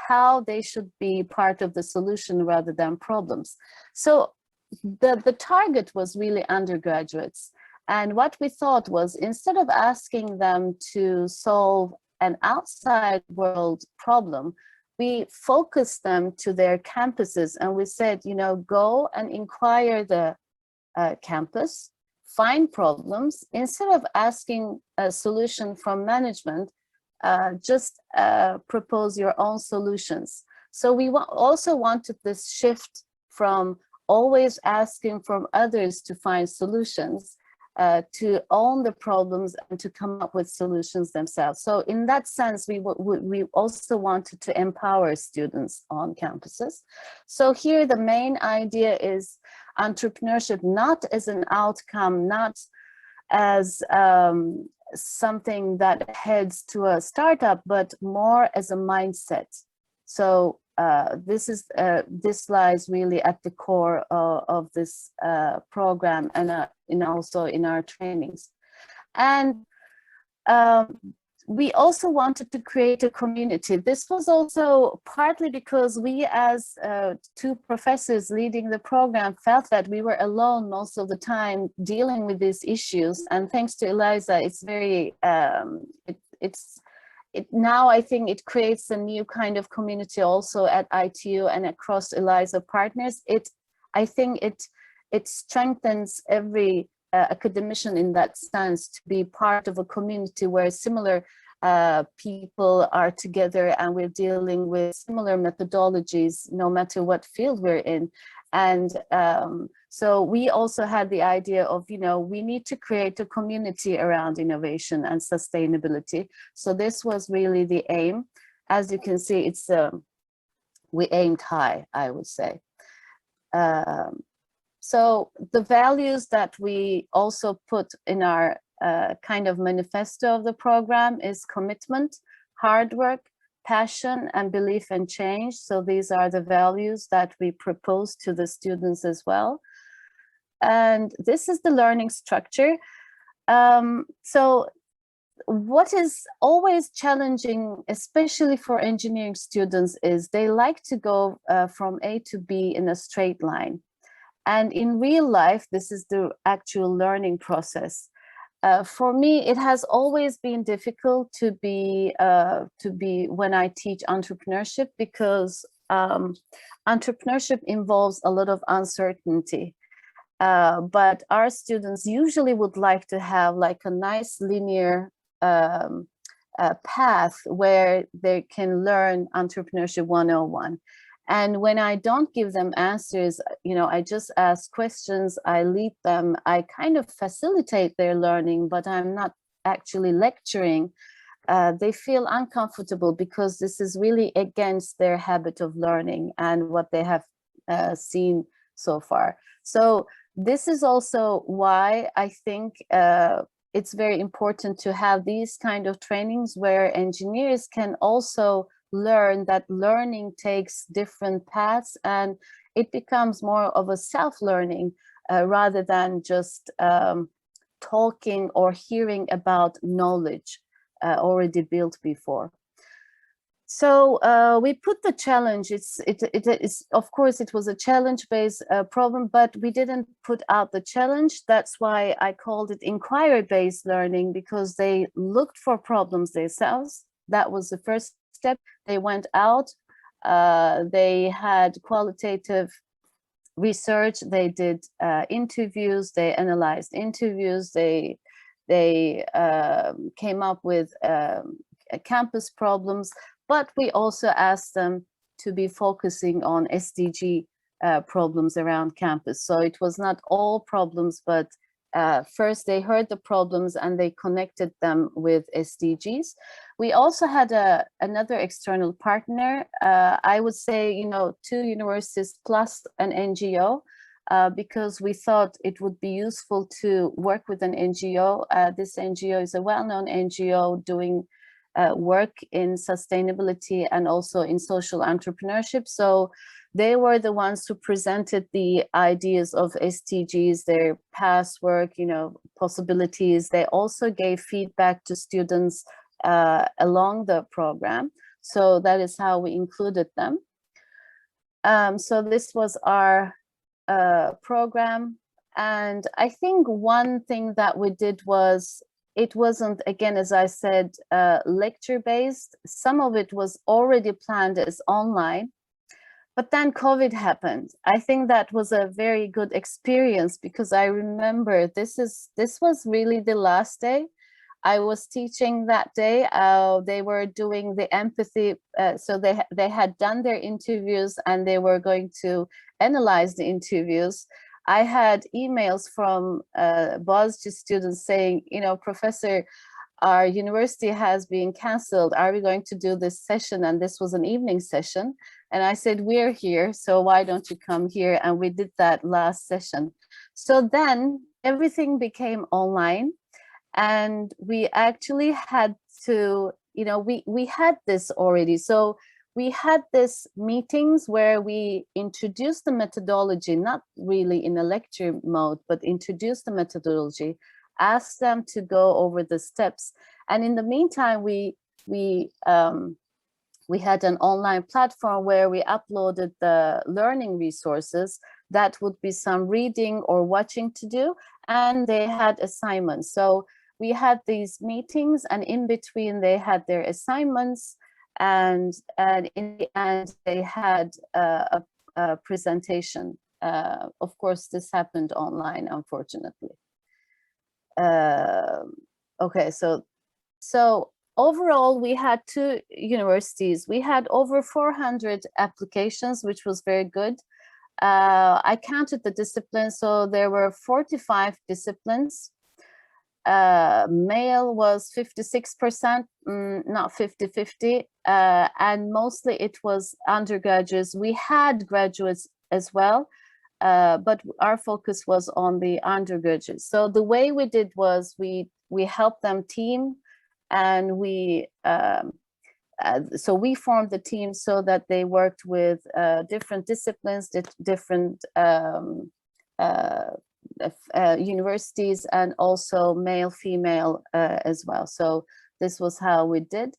how they should be part of the solution rather than problems. So the target was really undergraduates. And what we thought was, instead of asking them to solve an outside world problem, we focused them to their campuses, and we said, you know, go and inquire the campus, find problems. Instead of asking a solution from management, just propose your own solutions. So we also wanted this shift from always asking from others to find solutions, to own the problems and to come up with solutions themselves. So in that sense, we also wanted to empower students on campuses. So here the main idea is entrepreneurship, not as an outcome, not as something that heads to a startup, but more as a mindset. So this lies really at the core of this program, and also in our trainings. And we also wanted to create a community. This was also partly because we, as two professors leading the program, felt that we were alone most of the time dealing with these issues. And thanks to EELISA, it's very, now I think it creates a new kind of community also at ITU and across EELISA partners. I think it strengthens every academician in that sense to be part of a community where similar people are together and we're dealing with similar methodologies no matter what field we're in. And so we also had the idea of, you know, we need to create a community around innovation and sustainability. So this was really the aim. As you can see, it's we aimed high, I would say. So the values that we also put in our kind of manifesto of the program is commitment, hard work, passion, and belief and change. So these are the values that we propose to the students as well. And this is the learning structure. So what is always challenging, especially for engineering students, is they like to go from A to B in a straight line. And in real life, this is the actual learning process. For me, it has always been difficult to be when I teach entrepreneurship, because entrepreneurship involves a lot of uncertainty. But our students usually would like to have like a nice linear path where they can learn entrepreneurship 101. And when I don't give them answers, you know, I just ask questions, I lead them, I kind of facilitate their learning, but I'm not actually lecturing. They feel uncomfortable because this is really against their habit of learning and what they have seen so far. So this is also why I think it's very important to have these kind of trainings where engineers can also learn that learning takes different paths and it becomes more of a self-learning rather than just talking or hearing about knowledge already built before. So we put the challenge, it's of course it was a challenge-based problem, but we didn't put out the challenge. That's why I called it inquiry-based learning, because they looked for problems themselves. That was the first step. They went out, they had qualitative research, they did interviews, they analyzed interviews, they came up with campus problems, but we also asked them to be focusing on SDG problems around campus. So it was not all problems, but first they heard the problems and they connected them with SDGs. We also had another external partner, I would say, 2 universities plus an NGO, because we thought it would be useful to work with an NGO. This NGO is a well-known NGO doing work in sustainability and also in social entrepreneurship. So they were the ones who presented the ideas of SDGs, their past work, possibilities. They also gave feedback to students along the program. So that is how we included them. So this was our program. And I think one thing that we did was, it wasn't, again, as I said, lecture-based. Some of it was already planned as online. But then COVID happened. I think that was a very good experience, because I remember this was really the last day. I was teaching that day. They were doing the empathy. So they had done their interviews and they were going to analyze the interviews. I had emails from Boğaziçi students saying, Professor, our university has been canceled. Are we going to do this session? And this was an evening session. And I said, we're here, so why don't you come here? And we did that last session. So then everything became online. And we actually had to, we had this already. So we had this meetings where we introduced the methodology, not really in a lecture mode, but introduced the methodology, asked them to go over the steps. And in the meantime, we had an online platform where we uploaded the learning resources. That would be some reading or watching to do, and they had assignments. So we had these meetings, and in between they had their assignments, and in the end they had a presentation. Of course, this happened online, unfortunately. Okay, so overall, we had 2 universities. We had over 400 applications, which was very good. I counted the disciplines, so there were 45 disciplines. Male was 56%, not 50-50, and mostly it was undergraduates. We had graduates as well, but our focus was on the undergraduates. So the way we did was we helped them team, and so we formed the team so that they worked with different disciplines, different universities, and also male, female as well. So this was how we did.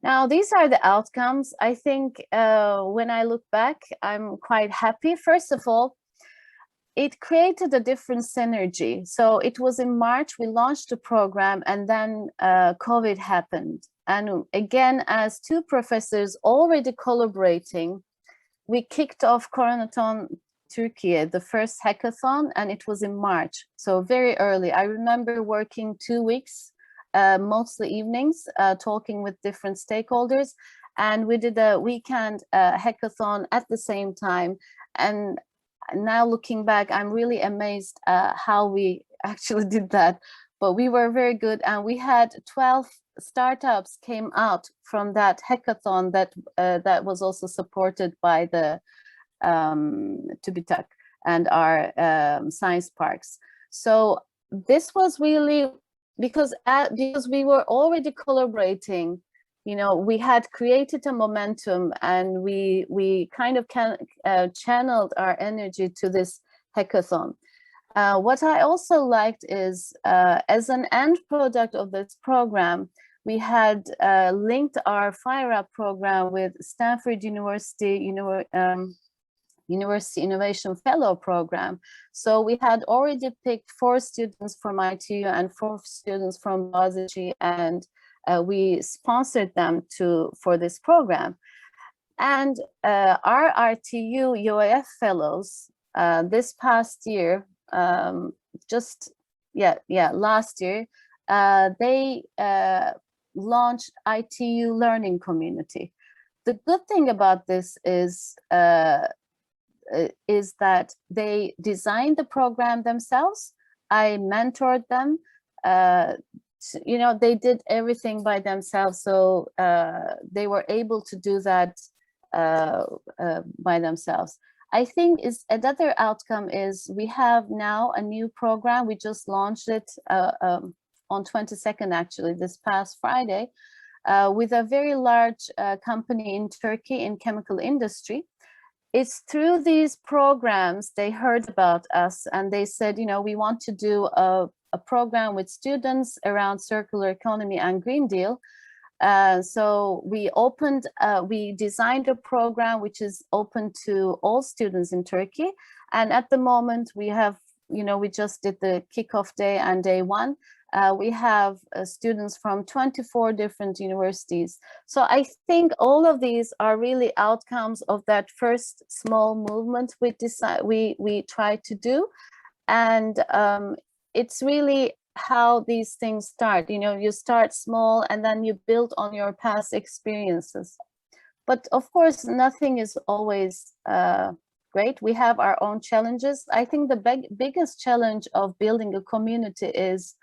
Now, these are the outcomes. I think when I look back, I'm quite happy. First of all, it created a different synergy. So it was in March, we launched the program, and then COVID happened. And again, as 2 professors already collaborating, we kicked off Coronaton Turkey, the first hackathon, and it was in March, so very early. I remember working 2 weeks, mostly evenings, talking with different stakeholders, and we did a weekend hackathon at the same time. And now looking back, I'm really amazed how we actually did that, but we were very good, and we had 12 startups came out from that hackathon that was also supported by the TÜBİTAK and our science parks. So this was really because we were already collaborating. We had created a momentum, and we kind of channeled our energy to this hackathon. What I also liked is, as an end product of this program, we had linked our Fire Up program with Stanford University University Innovation Fellow program. So we had already picked 4 students from ITU and 4 students from Boğaziçi and we sponsored them for this program. And our RTU UAF fellows this past year, last year, they launched ITU Learning Community. The good thing about this is that they designed the program themselves. I mentored them. You know, they did everything by themselves, so they were able to do that by themselves. I think another outcome is we have now a new program. We just launched it on 22nd, actually, this past Friday, with a very large company in Turkey in chemical industry. It's through these programs they heard about us and they said, you know, we want to do a program with students around circular economy and Green Deal. So we designed a program which is open to all students in Turkey. And at the moment we have, you know, we just did the kickoff day and day one. We have students from 24 different universities. So I think all of these are really outcomes of that first small movement we tried to do. And it's really how these things start. You know, you start small and then you build on your past experiences. But of course, nothing is always great. We have our own challenges. I think the biggest challenge of building a community is,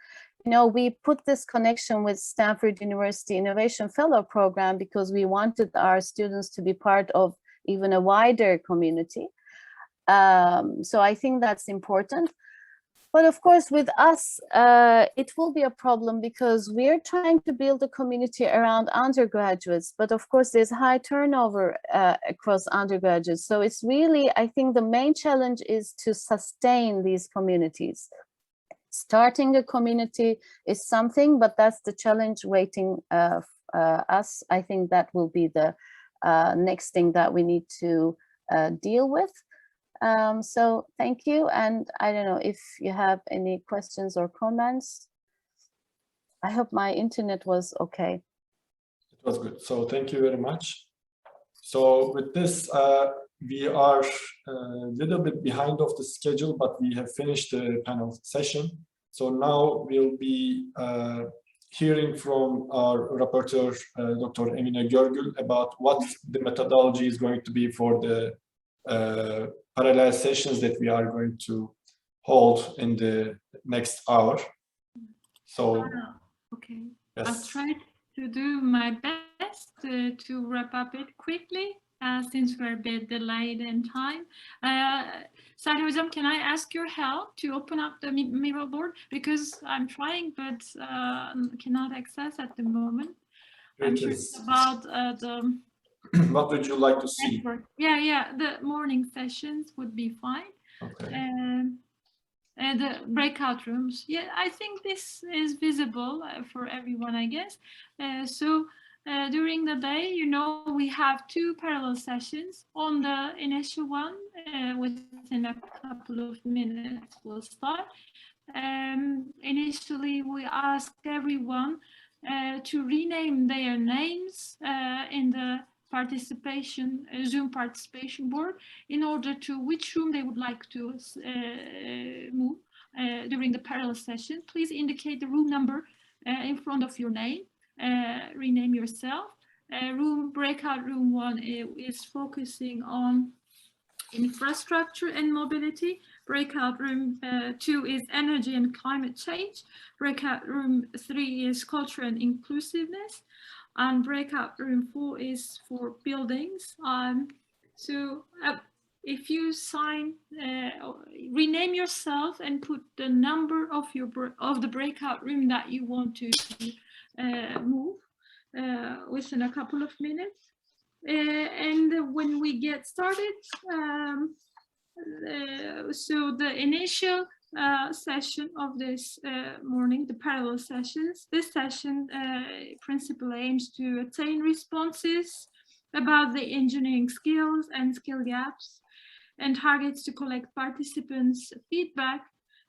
you know, we put this connection with Stanford University Innovation Fellow Program because we wanted our students to be part of even a wider community. So I think that's important. But of course, with us, it will be a problem because we're trying to build a community around undergraduates. But of course, there's high turnover across undergraduates. So it's really, I think the main challenge is to sustain these communities. Starting a community is something, but that's the challenge waiting us. I think that will be the next thing that we need to deal with. So thank you. And I don't know if you have any questions or comments. I hope my internet was okay. It was good. So thank you very much. So with this, we are a little bit behind of the schedule, but we have finished the panel session. So now we'll be hearing from our rapporteur, Dr. Emine Görgül, about what the methodology is going to be for the parallel sessions that we are going to hold in the next hour. So, okay. Yes. I'll try to do my best to wrap up it quickly. Since we're a bit delayed in time. Salih Hocam, can I ask your help to open up the Miro board? Because I'm trying, but cannot access at the moment. I'm sure it's about the... What would you like to see? Network. Yeah, the morning sessions would be fine. Okay. The breakout rooms. Yeah, I think this is visible for everyone, I guess. During the day, you know, we have 2 parallel sessions. On the initial one, within a couple of minutes, we'll start. Initially, we asked everyone to rename their names in the Zoom participation board in order to which room they would like to move during the parallel session. Please indicate the room number in front of your name. Rename yourself. Breakout room 1 is focusing on infrastructure and mobility. Breakout room 2 is energy and climate change. Breakout room 3 is culture and inclusiveness. And breakout room 4 is for buildings. If you rename yourself and put the number of the breakout room that you want to move within a couple of minutes. And when we get started, so the initial session of this morning, the parallel sessions, this session principally aims to attain responses about the engineering skills and skill gaps and targets to collect participants' feedback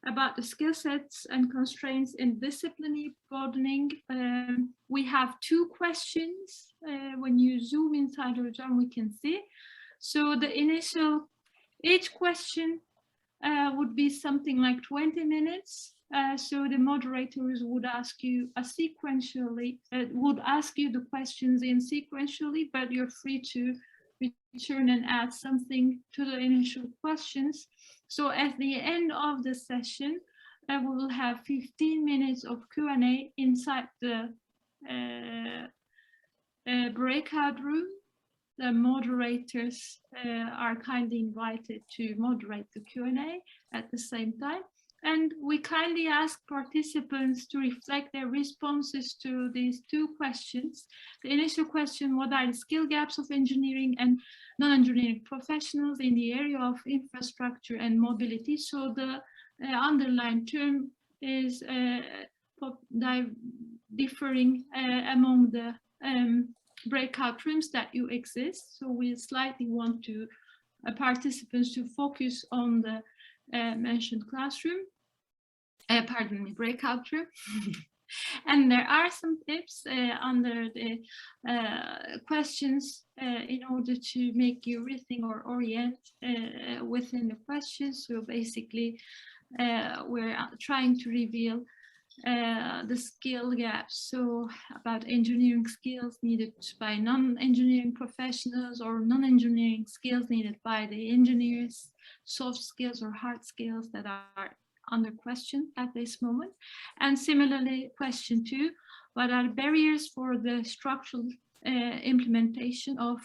about the skill sets and constraints in disciplinary broadening. We have 2 questions. When you zoom inside the John, we can see. So the initial, each question would be something like 20 minutes. So the moderators would ask you sequentially, would ask you the questions in sequentially, but you're free to return and add something to the initial questions. So at the end of the session, we will have 15 minutes of Q&A inside the breakout room. The moderators are kindly invited to moderate the Q&A at the same time. And we kindly ask participants to reflect their responses to these 2 questions. The initial question, what are the skill gaps of engineering and non-engineering professionals in the area of infrastructure and mobility? So the underlined term is differing among the breakout rooms that you exist. So we slightly want to participants to focus on the mentioned classroom, pardon me, breakout room. And there are some tips under the questions in order to make you rethink or orient within the questions. So basically, we're trying to reveal the skill gaps, so about engineering skills needed by non-engineering professionals or non-engineering skills needed by the engineers, soft skills or hard skills that are under question at this moment. And similarly, question 2, what are barriers for the structural implementation of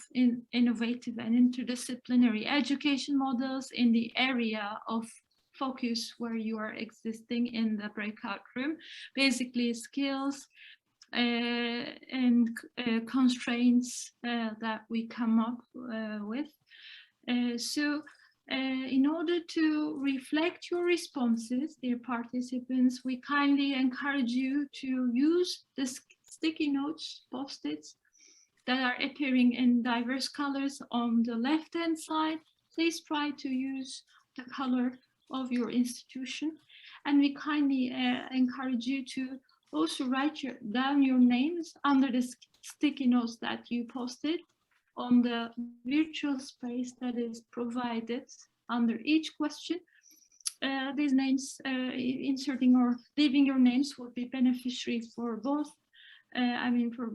innovative and interdisciplinary education models in the area of focus where you are existing in the breakout room? Basically skills and constraints that we come up with. In order to reflect your responses, dear participants, we kindly encourage you to use the sticky notes, post-its that are appearing in diverse colors on the left-hand side. Please try to use the color of your institution, and we kindly encourage you to also write down your names under the sticky notes that you posted on the virtual space that is provided under each question. These names, inserting or leaving your names would be beneficiary for both, for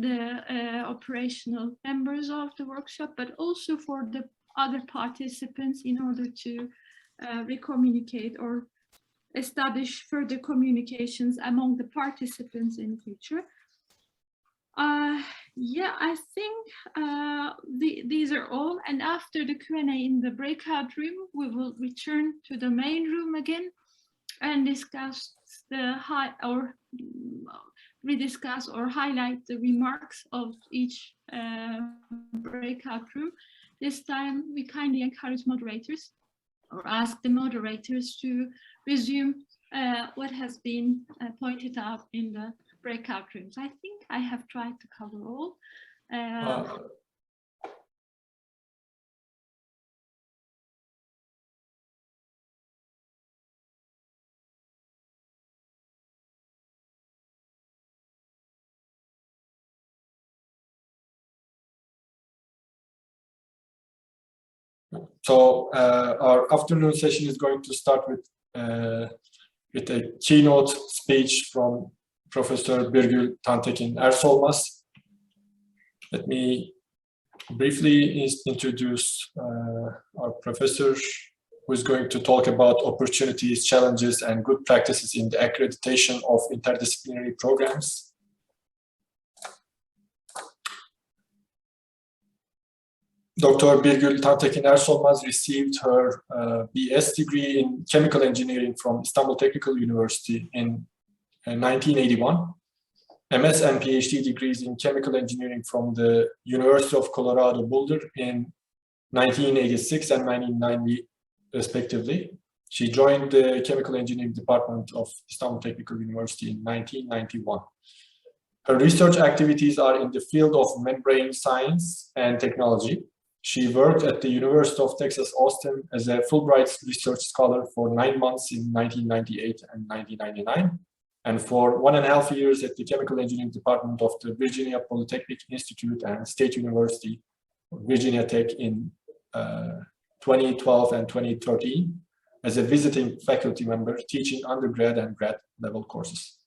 the operational members of the workshop, but also for the other participants in order to recommunicate or establish further communications among the participants in the future. Yeah, I think these are all. And after the Q&A in the breakout room, we will return to the main room again and discuss rediscuss or highlight the remarks of each breakout room. This time, we kindly encourage moderators or ask the moderators to resume what has been pointed out in the breakout rooms. I think I have tried to cover all. So our afternoon session is going to start with a keynote speech from Professor Birgül Tantekin Ersolmaz. Let me briefly introduce our professor, who is going to talk about opportunities, challenges, and good practices in the accreditation of interdisciplinary programs. Dr. Birgül Tantekin Ersolmaz received her BS degree in chemical engineering from İstanbul Teknik Üniversitesi in 1981, MS and PhD degrees in chemical engineering from the University of Colorado Boulder in 1986 and 1990, respectively. She joined the chemical engineering department of İstanbul Teknik Üniversitesi in 1991. Her research activities are in the field of membrane science and technology. She worked at the University of Texas, Austin as a Fulbright research scholar for 9 months in 1998 and 1999, and for 1.5 years at the Chemical Engineering Department of the Virginia Polytechnic Institute and State University, Virginia Tech in 2012 and 2013 as a visiting faculty member teaching undergrad and grad level courses.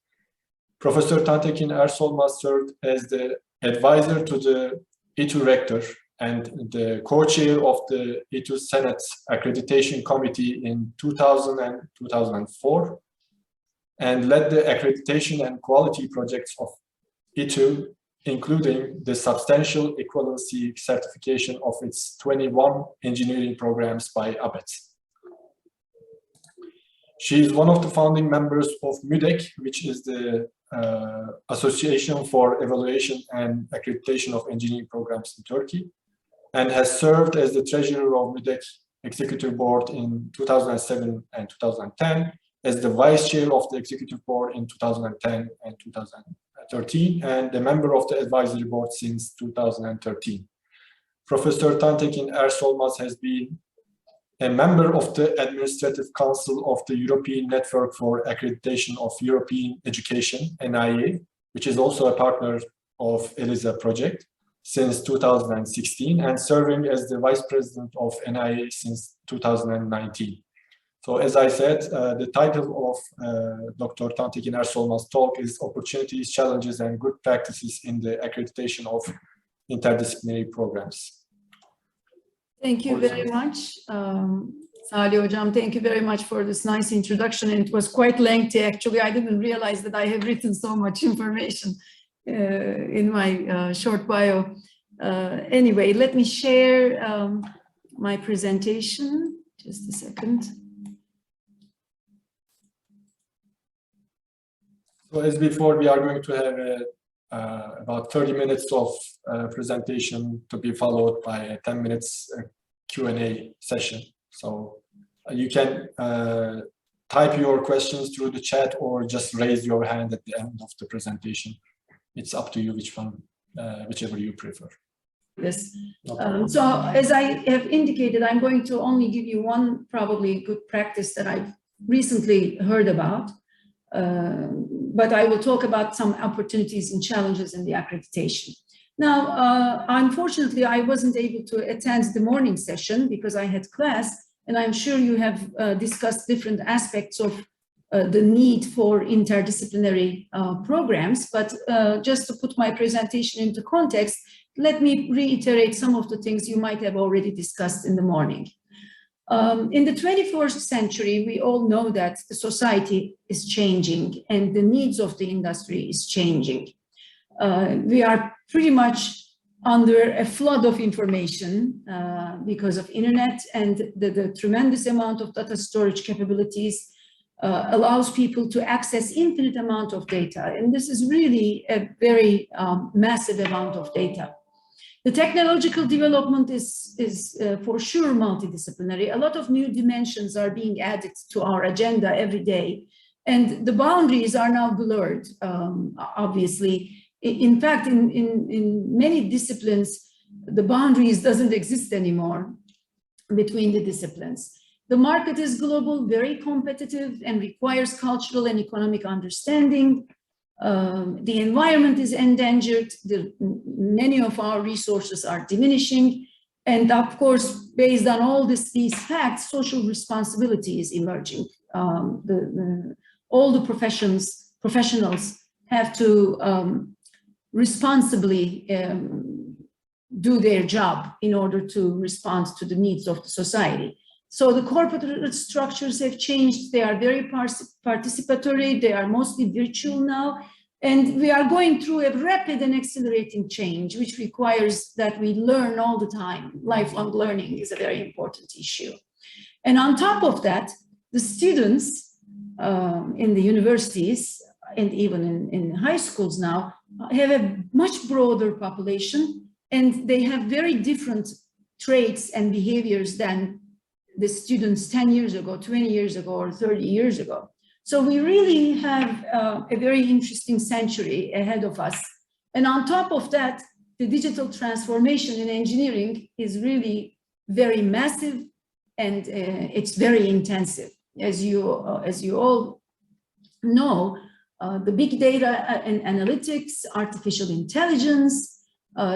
Professor Tantekin Ersolmaz served as the advisor to the ITU rector and the co-chair of the ITU Senate's Accreditation Committee in 2000 and 2004, and led the accreditation and quality projects of ITU, including the substantial equivalency certification of its 21 engineering programs by ABET. She is one of the founding members of MÜDEK, which is the Association for Evaluation and Accreditation of Engineering Programs in Turkey, and has served as the treasurer of MÜDEK Executive Board in 2007 and 2010, as the vice chair of the Executive Board in 2010 and 2013, and a member of the advisory board since 2013. Professor Tantekin Ersolmaz has been a member of the Administrative Council of the European Network for Accreditation of European Education, NIE, which is also a partner of ELISA project since 2016, and serving as the vice president of NIE since 2019. So as I said, the title of Dr. Tantekin Ersolmaz's talk is Opportunities, Challenges, and Good Practices in the Accreditation of Interdisciplinary Programs. Thank you very much, Salih Hocam. Thank you very much for this nice introduction. And it was quite lengthy, actually. I didn't realize that I have written so much information in my short bio. Anyway, let me share my presentation. Just a second. So as before, we are going to have about 30 minutes of presentation to be followed by a 10 minutes Q&A session. So you can type your questions through the chat or just raise your hand at the end of the presentation. It's up to you which one, whichever you prefer. Yes. So as I have indicated, I'm going to only give you one probably good practice that I've recently heard about. But I will talk about some opportunities and challenges in the accreditation. Now, unfortunately, I wasn't able to attend the morning session because I had class, and I'm sure you have discussed different aspects of the need for interdisciplinary programs. But just to put my presentation into context, let me reiterate some of the things you might have already discussed in the morning. In the 21st century, we all know that the society is changing and the needs of the industry is changing. We are pretty much under a flood of information because of internet, and the tremendous amount of data storage capabilities allows people to access infinite amount of data. And this is really a very massive amount of data. The technological development is for sure multidisciplinary. A lot of new dimensions are being added to our agenda every day. And the boundaries are now blurred, obviously. In fact, in many disciplines, the boundaries doesn't exist anymore between the disciplines. The market is global, very competitive, and requires cultural and economic understanding. The environment is endangered. Many of our resources are diminishing. And of course, based on all these facts, social responsibility is emerging. All the professionals have to responsibly do their job in order to respond to the needs of the society. So the corporate structures have changed. They are very participatory. They are mostly virtual now. And we are going through a rapid and accelerating change, which requires that we learn all the time. Lifelong learning is a very important issue. And on top of that, the students in the universities and even in high schools now have a much broader population, and they have very different traits and behaviors than the students 10 years ago, 20 years ago, or 30 years ago. So we really have a very interesting century ahead of us. And on top of that, the digital transformation in engineering is really very massive and it's very intensive. As you all know, the big data and analytics, artificial intelligence,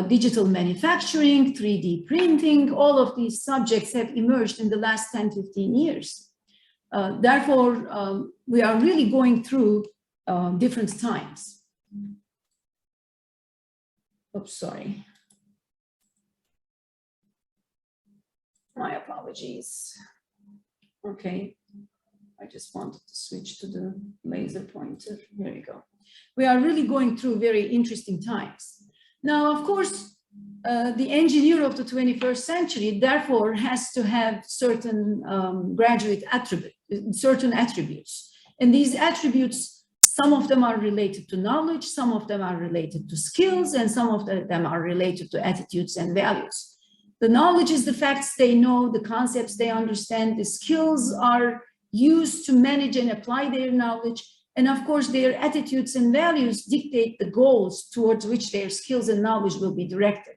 digital manufacturing, 3D printing, all of these subjects have emerged in the last 10, 15 years. Therefore, we are really going through different times. Oops, sorry. My apologies. Okay, I just wanted to switch to the laser pointer. Here we go. We are really going through very interesting times. Now, of course, the engineer of the 21st century, therefore, has to have certain graduate attributes. And these attributes, some of them are related to knowledge, some of them are related to skills, and some of them are related to attitudes and values. The knowledge is the facts they know, the concepts they understand, the skills are used to manage and apply their knowledge. And of course, their attitudes and values dictate the goals towards which their skills and knowledge will be directed.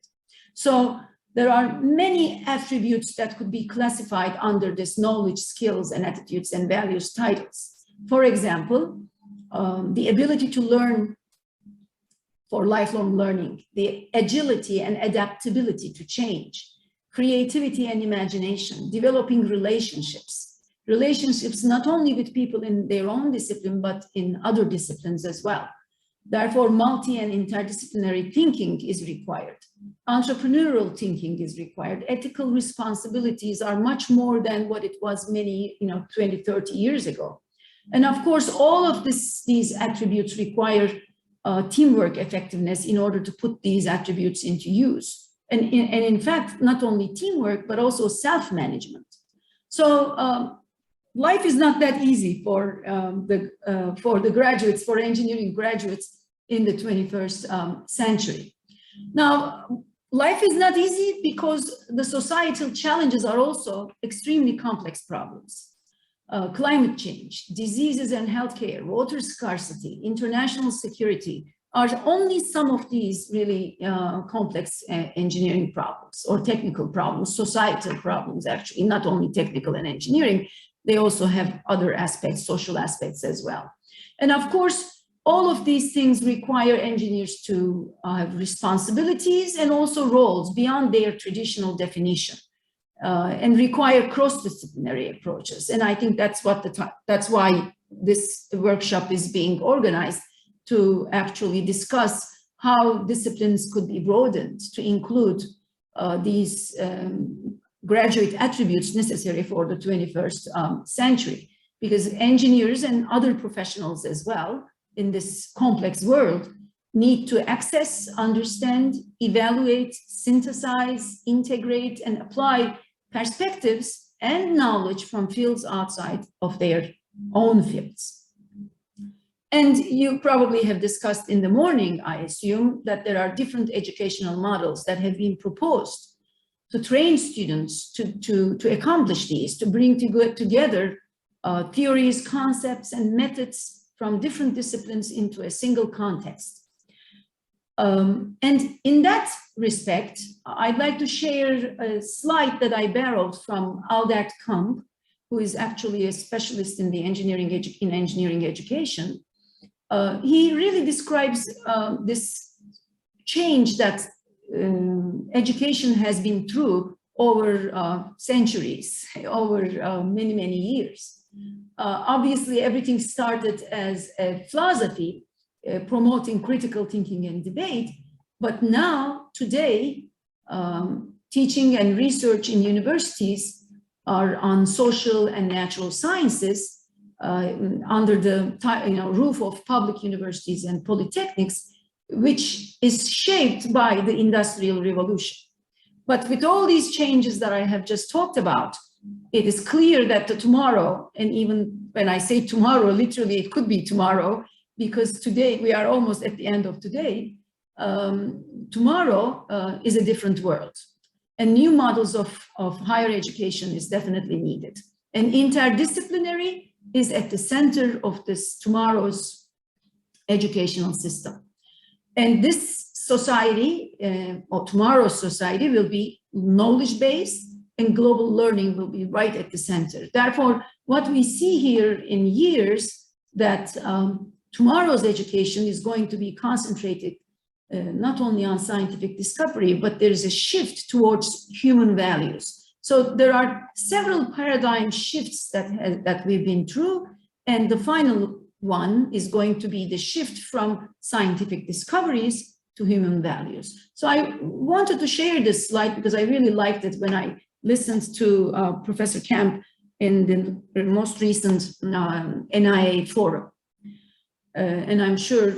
So there are many attributes that could be classified under this knowledge, skills, and attitudes and values titles. For example, the ability to learn for lifelong learning, the agility and adaptability to change, creativity and imagination, developing relationships not only with people in their own discipline, but in other disciplines as well. Therefore, multi and interdisciplinary thinking is required. Entrepreneurial thinking is required. Ethical responsibilities are much more than what it was many, 20, 30 years ago. And of course, all of these attributes require teamwork effectiveness in order to put these attributes into use. And in fact, not only teamwork, but also self-management. So life is not that easy for the graduates, for engineering graduates in the 21st century. Now, life is not easy because the societal challenges are also extremely complex problems. Climate change, diseases and healthcare, water scarcity, international security are only some of these really complex engineering problems or technical problems, societal problems, actually, not only technical and engineering. They also have other aspects, social aspects as well. And of course, all of these things require engineers to have responsibilities and also roles beyond their traditional definition. And require cross-disciplinary approaches. And I think that's why this workshop is being organized, to actually discuss how disciplines could be broadened to include these graduate attributes necessary for the 21st century. Because engineers and other professionals as well in this complex world need to access, understand, evaluate, synthesize, integrate, and apply perspectives and knowledge from fields outside of their own fields. And you probably have discussed in the morning, I assume, that there are different educational models that have been proposed to train students to accomplish these, to bring together theories, concepts, and methods from different disciplines into a single context. And in that respect, I'd like to share a slide that I borrowed from Albert Kamp, who is actually a specialist in the engineering education. He really describes this change that education has been through over centuries, over many, many years. Obviously, everything started as a philosophy, promoting critical thinking and debate. But now, today, teaching and research in universities are on social and natural sciences under the roof of public universities and polytechnics, which is shaped by the Industrial Revolution. But with all these changes that I have just talked about, it is clear that the tomorrow, and even when I say tomorrow, literally it could be tomorrow, because today we are almost at the end of today, tomorrow is a different world. And new models of higher education is definitely needed. And interdisciplinary is at the center of this tomorrow's educational system. And this society or tomorrow's society will be knowledge-based, and global learning will be right at the center. Therefore, what we see here in years that tomorrow's education is going to be concentrated not only on scientific discovery, but there is a shift towards human values. So there are several paradigm shifts that we've been through, and the final one is going to be the shift from scientific discoveries to human values. So I wanted to share this slide because I really liked it when I listened to Professor Kemp in the most recent NIA forum. And I'm sure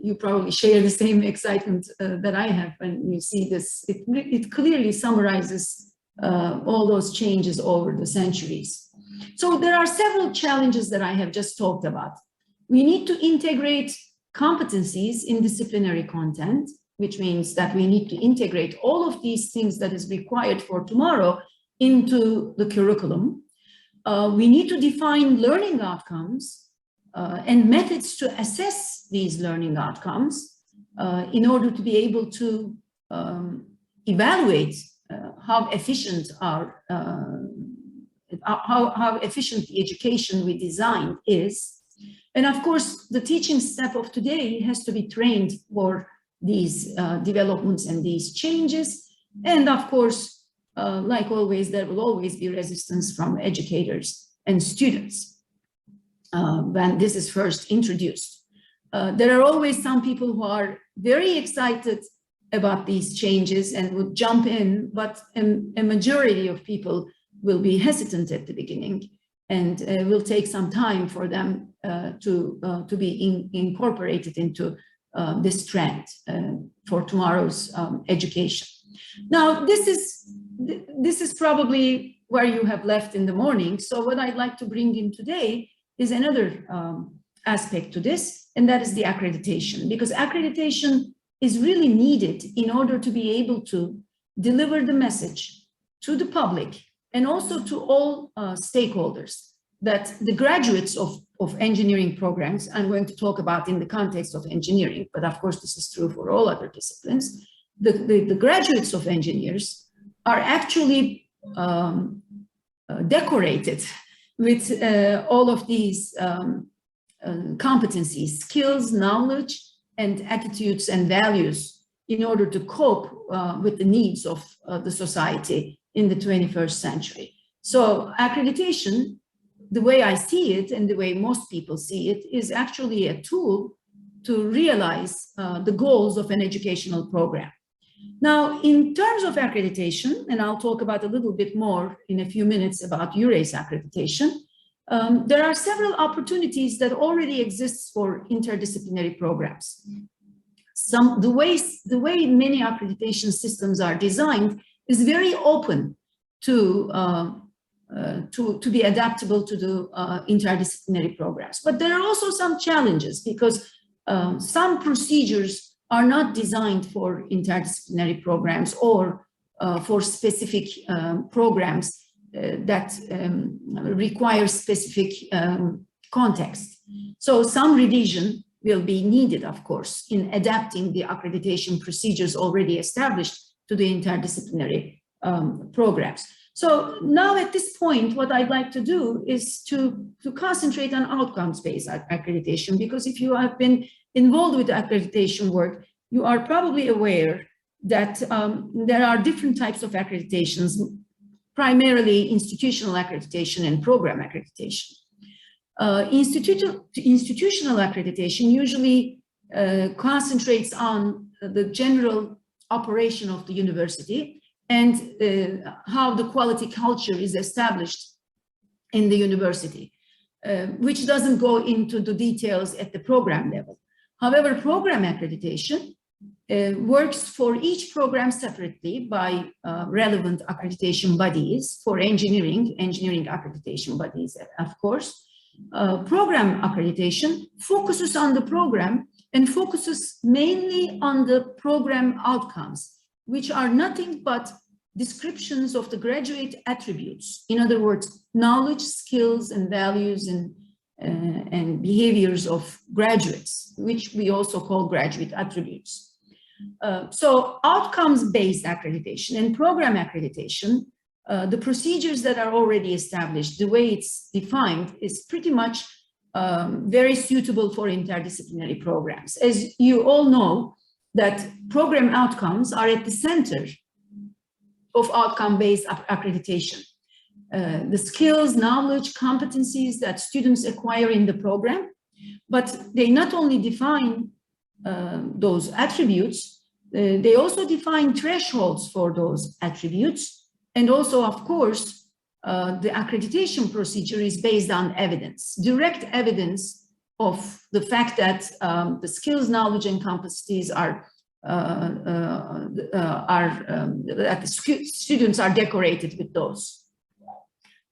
you probably share the same excitement that I have when you see this. It clearly summarizes all those changes over the centuries. So there are several challenges that I have just talked about. We need to integrate competencies in disciplinary content, which means that we need to integrate all of these things that is required for tomorrow into the curriculum. We need to define learning outcomes and methods to assess these learning outcomes in order to be able to evaluate how efficient how efficient the education we designed is. And of course, the teaching staff of today has to be trained for these developments and these changes. And of course, like always, there will always be resistance from educators and students when this is first introduced. There are always some people who are very excited about these changes and would jump in, but a majority of people will be hesitant at the beginning, and it will take some time for them to be incorporated into this trend for tomorrow's education. Now, this is probably where you have left in the morning. So what I'd like to bring in today is another aspect to this, and that is the accreditation, because accreditation is really needed in order to be able to deliver the message to the public and also to all stakeholders that the graduates of engineering programs, I'm going to talk about in the context of engineering, but of course this is true for all other disciplines, the graduates of engineers are actually decorated with all of these competencies, skills, knowledge, and attitudes and values in order to cope with the needs of the society in the 21st century. So accreditation, the way I see it and the way most people see it, is actually a tool to realize the goals of an educational program. Now, in terms of accreditation, and I'll talk about a little bit more in a few minutes about EURES accreditation, there are several opportunities that already exist for interdisciplinary programs. The way many accreditation systems are designed is very open to be adaptable to the interdisciplinary programs. But there are also some challenges because some procedures are not designed for interdisciplinary programs or for specific programs that require specific context. So some revision will be needed, of course, in adapting the accreditation procedures already established to the interdisciplinary programs. So now at this point, what I'd like to do is to concentrate on outcomes-based accreditation, because if you have been involved with accreditation work, you are probably aware that there are different types of accreditations, primarily institutional accreditation and program accreditation. Institutional accreditation usually concentrates on the general operation of the university and how the quality culture is established in the university, which doesn't go into the details at the program level. However, program accreditation works for each program separately by relevant accreditation bodies. For engineering accreditation bodies, of course. Program accreditation focuses on the program and focuses mainly on the program outcomes, which are nothing but descriptions of the graduate attributes. In other words, knowledge, skills, and values and behaviors of graduates, which we also call graduate attributes. So outcomes-based accreditation and program accreditation, the procedures that are already established, the way it's defined is pretty much very suitable for interdisciplinary programs. As you all know, that program outcomes are at the center of outcome-based accreditation. The skills, knowledge, competencies that students acquire in the program, but they not only define those attributes, they also define thresholds for those attributes. And also, of course, the accreditation procedure is based on evidence, direct evidence of the fact that the skills, knowledge, and competencies that the students are decorated with those.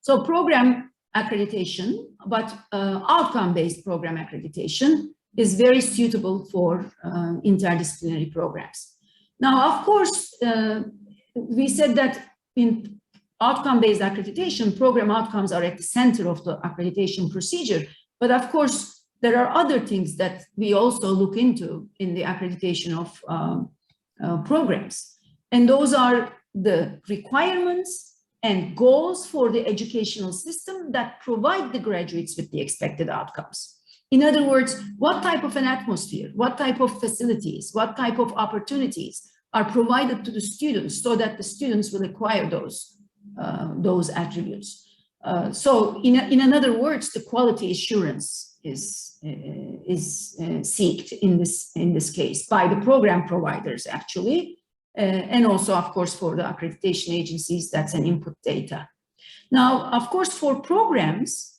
So program accreditation, but outcome-based program accreditation is very suitable for interdisciplinary programs. Now, of course, we said that in outcome-based accreditation, program outcomes are at the center of the accreditation procedure. But of course, there are other things that we also look into in the accreditation of programs. And those are the requirements and goals for the educational system that provide the graduates with the expected outcomes. In other words, what type of an atmosphere, what type of facilities, what type of opportunities are provided to the students so that the students will acquire those attributes. So in other words, the quality assurance is sought in this case by the program providers actually, and also of course for the accreditation agencies, that's an input data. Now, of course, for programs,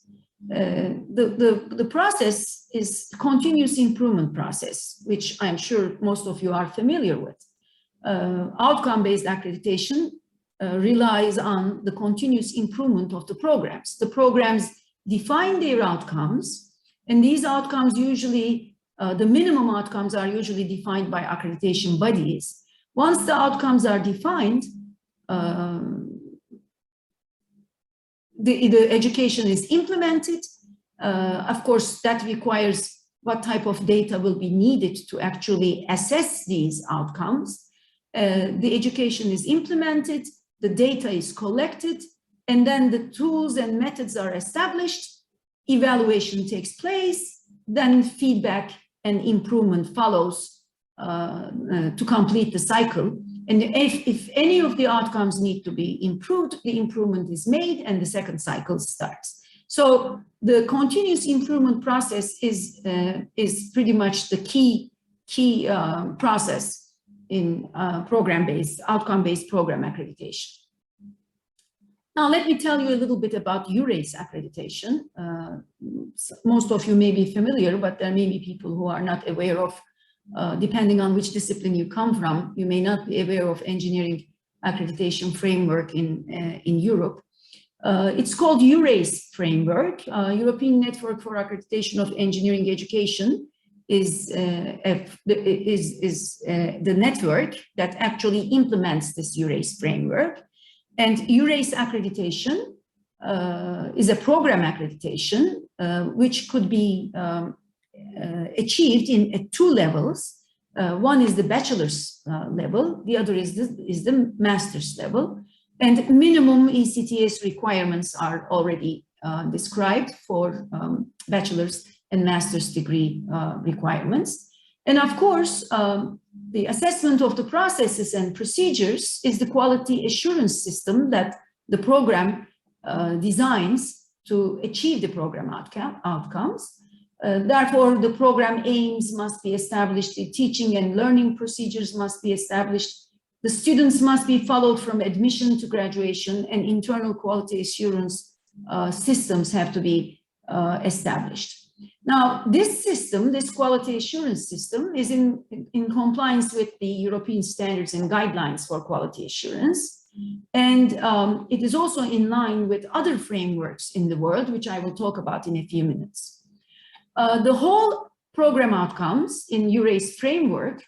the process is continuous improvement process, which I'm sure most of you are familiar with. Outcome-based accreditation relies on the continuous improvement of the programs. The programs define their outcomes, and these outcomes usually, the minimum outcomes are usually defined by accreditation bodies. Once the outcomes are defined, the education is implemented. Of course, that requires what type of data will be needed to actually assess these outcomes. The education is implemented, the data is collected, and then the tools and methods are established, evaluation takes place, then feedback and improvement follows to complete the cycle. And if any of the outcomes need to be improved, the improvement is made and the second cycle starts. So the continuous improvement process is pretty much the key process in program-based, outcome-based program accreditation. Now, let me tell you a little bit about EURACE accreditation. Most of you may be familiar, but there may be people who are not aware of, depending on which discipline you come from, you may not be aware of engineering accreditation framework in Europe. It's called EURACE framework. European Network for Accreditation of Engineering Education is the network that actually implements this EURACE framework. And EURACE accreditation is a program accreditation, which could be achieved at two levels. One is the bachelor's level, the other is the master's level. And minimum ECTS requirements are already described for bachelor's and master's degree requirements. And of course, the assessment of the processes and procedures is the quality assurance system that the program designs to achieve the program outcomes. Therefore, the program aims must be established, the teaching and learning procedures must be established, the students must be followed from admission to graduation, and internal quality assurance systems have to be established. Now, this system, this quality assurance system, is in compliance with the European standards and guidelines for quality assurance. And it is also in line with other frameworks in the world, which I will talk about in a few minutes. The whole program outcomes in EURACE framework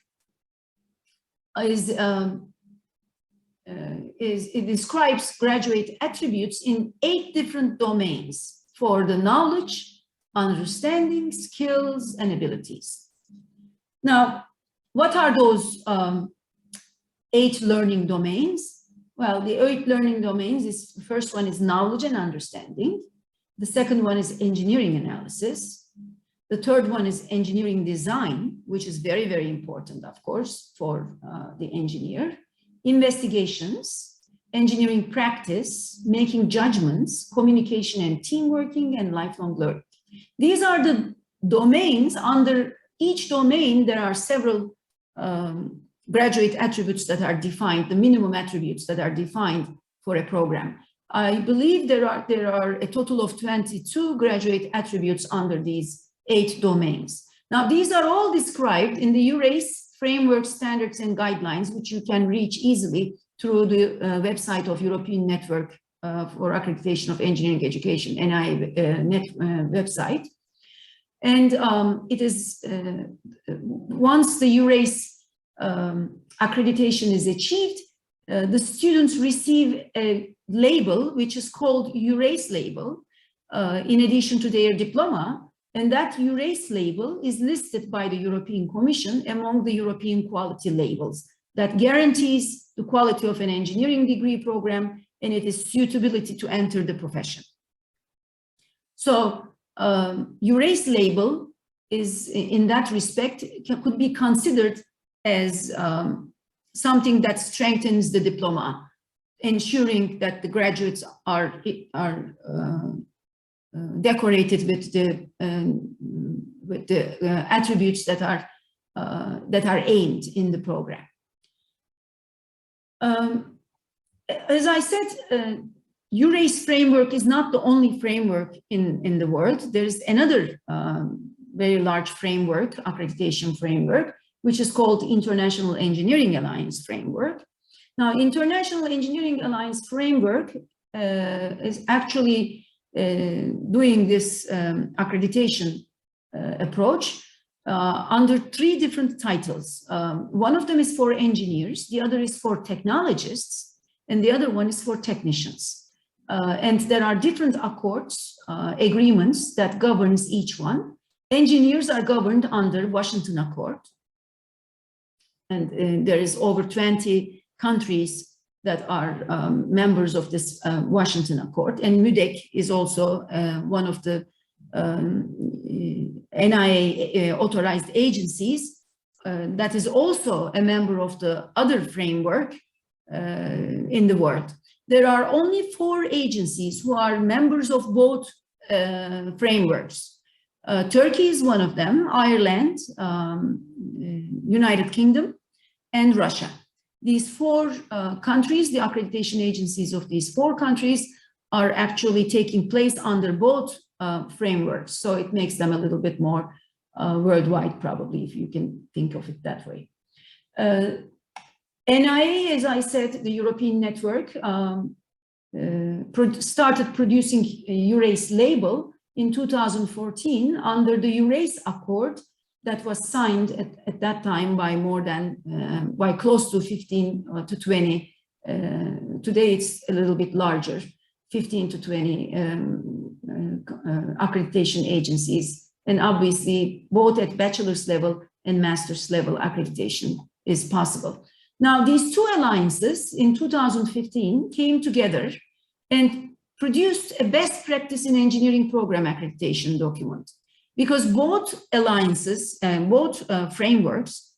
it describes graduate attributes in 8 different domains for the knowledge, understanding, skills, and abilities. Now, what are those 8 learning domains? Well, the 8 learning domains is, the first one is knowledge and understanding. The second one is engineering analysis. The third one is engineering design, which is very, very important, of course, for the engineer. Investigations, engineering practice, making judgments, communication and team working, and lifelong learning. These are the domains. Under each domain, there are several graduate attributes that are defined, the minimum attributes that are defined for a program. I believe there are a total of 22 graduate attributes under these 8 domains. Now, these are all described in the EURACE framework standards and guidelines, which you can reach easily through the website of European Network for Accreditation of Engineering Education, NI website. And it is, once the EURACE accreditation is achieved, the students receive a label, which is called EURACE label, in addition to their diploma. And that EURACE label is listed by the European Commission among the European quality labels that guarantees the quality of an engineering degree program and its suitability to enter the profession. So EURACE label is, in that respect, could be considered as something that strengthens the diploma, ensuring that the graduates are decorated with the attributes that are aimed in the program. As I said, EURACE framework is not the only framework in the world. There's another very large framework, accreditation framework, which is called International Engineering Alliance Framework. Now, International Engineering Alliance Framework is actually doing this accreditation approach under 3 different titles. One of them is for engineers, the other is for technologists, and the other one is for technicians. And there are different accords, agreements that governs each one. Engineers are governed under Washington Accord. And there is over 20 countries that are members of this Washington Accord. And MUDEC is also one of the NIA authorized agencies that is also a member of the other framework in the world. There are only 4 agencies who are members of both frameworks. Turkey is one of them, Ireland, United Kingdom, and Russia. These 4 countries, the accreditation agencies of these 4 countries are actually taking place under both frameworks. So it makes them a little bit more worldwide, probably, if you can think of it that way. NIA, as I said, the European network, started producing a EURACE label in 2014 under the EURACE Accord that was signed at that time by more than, by close to 15 to 20. Today it's a little bit larger, 15 to 20 accreditation agencies. And obviously both at bachelor's level and master's level accreditation is possible. Now these 2 alliances in 2015 came together and produced a best practice in engineering program accreditation document, because both alliances and both frameworks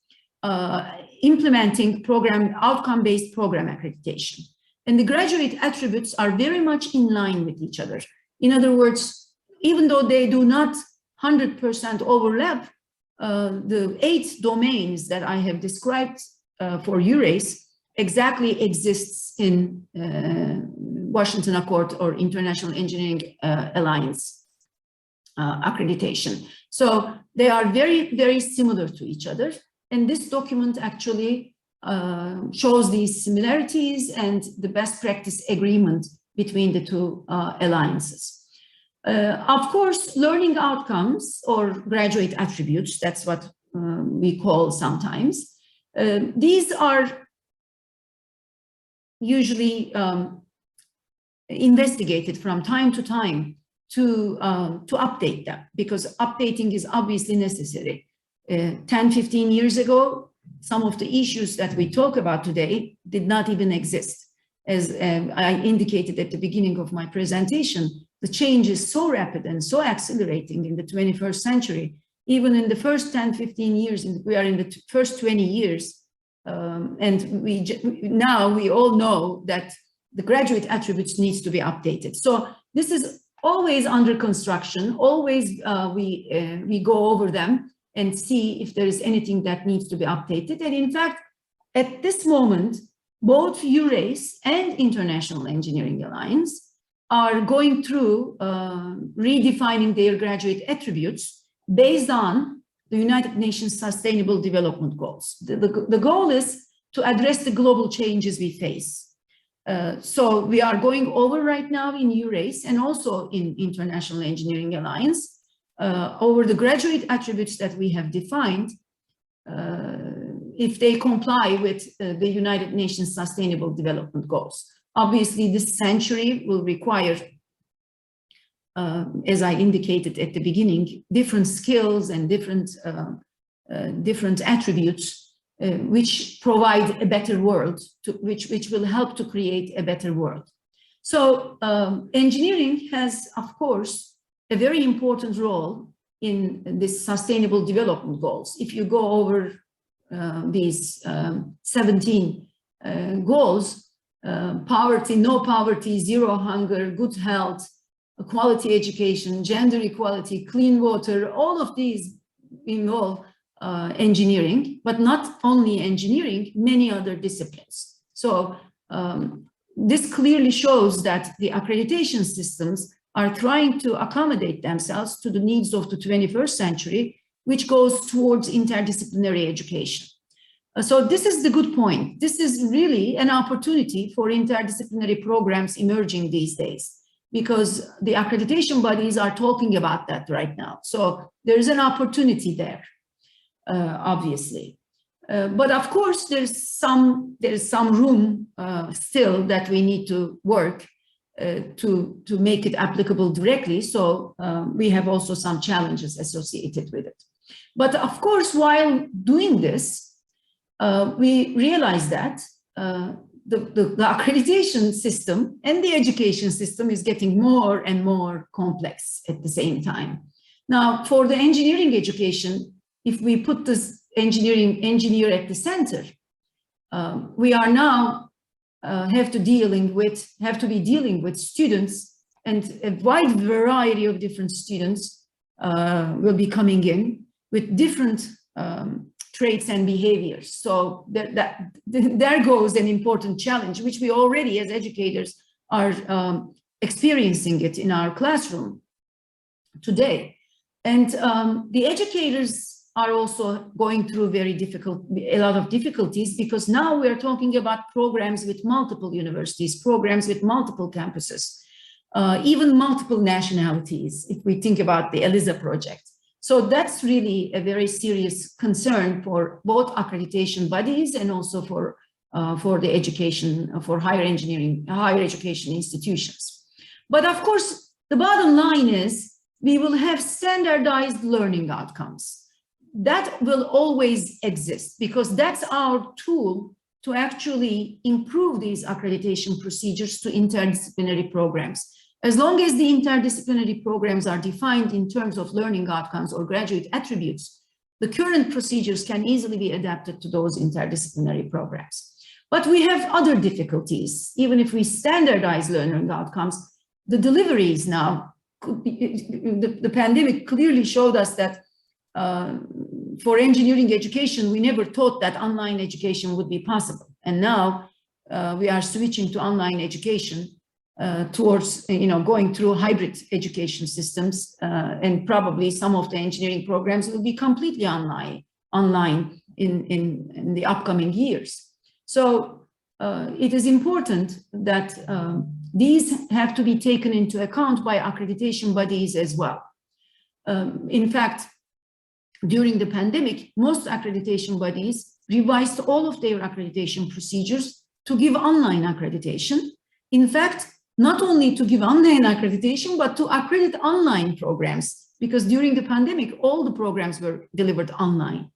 implementing program outcome-based program accreditation. And the graduate attributes are very much in line with each other. In other words, even though they do not 100% overlap, the 8 domains that I have described for EURACE exactly exists in Washington Accord or International Engineering Alliance accreditation. So they are very, very similar to each other. And this document actually shows these similarities and the best practice agreement between the 2 alliances. Of course, learning outcomes or graduate attributes, that's what we call sometimes. These are usually investigated from time to time to update them, because updating is obviously necessary. 10, 15 years ago, some of the issues that we talk about today did not even exist. As I indicated at the beginning of my presentation, the change is so rapid and so accelerating in the 21st century. Even in the first 10, 15 years, we are in the first 20 years, and now we all know that the graduate attributes needs to be updated. So this is always under construction, always we go over them and see if there is anything that needs to be updated. And in fact, at this moment, both EURACE and International Engineering Alliance are going through redefining their graduate attributes based on the United Nations Sustainable Development Goals. The goal is to address the global changes we face. So we are going over right now in EURACE and also in International Engineering Alliance over the graduate attributes that we have defined, if they comply with the United Nations Sustainable Development Goals. Obviously, this century will require, as I indicated at the beginning, different skills and different attributes which provide a better world, which will help to create a better world. So engineering has, of course, a very important role in this sustainable development goals. If you go over these 17 goals, poverty, no poverty, zero hunger, good health, quality education, gender equality, clean water, all of these involve engineering, but not only engineering, many other disciplines. So this clearly shows that the accreditation systems are trying to accommodate themselves to the needs of the 21st century, which goes towards interdisciplinary education. So this is the good point. This is really an opportunity for interdisciplinary programs emerging these days, because the accreditation bodies are talking about that right now. So there is an opportunity there, obviously. But of course, there's some room still that we need to work to make it applicable directly. So we have also some challenges associated with it. But of course, while doing this, we realize that the accreditation system and the education system is getting more and more complex at the same time. Now, for the engineering education, if we put this engineer at the center, we are now have to be dealing with students, and a wide variety of different students will be coming in with different traits and behaviors. So there goes an important challenge, which we already as educators are experiencing it in our classroom today. And the educators are also going through a lot of difficulties, because now we're talking about programs with multiple universities, programs with multiple campuses, even multiple nationalities, if we think about the EELISA project. So that's really a very serious concern for both accreditation bodies and also for the education, for higher education institutions. But of course, the bottom line is we will have standardized learning outcomes. That will always exist, because that's our tool to actually improve these accreditation procedures to interdisciplinary programs. As long as the interdisciplinary programs are defined in terms of learning outcomes or graduate attributes, the current procedures can easily be adapted to those interdisciplinary programs. But we have other difficulties. Even if we standardize learning outcomes, the deliveries now, the pandemic clearly showed us that for engineering education, we never thought that online education would be possible. And now we are switching to online education towards, going through hybrid education systems, and probably some of the engineering programs will be completely online in the upcoming years. So it is important that these have to be taken into account by accreditation bodies as well. In fact, during the pandemic, most accreditation bodies revised all of their accreditation procedures to give online accreditation. In fact, not only to give online accreditation, but to accredit online programs, because during the pandemic, all the programs were delivered online.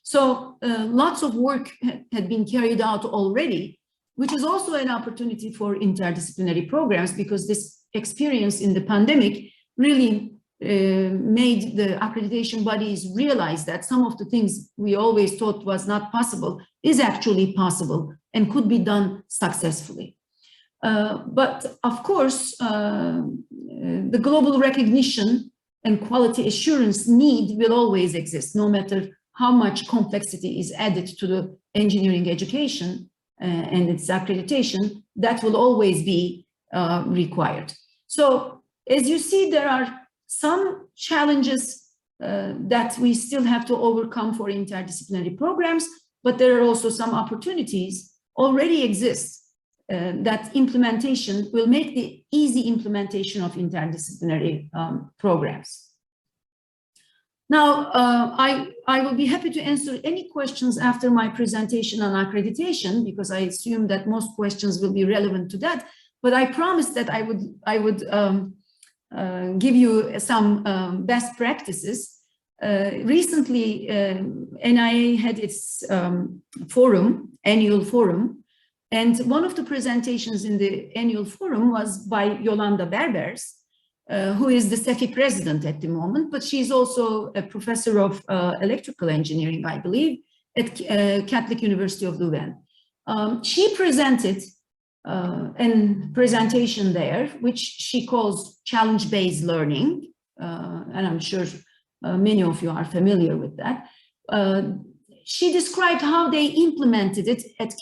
So lots of work had been carried out already, which is also an opportunity for interdisciplinary programs, because this experience in the pandemic really made the accreditation bodies realize that some of the things we always thought was not possible is actually possible and could be done successfully. But of course, the global recognition and quality assurance need will always exist, no matter how much complexity is added to the engineering education and its accreditation. That will always be required. So as you see, there are some challenges that we still have to overcome for interdisciplinary programs, but there are also some opportunities already exist that implementation will make the easy implementation of interdisciplinary programs. Now, I will be happy to answer any questions after my presentation on accreditation, because I assume that most questions will be relevant to that. But I promised that I would give you some best practices. Recently, NIA had its annual forum, and one of the presentations in the annual forum was by Yolanda Berbers, who is the SEFI president at the moment, but she's also a professor of electrical engineering, I believe, at Catholic University of Louvain. She presented a presentation there, which she calls challenge-based learning, and I'm sure many of you are familiar with that. She described how they implemented it at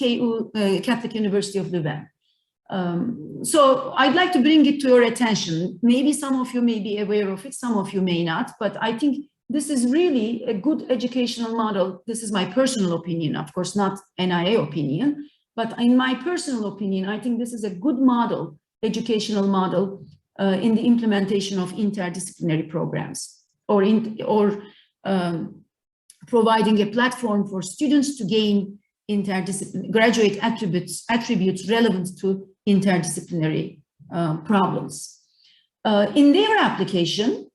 Catholic University of Louvain. So I'd like to bring it to your attention. Maybe some of you may be aware of it, some of you may not, but I think this is really a good educational model. This is my personal opinion, of course, not NIA opinion, but in my personal opinion, I think this is a good model, educational model in the implementation of interdisciplinary programs, or providing a platform for students to gain graduate attributes relevant to interdisciplinary problems. In their application,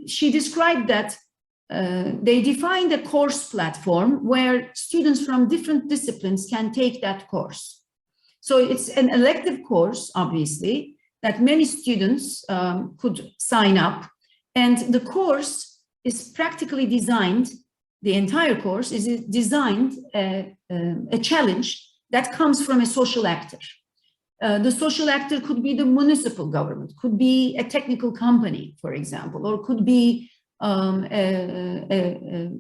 she described that they defined a course platform where students from different disciplines can take that course. So it's an elective course, obviously, that many students could sign up, and the course is practically designed. The entire course is designed a challenge that comes from a social actor. The social actor could be the municipal government, could be a technical company, for example, or could be a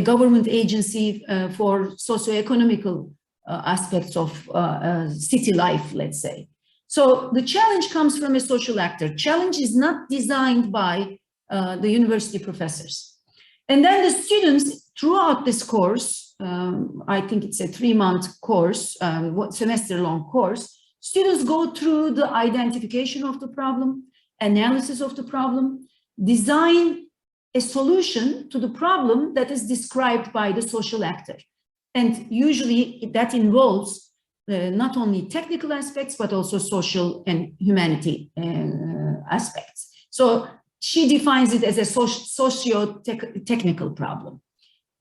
government agency for socioeconomical aspects of city life, let's say. So the challenge comes from a social actor. Challenge is not designed by the university professors. And then the students throughout this course, I think it's a 3-month course, semester-long course, students go through the identification of the problem, analysis of the problem, design a solution to the problem that is described by the social actor. And usually that involves not only technical aspects, but also social and humanity aspects. So she defines it as a socio-technical problem.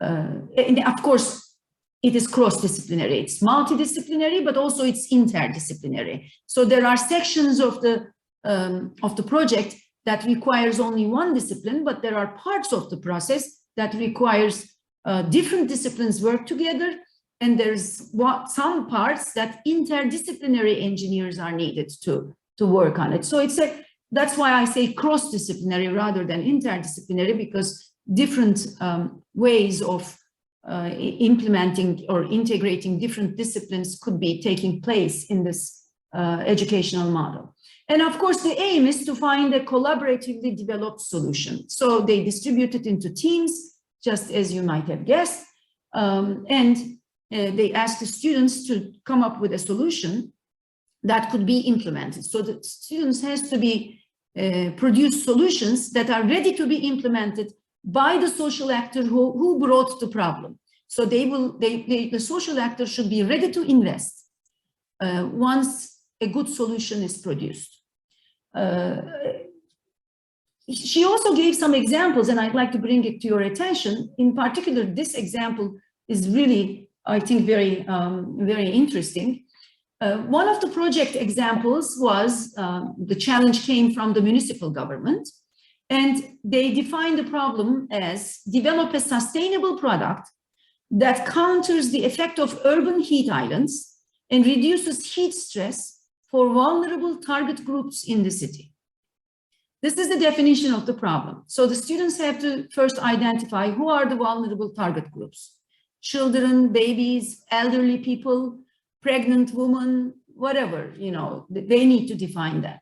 And of course, it is cross-disciplinary. It's multidisciplinary, but also it's interdisciplinary. So there are sections of the project that requires only one discipline, but there are parts of the process that requires different disciplines work together. And there's some parts that interdisciplinary engineers are needed to work on it. So that's why I say cross-disciplinary rather than interdisciplinary, because different ways of implementing or integrating different disciplines could be taking place in this educational model. And of course, the aim is to find a collaboratively developed solution. So they distribute it into teams, just as you might have guessed, and they ask the students to come up with a solution that could be implemented. So the students has to be produce solutions that are ready to be implemented by the social actor who brought the problem. So the social actor should be ready to invest once a good solution is produced. she also gave some examples, and I'd like to bring it to your attention. In particular, this example is really, I think, very, very interesting. One of the project examples was the challenge came from the municipal government, and they defined the problem as develop a sustainable product that counters the effect of urban heat islands and reduces heat stress for vulnerable target groups in the city. This is the definition of the problem. So the students have to first identify who are the vulnerable target groups: children, babies, elderly people, pregnant women, whatever, you know, they need to define that.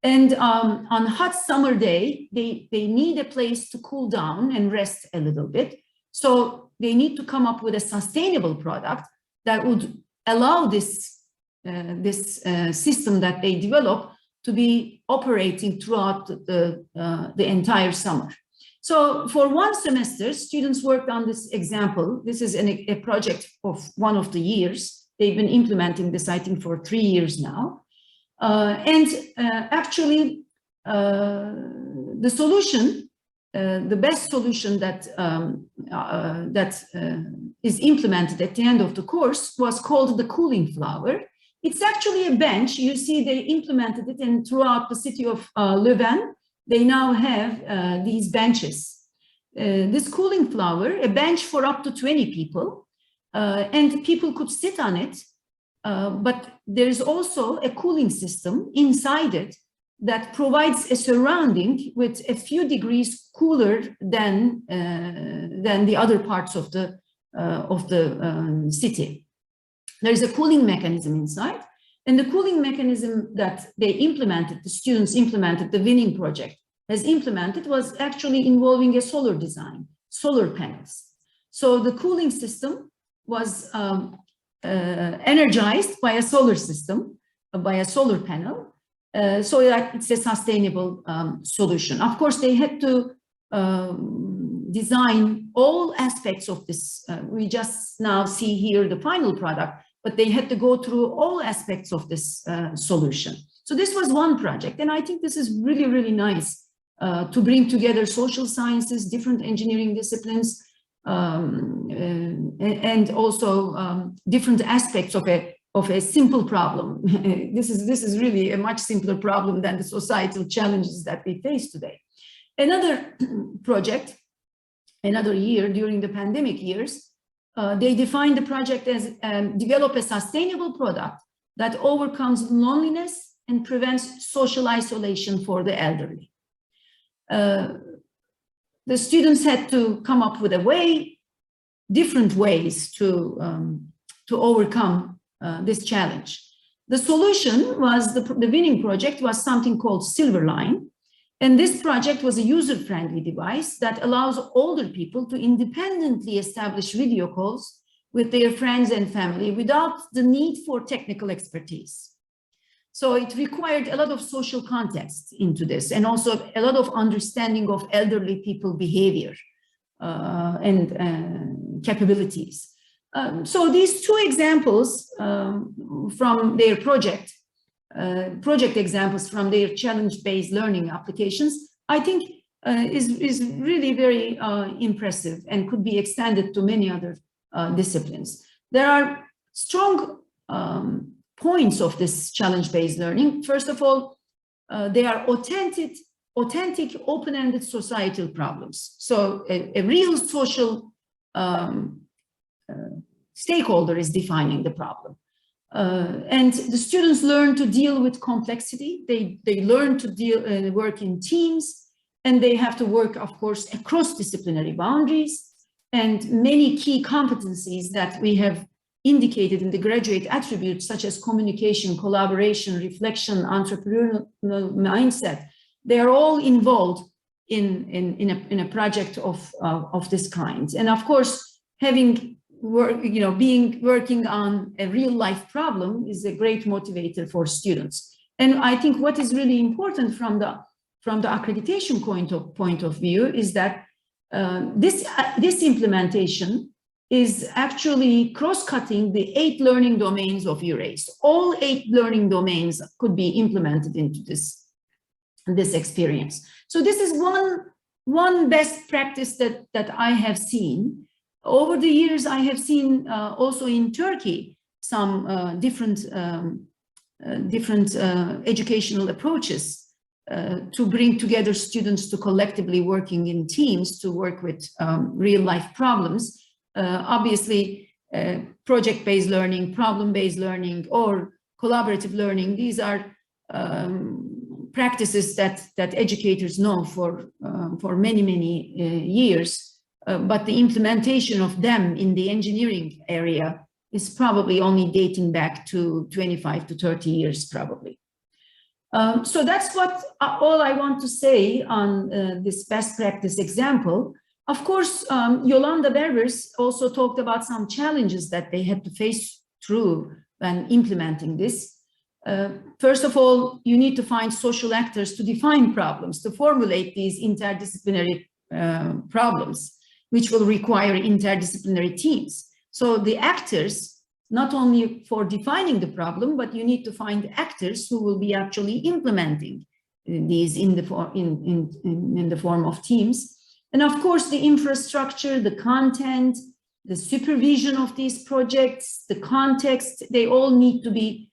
And on hot summer day, they need a place to cool down and rest a little bit. So they need to come up with a sustainable product that would allow this system that they develop to be operating throughout the entire summer. So for one semester, students worked on this example. This is a project of one of the years. They've been implementing this, I think, for 3 years now. Actually, the solution, the best solution that is implemented at the end of the course was called the cooling flower. It's actually a bench. You see, they implemented it, and throughout the city of Leuven, they now have these benches. This cooling flower, a bench for up to 20 people, and people could sit on it, but there is also a cooling system inside it that provides a surrounding with a few degrees cooler than the other parts of the city. There is a cooling mechanism inside, and the cooling mechanism that they implemented, the students implemented, the winning project has implemented, was actually involving a solar design, solar panels. So the cooling system was energized by a solar system, by a solar panel, so that it's a sustainable solution. Of course, they had to design all aspects of this. We just now see here the final product, but they had to go through all aspects of this solution. So this was one project, and I think this is really, really nice to bring together social sciences, different engineering disciplines, and also different aspects of a simple problem. This is really a much simpler problem than the societal challenges that we face today. Another project, another year during the pandemic years, they defined the project as develop a sustainable product that overcomes loneliness and prevents social isolation for the elderly. The students had to come up with different ways to overcome this challenge. The solution was, the winning project was something called Silverline. And this project was a user-friendly device that allows older people to independently establish video calls with their friends and family without the need for technical expertise. So it required a lot of social context into this, and also a lot of understanding of elderly people behavior and capabilities. So these two examples from their project examples from their challenge-based learning applications, I think is really very impressive and could be extended to many other disciplines. There are strong points of this challenge-based learning. First of all, they are authentic, open-ended societal problems. So a real social stakeholder is defining the problem. And the students learn to deal with complexity. They learn to work in teams, and they have to work, of course, across disciplinary boundaries. And many key competencies that we have indicated in the graduate attributes, such as communication, collaboration, reflection, entrepreneurial mindset, they are all involved in a project of this kind. And of course, having working on a real life problem is a great motivator for students. And I think what is really important from the accreditation point of view is that this implementation is actually cross-cutting the 8 learning domains of ERASE. All 8 learning domains could be implemented into this this experience. So this is one best practice that I have seen. Over the years, I have seen also in Turkey some different educational approaches to bring together students to collectively working in teams to work with real life problems. Obviously, project-based learning, problem-based learning, or collaborative learning, these are practices that educators know for many years, but the implementation of them in the engineering area is probably only dating back to 25 to 30 years probably. So that's what all I want to say on this best practice example. Of course, Yolanda Berbers also talked about some challenges that they had to face through when implementing this. First of all, you need to find social actors to define problems, to formulate these interdisciplinary problems, which will require interdisciplinary teams. So the actors, not only for defining the problem, but you need to find actors who will be actually implementing these in the form of teams. And of course, the infrastructure, the content, the supervision of these projects, the context, they all need to be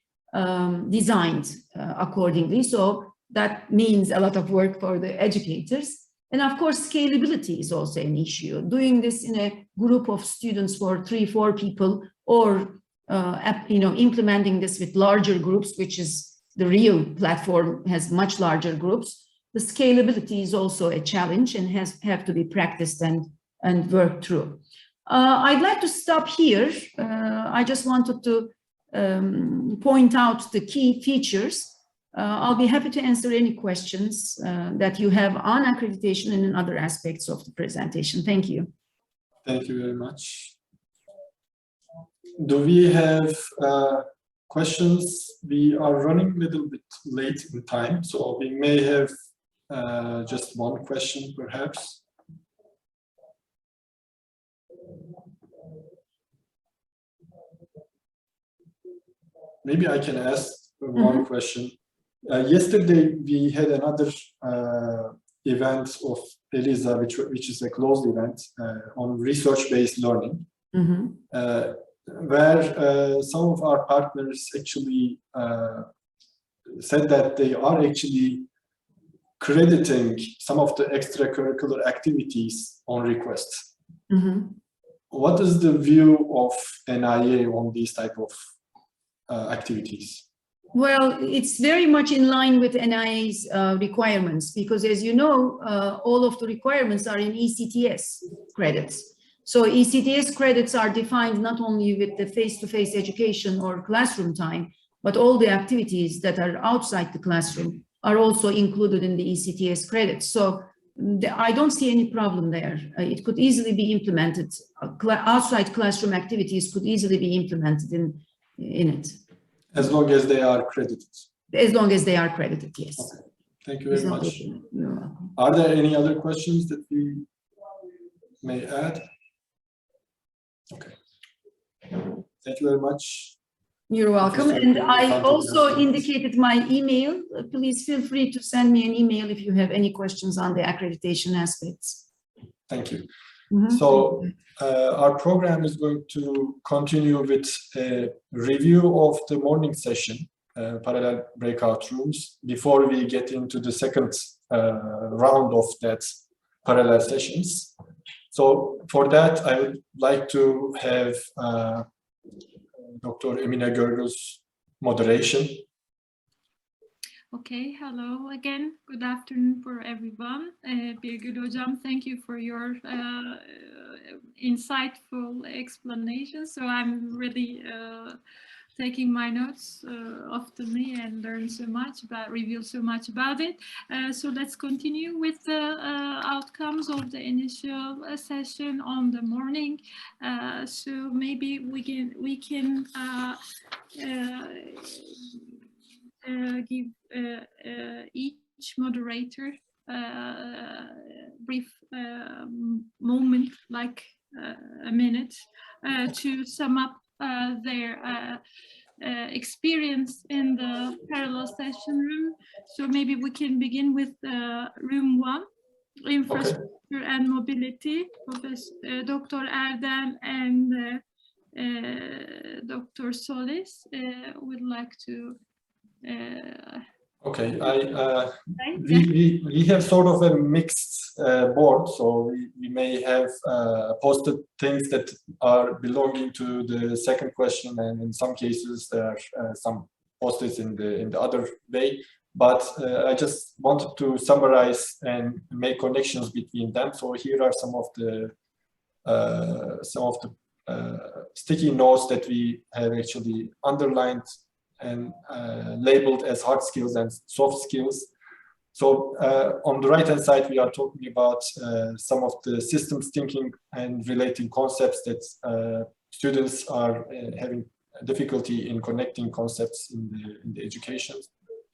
designed accordingly. So that means a lot of work for the educators. And of course, scalability is also an issue. Doing this in a group of students for 3-4 people, or implementing this with larger groups, which is the real platform has much larger groups. The scalability is also a challenge and have to be practiced and worked through. I'd like to stop here. I just wanted to point out the key features. I'll be happy to answer any questions that you have on accreditation and in other aspects of the presentation. Thank you. Thank you very much. Do we have questions? We are running a little bit late in time, so we may have just one question perhaps. Maybe I can ask one question. Yesterday we had another event of ELISA, which is a closed event on research-based learning, where some of our partners actually said that they are actually crediting some of the extracurricular activities on request. What is the view of NIA on these type of activities? Well, it's very much in line with NIA's requirements, because as you know, all of the requirements are in ECTS credits. So ECTS credits are defined not only with the face-to-face education or classroom time, but all the activities that are outside the classroom are also included in the ECTS credits. So I don't see any problem there. It could easily be implemented. Outside classroom activities could easily be implemented in it. As long as they are credited. As long as they are credited, yes. Okay. Thank you very much. You're welcome. Are there any other questions that we may add? Okay. Thank you very much. You're welcome. And I also indicated my email. Please feel free to send me an email if you have any questions on the accreditation aspects. Thank you. So our program is going to continue with a review of the morning session, parallel breakout rooms, before we get into the second round of that parallel sessions. So for that, I would like to have Dr. Emine Görgüz's moderation. Okay, hello again. Good afternoon for everyone. Birgül Hocam, thank you for your insightful explanation. So I'm really taking my notes oftenly and learn so much about, reveal so much about it. So let's continue with the outcomes of the initial session on the morning. So maybe we can give each moderator brief moment, like a minute, to sum up their experience in the parallel session room. So maybe we can begin with room 1, infrastructure and mobility. Professor Dr. Erdem and Dr. Solis would like to. Okay, we have sort of a mixed board, so we may have posted things that are belonging to the second question, and in some cases there are some posted in the other way. But I just wanted to summarize and make connections between them. So here are some of the sticky notes that we have actually underlined and labeled as hard skills and soft skills. So on the right hand side, we are talking about some of the systems thinking and relating concepts that students are having difficulty in connecting concepts in the education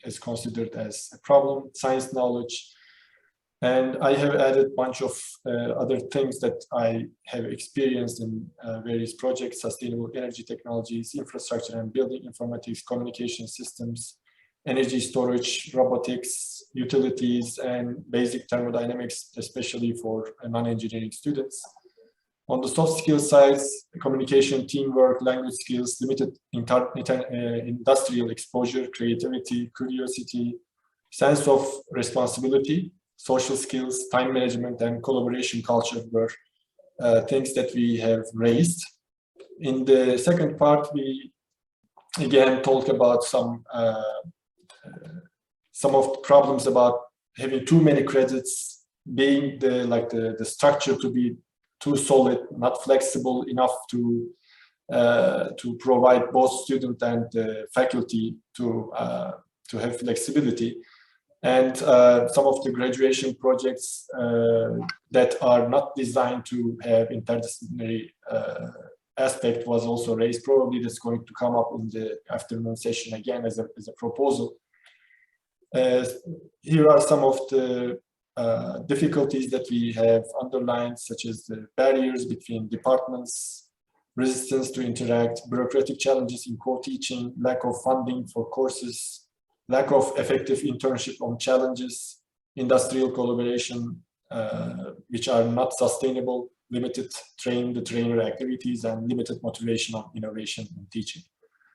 is considered as a problem, science knowledge. And I have added a bunch of other things that I have experienced in various projects: sustainable energy technologies, infrastructure and building informatics, communication systems, energy storage, robotics, utilities, and basic thermodynamics, especially for non-engineering students. On the soft skills side, communication, teamwork, language skills, limited industrial exposure, creativity, curiosity, sense of responsibility, social skills, time management, and collaboration culture were things that we have raised. In the second part, we again talk about some of the problems about having too many credits, being the structure to be too solid, not flexible enough to provide both student and faculty to have flexibility. And some of the graduation projects that are not designed to have interdisciplinary aspect was also raised. Probably that's going to come up in the afternoon session again as a proposal. Here are some of the difficulties that we have underlined, such as the barriers between departments, resistance to interact, bureaucratic challenges in co-teaching, lack of funding for courses, lack of effective internship on challenges, industrial collaboration, which are not sustainable, limited train-the-trainer activities, and limited motivation on innovation in teaching.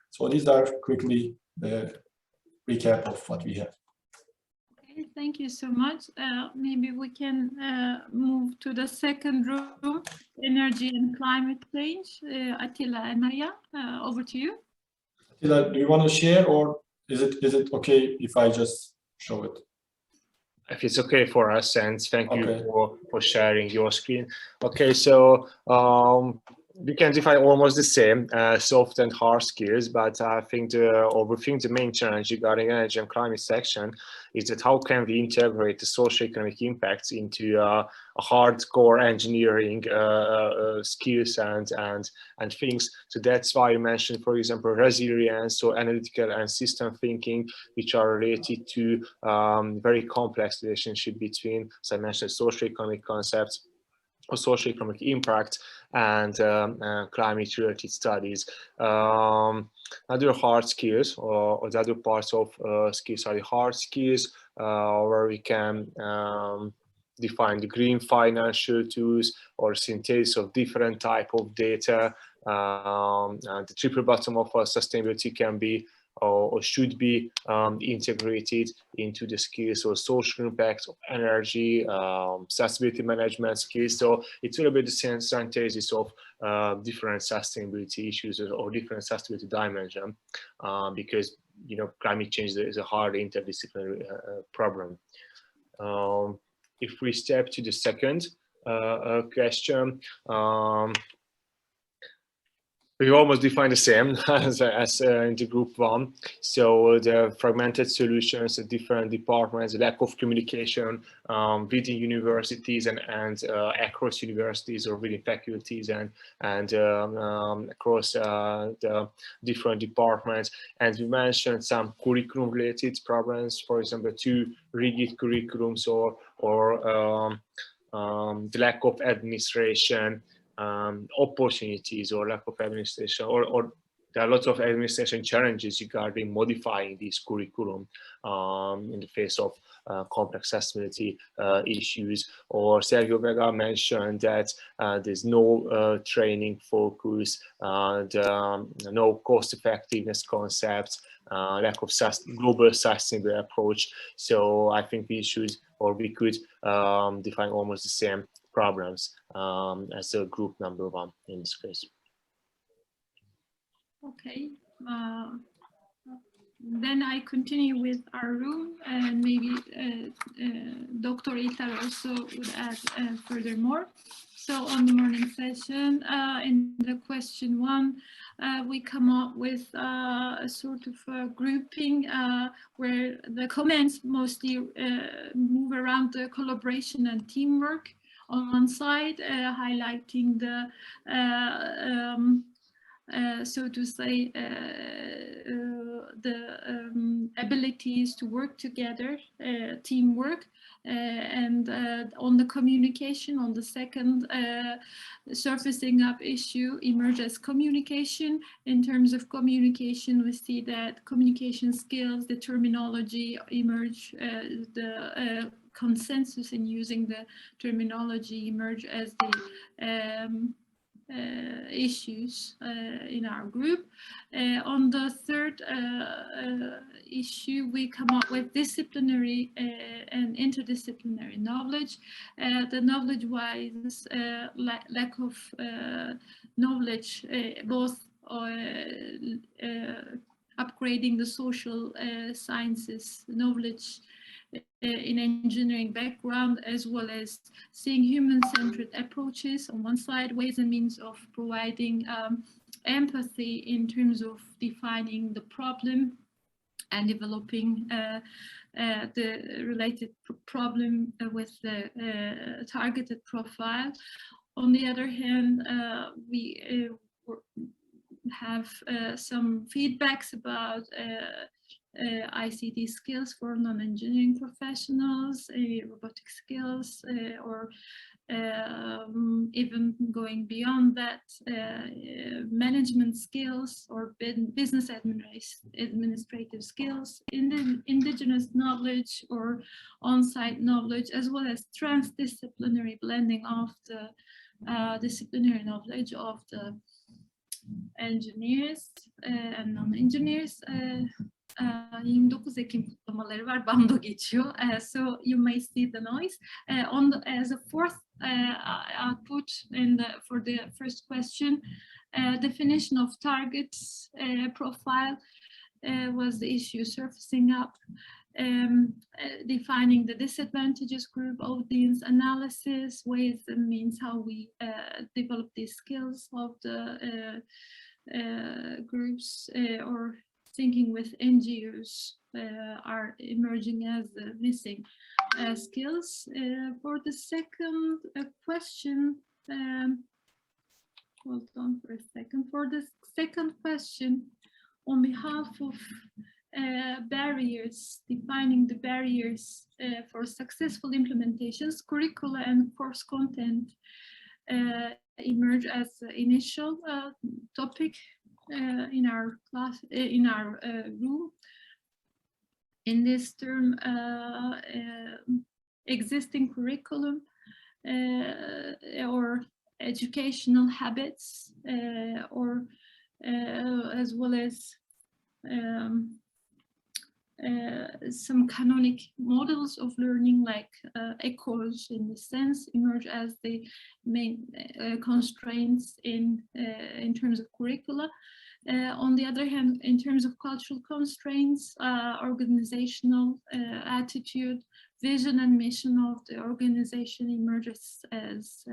So these are quickly the recap of what we have. Okay, thank you so much. Maybe we can move to the second room, energy and climate change. Attila and Maria, over to you. Attila, do you want to share, or is it okay if I just show it? If it's okay for us, and thank you for sharing your screen. Okay, so we can define almost the same soft and hard skills, but I think the main challenge regarding energy and climate section is that how can we integrate the socio-economic impacts into hardcore engineering skills and things. So that's why I mentioned, for example, resilience, so analytical and system thinking, which are related to very complex relationship between, as I mentioned, socio-economic concepts or socio-economic impact and climate-related studies. Other hard skills or the other parts of skills are the hard skills, where we can define the green financial tools or synthesis of different type of data. The triple bottom of sustainability can be or should be integrated into the skills or social impact of energy, sustainability management skills. So it's all about the synthesis of different sustainability issues or different sustainability dimension, because climate change is a hard interdisciplinary problem. If we step to the second question, we almost define the same as in the group one. So the fragmented solutions, the different departments, the lack of communication within universities and across universities or within faculties and across the different departments. And we mentioned some curriculum-related problems, for example, too rigid curriculums or the lack of administration. Opportunities or lack of administration or there are lots of administration challenges regarding modifying this curriculum in the face of complex accessibility issues. Or Sergio Vega mentioned that there's no training focus, no cost effectiveness concepts, lack of global sustainable approach. So I think we should, or we could define almost the same problems as a group number one in this case. Okay, then I continue with our room, and maybe Dr. Itar also would add furthermore. So on the morning session, in the question 1, we come up with a sort of grouping where the comments mostly move around the collaboration and teamwork on one side, highlighting the so to say, the abilities to work together, teamwork, and on the communication, on the second surfacing up issue emerges communication. In terms of communication, we see that communication skills, the terminology emerge, the consensus in using the terminology emerge as the issues in our group. On the third issue, we come up with disciplinary and interdisciplinary knowledge. The knowledge-wise lack of knowledge, both upgrading the social sciences knowledge in engineering background, as well as seeing human-centered approaches on one side, ways and means of providing empathy in terms of defining the problem and developing the related problem with the targeted profile. On the other hand, we have some feedbacks about ICT skills for non-engineering professionals, robotic skills, or even going beyond that, management skills or business administrative skills, indigenous knowledge or on-site knowledge, as well as transdisciplinary blending of the disciplinary knowledge of the engineers and non-engineers. 29 Ekim kutlamaları var, bando geçiyor. So you may see the noise. As a fourth output for the first question, definition of targets profile was the issue surfacing up. Defining the disadvantages group, audience analysis, ways and means how we develop these skills of the groups, or thinking with NGOs are emerging as the missing skills. For the second question, hold on for a second. For the second question, on behalf of barriers, defining the barriers for successful implementations, curricula and course content emerge as the initial topic in our class, in our room. In this term, existing curriculum or educational habits, or as well as some canonic models of learning, like echoes in the sense, emerge as the main constraints in terms of curricula. On the other hand, in terms of cultural constraints, organizational attitude, vision and mission of the organization emerges as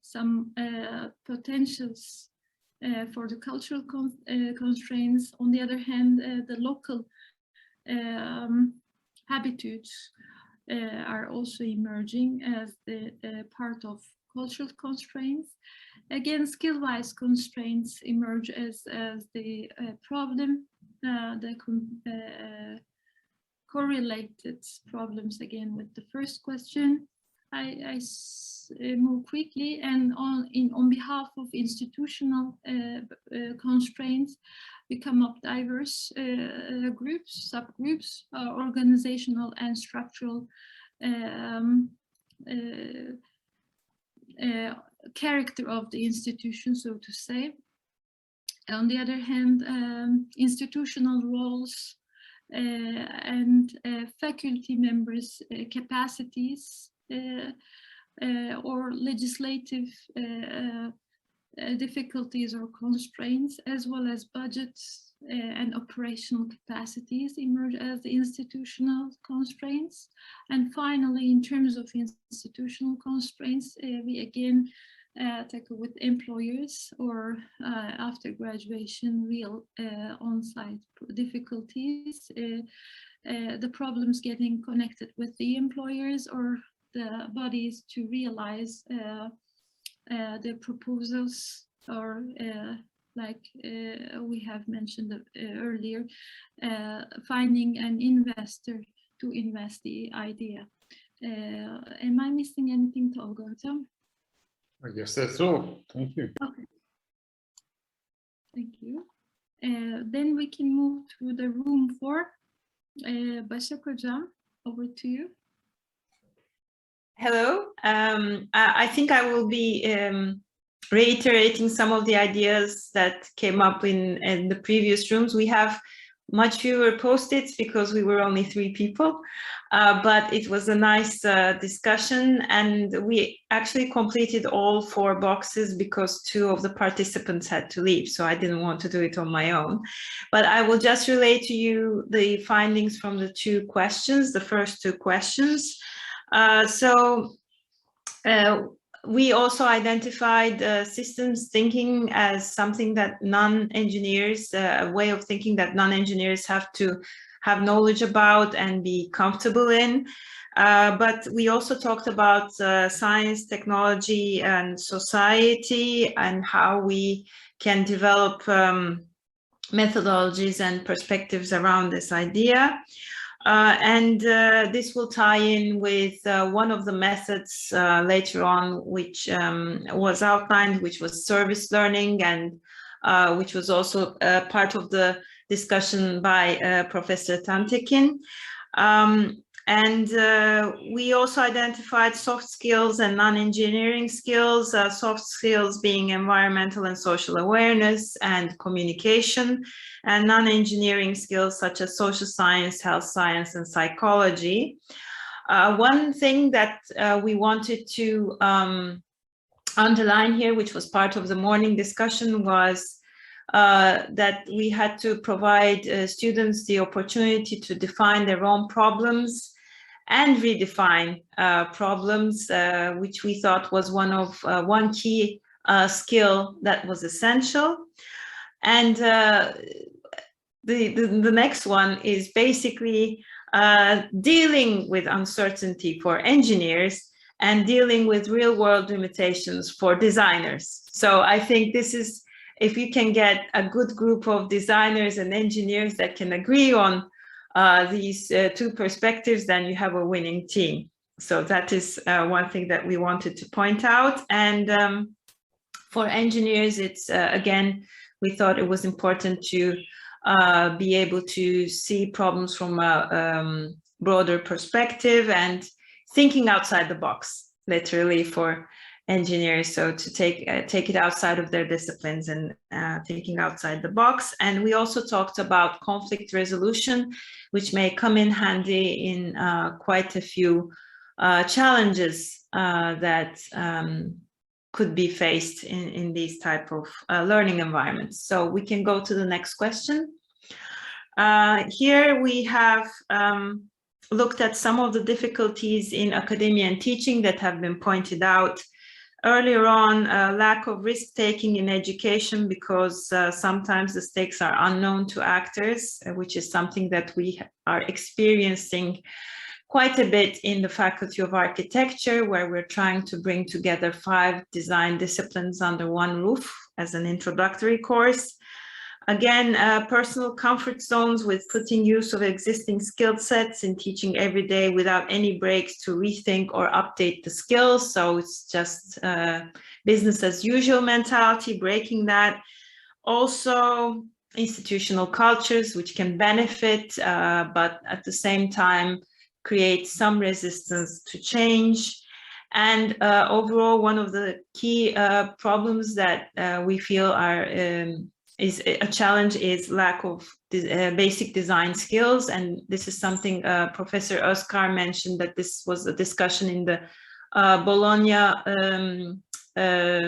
some potentials for the cultural constraints. On the other hand, the local habitudes are also emerging as the part of cultural constraints. Again, skill-wise constraints emerge as the problem, the correlated problems again with the first question. move quickly, and on behalf of institutional constraints, we come up diverse groups, subgroups, organizational and structural character of the institution, so to say. On the other hand, institutional roles and faculty members' capacities or legislative difficulties or constraints, as well as budgets and operational capacities, emerge as the institutional constraints. And finally, in terms of institutional constraints, we again tackle with employers or after graduation real on-site difficulties, the problems getting connected with the employers or the bodies to realize the proposals, or like we have mentioned earlier, finding an investor to invest the idea. Am I missing anything, Tolga? I guess that's all. Thank you. Okay. Thank you. Then we can move to the room 4. Başak Hocam, over to you. Hello. I think I will be reiterating some of the ideas that came up in the previous rooms. We have much fewer post-its because we were only 3 people, but it was a nice discussion, and we actually completed all 4 boxes because 2 of the participants had to leave, so I didn't want to do it on my own. But I will just relate to you the findings from the 2 questions, the first 2 questions. We also identified systems thinking as something that non-engineers, a way of thinking that non-engineers have to have knowledge about and be comfortable in. But we also talked about science, technology, and society, and how we can develop methodologies and perspectives around this idea. This will tie in with one of the methods later on, which was outlined, which was service learning, and which was also part of the discussion by Professor Tantekin. We also identified soft skills and non-engineering skills, soft skills being environmental and social awareness and communication, and non-engineering skills such as social science, health science, and psychology. One thing that we wanted to underline here, which was part of the morning discussion, was that we had to provide students the opportunity to define their own problems and redefine problems, which we thought was one key skill that was essential. And the next one is basically dealing with uncertainty for engineers and dealing with real-world limitations for designers. So I think this is, if you can get a good group of designers and engineers that can agree on these 2 perspectives, then you have a winning team. So that is one thing that we wanted to point out. And for engineers, it's again, we thought it was important to be able to see problems from a broader perspective and thinking outside the box, literally, for engineers. So to take it outside of their disciplines and thinking outside the box. And we also talked about conflict resolution, which may come in handy in quite a few challenges that could be faced in these type of learning environments. So we can go to the next question. Here we have looked at some of the difficulties in academia and teaching that have been pointed out earlier on. Lack of risk-taking in education, because sometimes the stakes are unknown to actors, which is something that we are experiencing quite a bit in the Faculty of Architecture, where we're trying to bring together 5 design disciplines under one roof as an introductory course. Again, personal comfort zones with putting use of existing skill sets in teaching every day without any breaks to rethink or update the skills. So it's just business as usual mentality, breaking that. Also, institutional cultures which can benefit, but at the same time create some resistance to change. And overall, one of the key problems that we feel are is a challenge is lack of basic design skills. And this is something Professor Özkar mentioned, that this was a discussion in the Bologna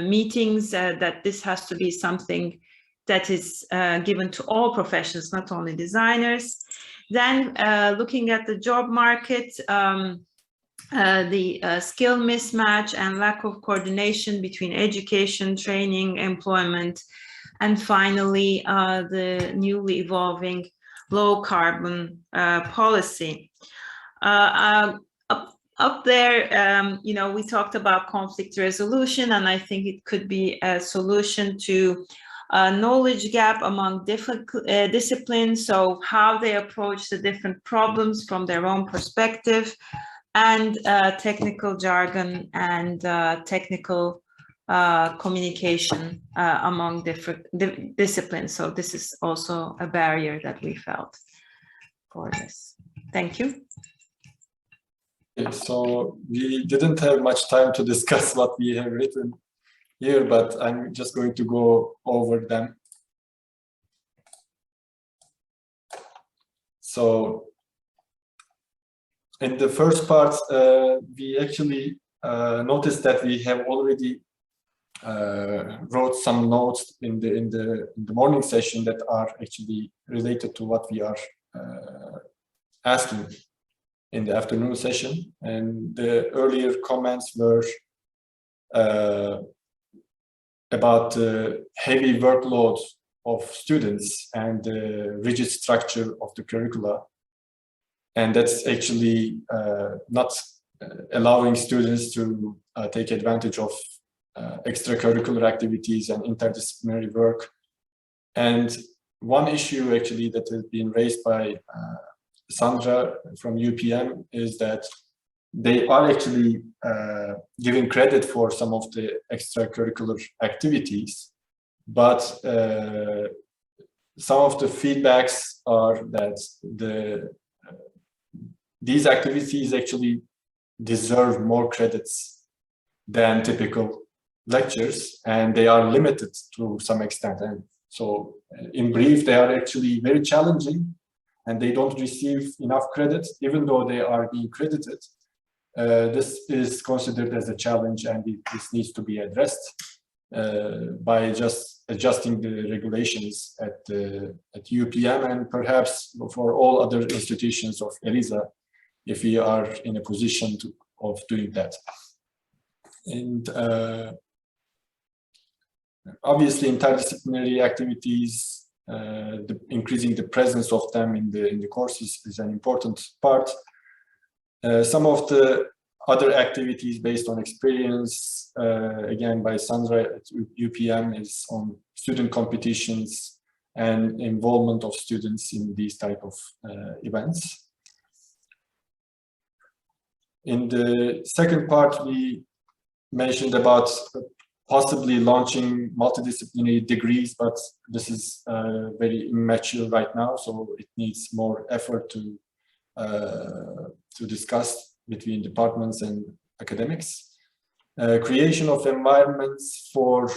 meetings, that this has to be something that is given to all professions, not only designers. Then looking at the job market, the skill mismatch and lack of coordination between education, training, employment, and finally, the newly evolving low carbon policy. Up there, you know, we talked about conflict resolution, and I think it could be a solution to a knowledge gap among different disciplines, so how they approach the different problems from their own perspective, and technical jargon and technical communication among different disciplines. So this is also a barrier that we felt for this. Thank you. Okay, so we didn't have much time to discuss what we have written here, but I'm just going to go over them. So in the first part, we actually noticed that we have already wrote some notes in the morning session that are actually related to what we are asking in the afternoon session. And the earlier comments were about the heavy workload of students and the rigid structure of the curricula. And that's actually not allowing students to take advantage of extracurricular activities and interdisciplinary work. And one issue actually that has been raised by Sandra from UPM is that they are actually giving credit for some of the extracurricular activities, but some of the feedbacks are that these activities actually deserve more credits than typical lectures, and they are limited to some extent. And so in brief, they are actually very challenging and they don't receive enough credit, even though they are being credited. This is considered as a challenge, and this needs to be addressed by just adjusting the regulations at UPM and perhaps for all other institutions of ELISA, if we are in a position of doing that. And obviously, interdisciplinary activities, increasing the presence of them in the courses is an important part. Some of the other activities based on experience, again by Sandra at UPM, is on student competitions and involvement of students in these type of events. In the second part, we mentioned about possibly launching multidisciplinary degrees, but this is very immature right now, so it needs more effort to discuss between departments and academics. Creation of environments for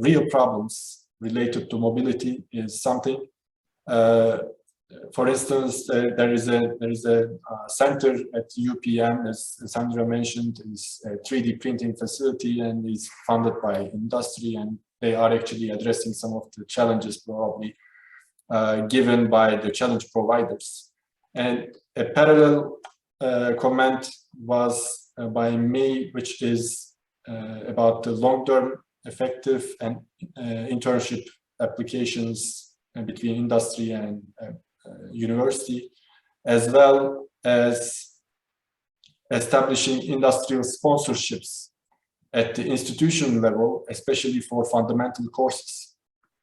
real problems related to mobility is something. For instance, there is a center at UPM, as Sandra mentioned, is a 3D printing facility and is funded by industry, and they are actually addressing some of the challenges probably given by the challenge providers. And a parallel comment was by me, which is about the long-term effective and internship applications between industry and university, as well as establishing industrial sponsorships at the institution level, especially for fundamental courses.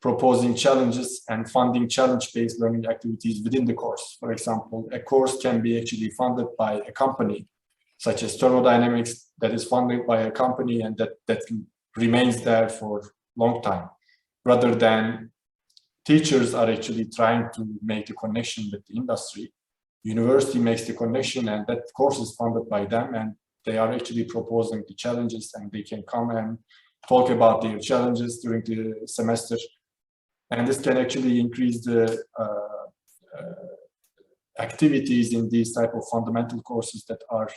proposing challenges and funding challenge-based learning activities within the course. For example, a course can be actually funded by a company, such as thermodynamics, that is funded by a company and that remains there for a long time, rather than teachers are actually trying to make the connection with the industry. University makes the connection and that course is funded by them, and they are actually proposing the challenges, and they can come and talk about their challenges during the semester. And this can actually increase the activities in these type of fundamental courses that are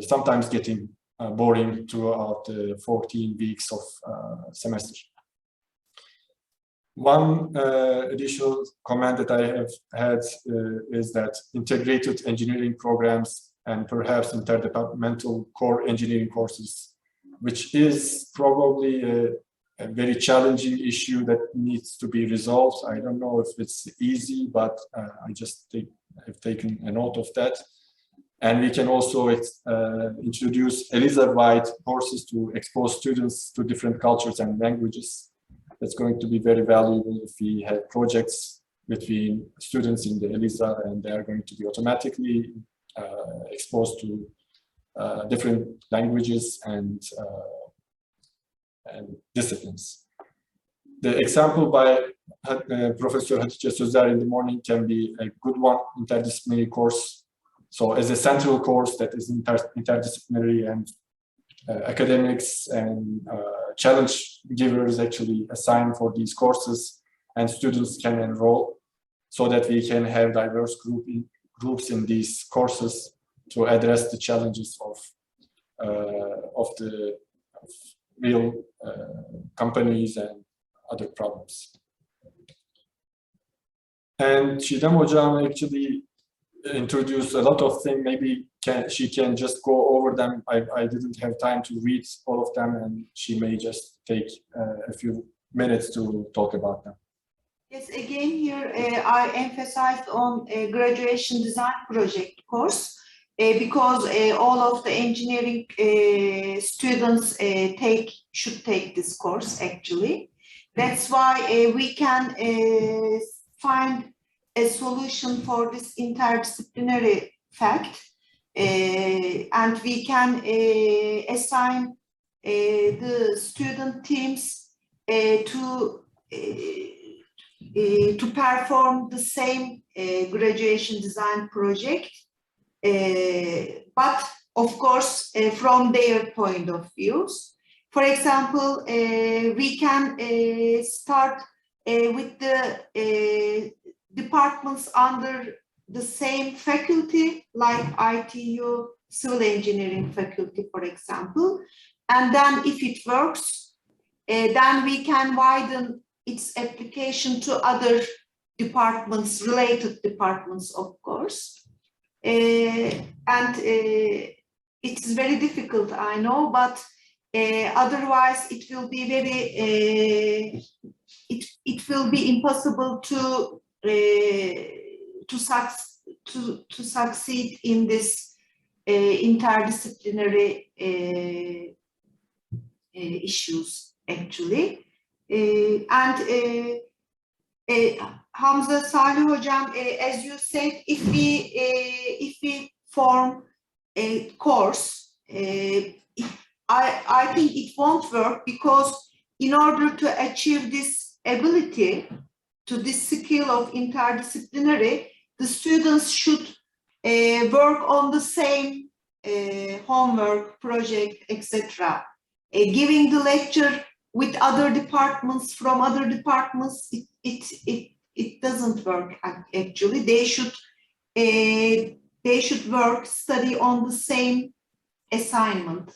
sometimes getting boring throughout the 14 weeks of semester. One additional comment that I have had is that integrated engineering programs and perhaps interdepartmental core engineering courses, which is probably a very challenging issue that needs to be resolved. I don't know if it's easy, but I just have taken a note of that. And we can also introduce ELISA-wide courses to expose students to different cultures and languages. That's going to be very valuable if we have projects between students in the ELISA, and they are going to be automatically exposed to different languages and disciplines. The example by Professor Hatice Sözer in the morning can be a good one, interdisciplinary course. So as a central course that is interdisciplinary, and academics and challenge givers actually assign for these courses, and students can enroll, so that we can have diverse groups in these courses to address the challenges of real companies and other problems. And Çiğdem Hocam actually introduced a lot of things. Maybe she can just go over them. I didn't have time to read all of them, and she may just take a few minutes to talk about them. Yes, again here I emphasized on a graduation design project course because all of the engineering students should take this course actually. That's why we can find a solution for this interdisciplinary fact, and we can assign the student teams to perform the same graduation design project, but of course from their point of views. For example, we can start with the departments under the same faculty, like ITU, civil engineering faculty, for example. And then if it works, then we can widen its application to other departments, related departments, of course. And it's very difficult, I know, but otherwise it will be very, it will be impossible to succeed in this interdisciplinary issues actually. And Hamza Salih Hocam, as you said, if we form a course, I think it won't work, because in order to achieve this ability, to this skill of interdisciplinary, the students should work on the same homework, project, etc. Giving the lecture with other departments, from other departments, it doesn't work actually. They should work, study on the same assignment.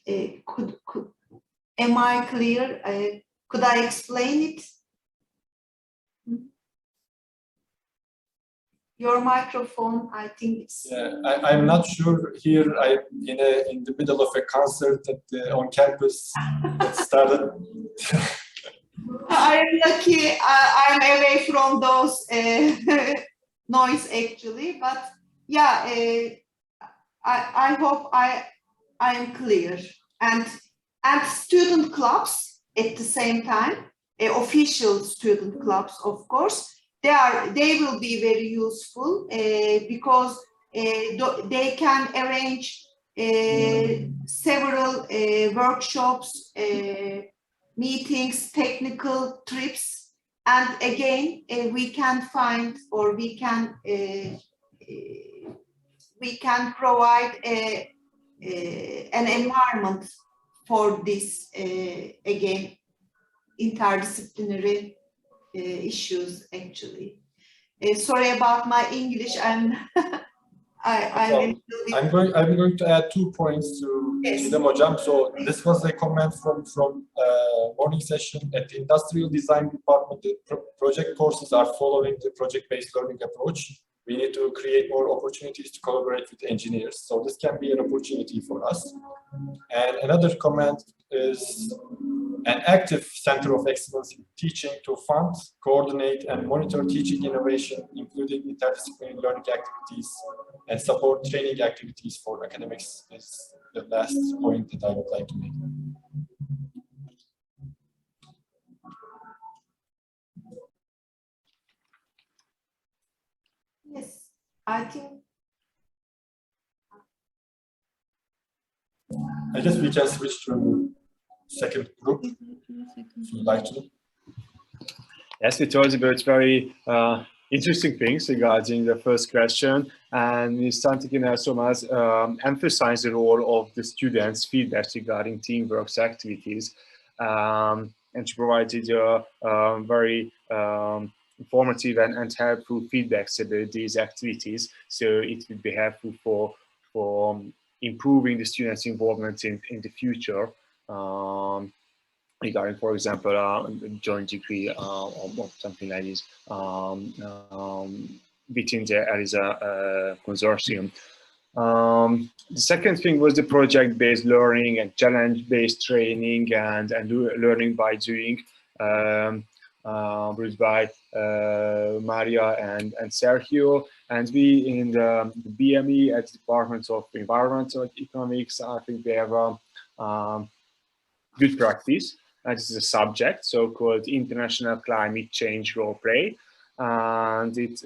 Am I clear? Could I explain it? Your microphone, I think it's... Yeah, I'm not sure here. I'm in the middle of a concert on campus that started. I'm lucky I'm away from those noise actually, but yeah, I hope I am clear. And student clubs at the same time, official student clubs, of course. They will be very useful because they can arrange several workshops, meetings, technical trips, and again we can find, or we can provide an environment for this again interdisciplinary issues. Actually, sorry about my English. I'm going to add 2 points to Çiğdem Hocam. So this was a comment from morning session at the Industrial Design Department. The project courses are following the project-based learning approach. We need to create more opportunities to collaborate with engineers. So this can be an opportunity for us. And another comment is an active center of excellence in teaching to fund, coordinate, and monitor teaching innovation, including interdisciplinary learning activities and support training activities for academics is the last point that I would like to make. Yes, I think. I guess we can switch to second group, if you'd like to. Yes, we talked about very interesting things regarding the first question, and Mr. Thomas emphasized the role of the students' feedback regarding teamwork activities, and she provided very informative and helpful feedbacks about these activities, so it would be helpful for improving the students' involvement in the future. Regarding, for example, joint degree or something like this within the EELISA consortium. The second thing was the project-based learning and challenge-based training and learning by doing, brought by Maria and Sergio. And we in the BME at the Department of Environmental Economics, I think they have a good practice. This is a subject, so-called International Climate Change Role Play, and it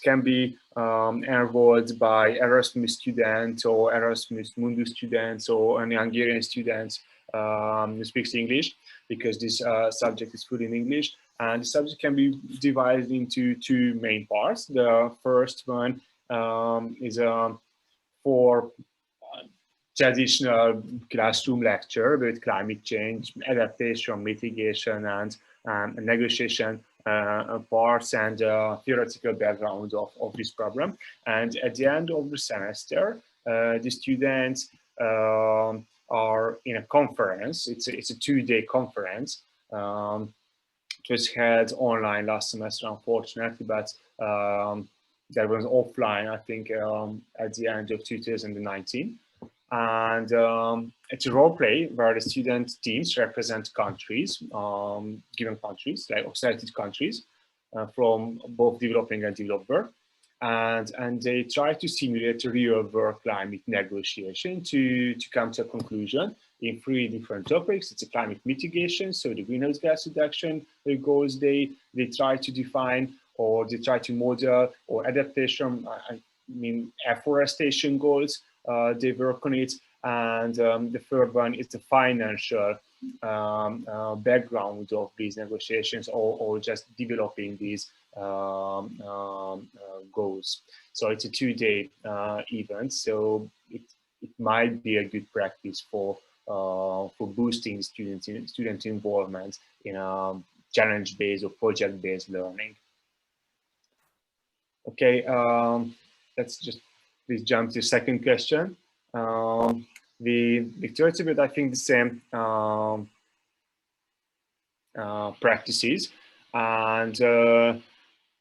can be enrolled by Erasmus students or Erasmus Mundus students or an Hungarian student who speaks English, because this subject is fully in English. And the subject can be divided into 2 main parts. The first one is for traditional classroom lecture with climate change, adaptation, mitigation, and negotiation parts and theoretical background of this problem. And at the end of the semester, the students are in a conference. It's a 2-day conference. It was held online last semester, unfortunately, but that was offline, I think, at the end of 2019. And it's a role play where the student teams represent countries, given countries, like selected countries, from both developing and developer. And they try to simulate a real world climate negotiation to come to a conclusion in 3 different topics. It's a climate mitigation, so the greenhouse gas reduction goals they try to define, or they try to model, or adaptation, I mean afforestation goals. They work on it, and the third one is the financial background of these negotiations, or just developing these goals. So it's a 2-day event, so it might be a good practice for boosting student involvement in challenge-based or project-based learning. Okay, let's just please jump to the second question. We talked about, I think, the same practices, and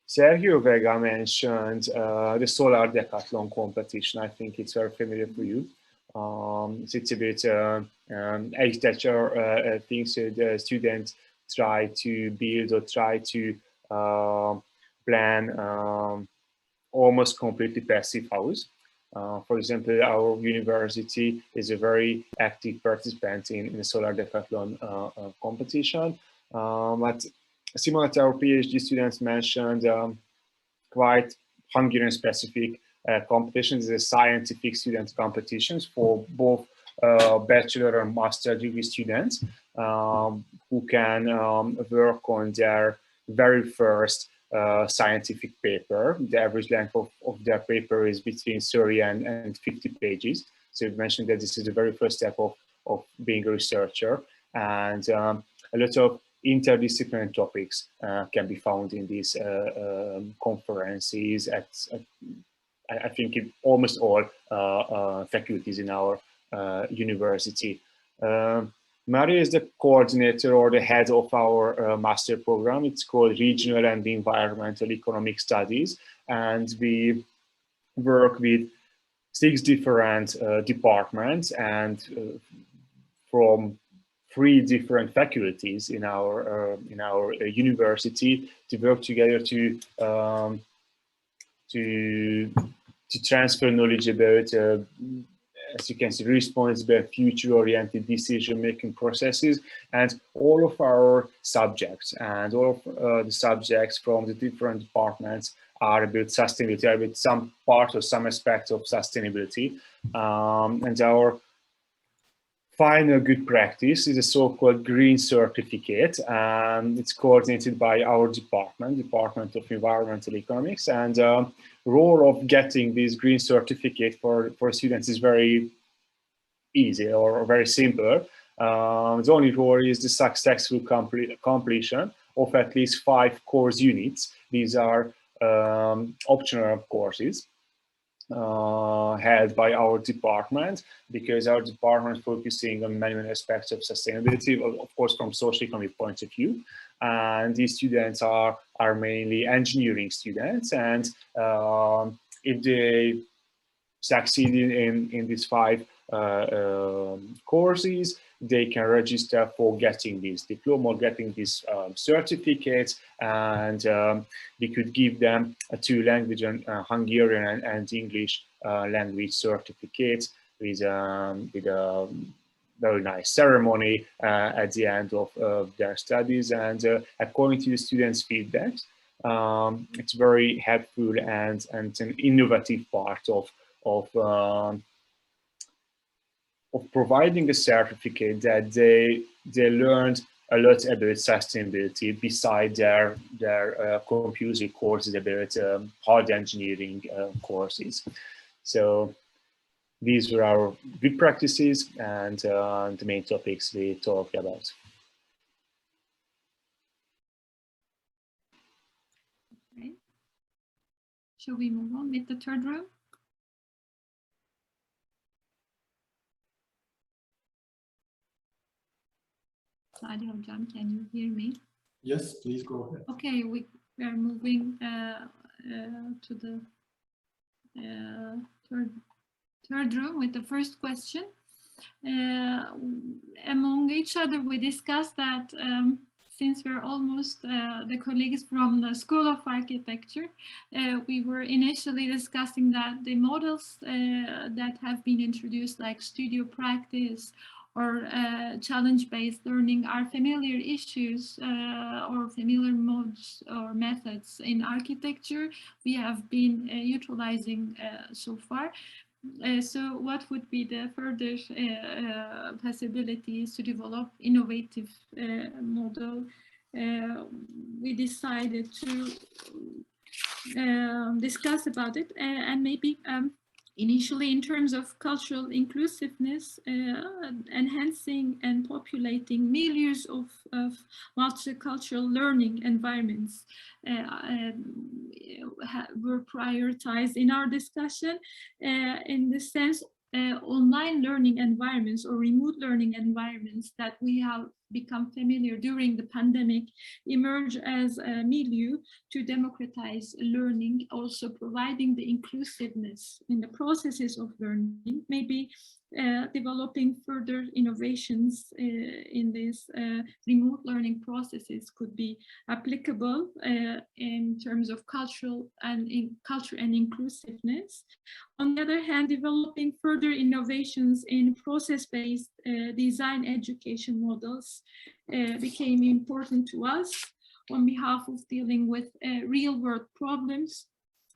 Sergio Vega mentioned the solar decathlon competition. I think it's very familiar for you. It's a bit architecture things. So the students try to build or try to plan almost completely passive house. For example, our university is a very active participant in the solar decathlon competition. But similar to our PhD students mentioned, quite Hungarian-specific competitions, the scientific student competitions for both bachelor and master degree students who can work on their very first scientific paper. The average length of their paper is between 30 and 50 pages. So you mentioned that this is the very first step of being a researcher, and a lot of interdisciplinary topics can be found in these conferences I think in almost all faculties in our university. Maria is the coordinator or the head of our master program. It's called Regional and Environmental Economic Studies, and we work with 6 different departments and from 3 different faculties in our university to work together to transfer knowledge about, as you can see, responsible, future-oriented decision-making processes, and all of our subjects and all of the subjects from the different departments are about sustainability, are about some part or some aspect of sustainability, and our final good practice is a so-called green certificate, and it's coordinated by our Department of Environmental Economics, and the role of getting this green certificate for students is very easy or very simple. The only role is the successful completion of at least 5 course units. These are optional courses held by our department, because our department is focusing on many aspects of sustainability, of course, from socio-economic point of view. And these students are mainly engineering students, and if they succeed in these 5 courses, they can register for getting this diploma, getting this certificate, and we could give them a 2 language, Hungarian and English language certificate with a very nice ceremony at the end of their studies. And according to the students' feedback, it's very helpful and an innovative part of providing a certificate that they learned a lot about sustainability beside their computer courses about hard engineering courses. So these were our good practices and the main topics we talked about. Okay. Shall we move on with the third room? Sadi Hocam, can you hear me? Yes, please go ahead. Okay, we are moving to the third room with the first question. Among each other, we discussed that since we're almost the colleagues from the School of Architecture, we were initially discussing that the models that have been introduced, like studio practice or challenge-based learning, are familiar issues or familiar modes or methods in architecture we have been utilizing so far. So what would be the further possibilities to develop innovative model? We decided to discuss about it, and maybe initially in terms of cultural inclusiveness, enhancing and populating milieux of multicultural learning environments were prioritized in our discussion, in the sense online learning environments or remote learning environments that we have become familiar during the pandemic emerge as a milieu to democratize learning, also providing the inclusiveness in the processes of learning. Maybe developing further innovations in these remote learning processes could be applicable in terms of culture and inclusiveness. On the other hand, developing further innovations in process-based design education models became important to us on behalf of dealing with real-world problems,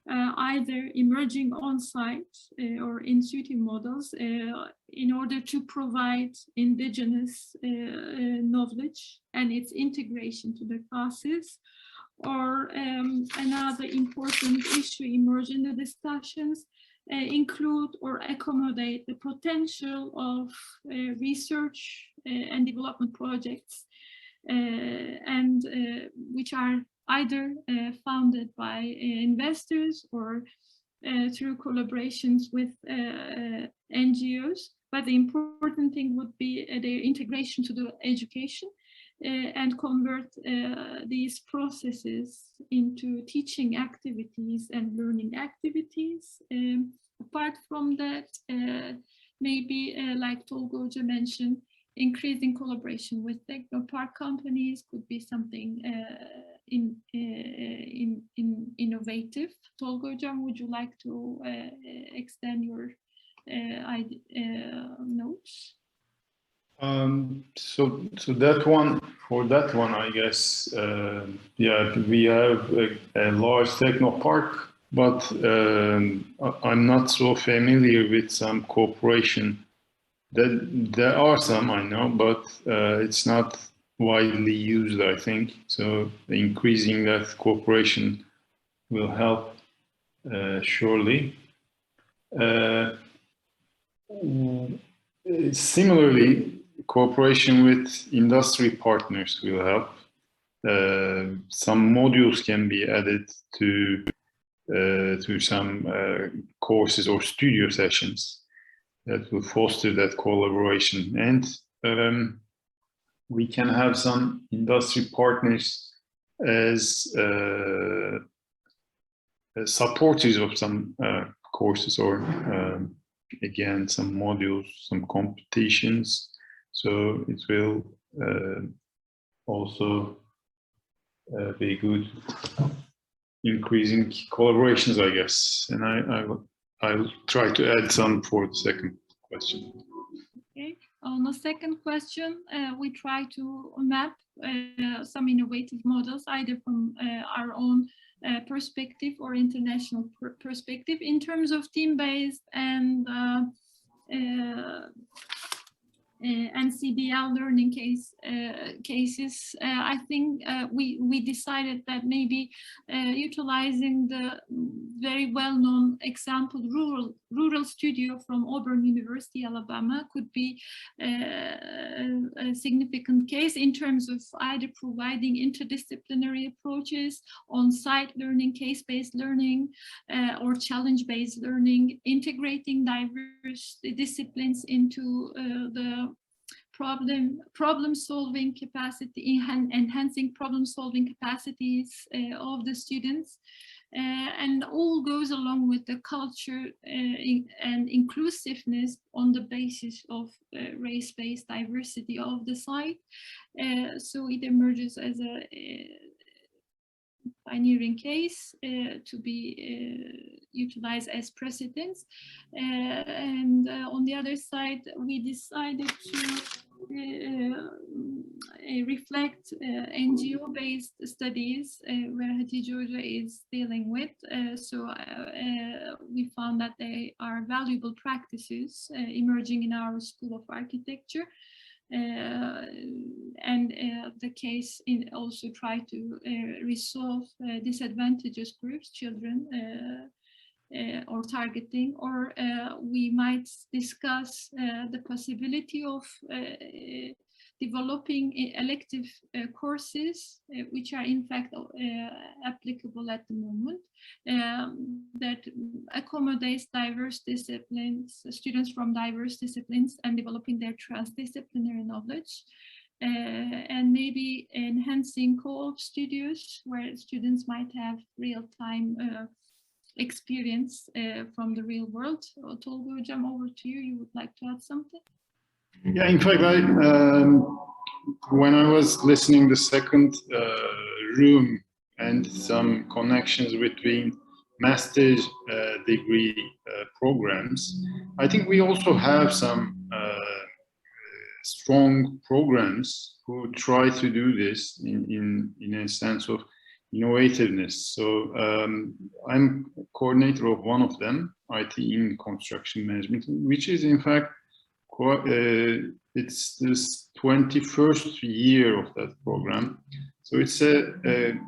either emerging on-site or in situ models in order to provide indigenous knowledge and its integration to the classes. Or another important issue emerging in the discussions include or accommodate the potential of research and development projects and which are either funded by investors or through collaborations with NGOs. But the important thing would be their integration to the education and convert these processes into teaching activities and learning activities. Apart from that, maybe like Tolga Hoca mentioned, increasing collaboration with technopark companies could be something innovative. Tolga Hoca, would you like to extend your notes? So that one, for that one, I guess, yeah, we have a large technopark, but I'm not so familiar with some cooperation. There are some, I know, but it's not widely used, I think. So increasing that cooperation will help, surely. Similarly, cooperation with industry partners will help. Some modules can be added to some courses or studio sessions that will foster that collaboration. And we can have some industry partners as supporters of some courses or again, some modules, some competitions. So it will also be good increasing collaborations, I guess. And I'll try to add some for the second question. Okay. On the second question, we try to map some innovative models, either from our own perspective or international perspective in terms of team-based and CBL learning cases. I think we decided that maybe utilizing the very well-known example rural studio from Auburn University, Alabama, could be a significant case in terms of either providing interdisciplinary approaches, on-site learning, case-based learning, or challenge-based learning, integrating diverse disciplines into the problem-solving capacity, enhancing problem-solving capacities of the students, and all goes along with the culture and inclusiveness on the basis of race-based diversity of the site. So it emerges as a pioneering case to be utilized as precedents. And on the other side, we decided to reflect NGO-based studies where Hatice Hoca is dealing with. So we found that they are valuable practices emerging in our School of Architecture. And the case also try to resolve disadvantaged groups, children, or targeting, or we might discuss the possibility of developing elective courses, which are in fact applicable at the moment, that accommodates diverse disciplines, students from diverse disciplines, and developing their transdisciplinary knowledge. And maybe enhancing co-op studios where students might have real-time experience from the real world. Tolga Hocam, over to you. You would like to add something? Yeah, in fact, when I was listening the second room and some connections between master's degree programs, I think we also have some strong programs who try to do this in a sense of innovativeness. So I'm coordinator of one of them, IT in construction management, which is in fact it's this 21st year of that program. So it's in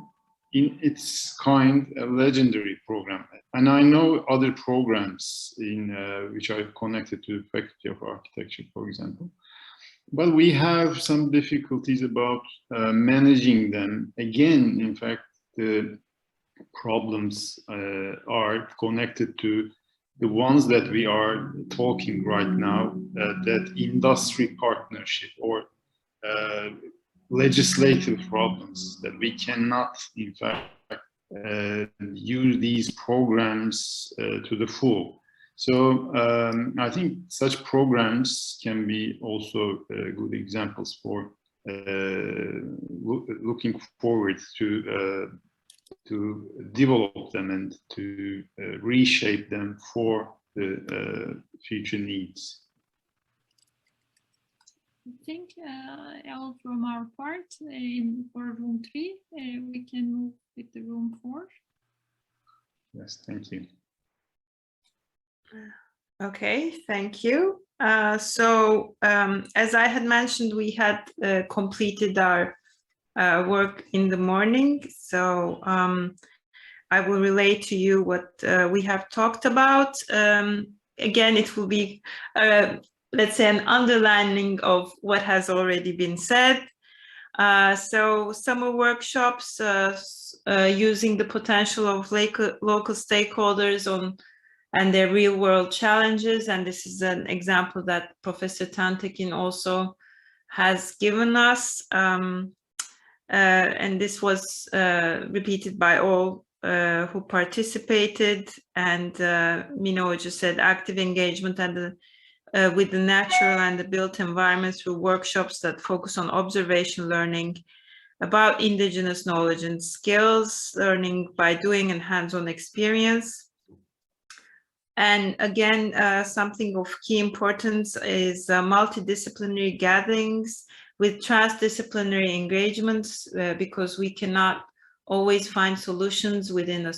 its kind a legendary program. And I know other programs which are connected to the Faculty of Architecture, for example. But we have some difficulties about managing them. Again, in fact, the problems are connected to the ones that we are talking right now, that industry partnership or legislative problems, that we cannot, in fact, use these programs to the full. So I think such programs can be also good examples for looking forward to develop them and to reshape them for the future needs. I think all from our part for room 3, we can move with the room 4. Yes, thank you. Okay, thank you. So as I had mentioned, we had completed our work in the morning. So I will relate to you what we have talked about. Again, it will be, let's say, an underlining of what has already been said. So summer workshops using the potential of local stakeholders and their real world challenges. And this is an example that Professor Tantekin also has given us. And this was repeated by all who participated. And Mino just said active engagement and with the natural and the built environment through workshops that focus on observation learning about indigenous knowledge and skills, learning by doing and hands-on experience. And again, something of key importance is multidisciplinary gatherings with transdisciplinary engagements, because we cannot always find solutions within a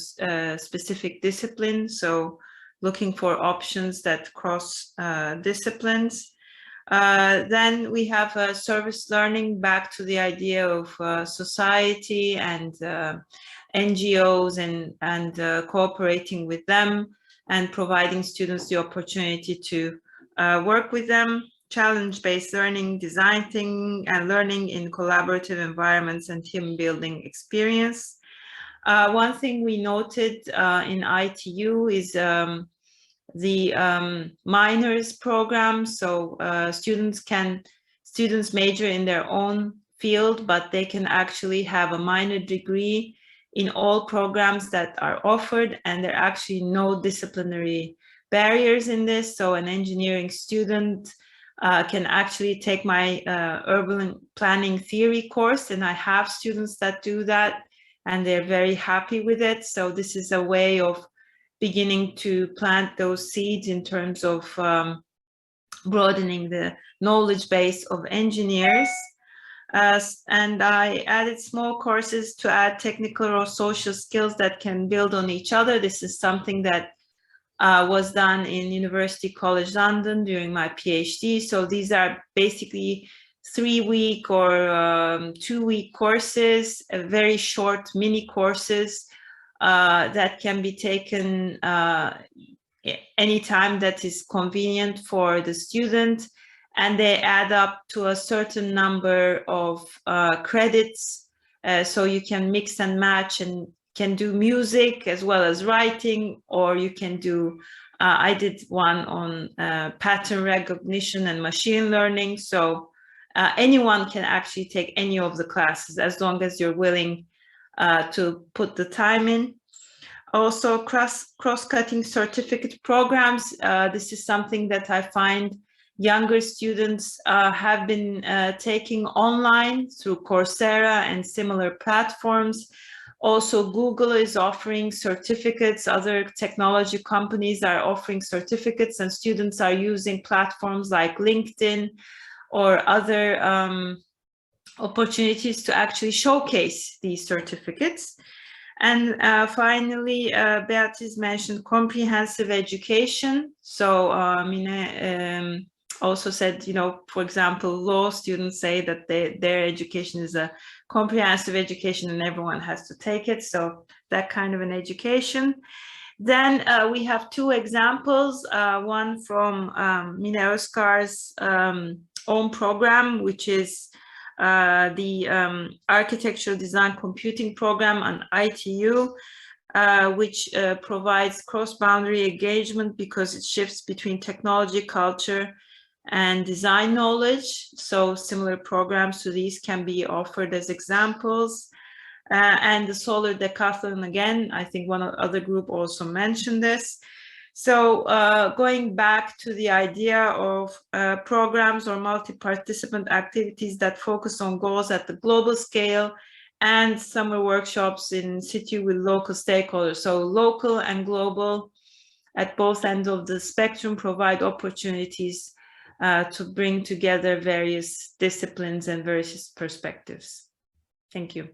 specific discipline. So looking for options that cross disciplines. Then we have service learning, back to the idea of society and NGOs and cooperating with them and providing students the opportunity to work with them. Challenge-based learning, design thinking and learning in collaborative environments and team building experience. One thing we noted in ITU is the minors program. So students major in their own field, but they can actually have a minor degree in all programs that are offered, and there are actually no disciplinary barriers in this. So an engineering student can actually take my urban planning theory course, and I have students that do that, and they're very happy with it. So this is a way of beginning to plant those seeds in terms of broadening the knowledge base of engineers. And I added small courses to add technical or social skills that can build on each other. This is something that was done in University College London during my PhD. So these are basically 3-week or 2-week courses, very short mini courses that can be taken anytime that is convenient for the student. And they add up to a certain number of credits. So you can mix and match and can do music as well as writing, or you can do, I did one on pattern recognition and machine learning. So anyone can actually take any of the classes as long as you're willing to put the time in. Also cross-cutting certificate programs. This is something that I find younger students have been taking online through Coursera and similar platforms. Also, Google is offering certificates, other technology companies are offering certificates, and students are using platforms like LinkedIn or other opportunities to actually showcase these certificates. And finally, Beatrice mentioned comprehensive education. So Mine also said, you know, for example, law students say that their education is a comprehensive education and everyone has to take it. So that kind of an education. Then we have two examples, one from Mine Özkar's own program, which is the Architectural Design Computing Program on ITU, which provides cross-boundary engagement because it shifts between technology, culture, and design knowledge. So similar programs to these can be offered as examples. And the Solar Decathlon, again, I think one other group also mentioned this. So going back to the idea of programs or multi-participant activities that focus on goals at the global scale and summer workshops in situ with local stakeholders. So local and global at both ends of the spectrum provide opportunities to bring together various disciplines and various perspectives. Thank you.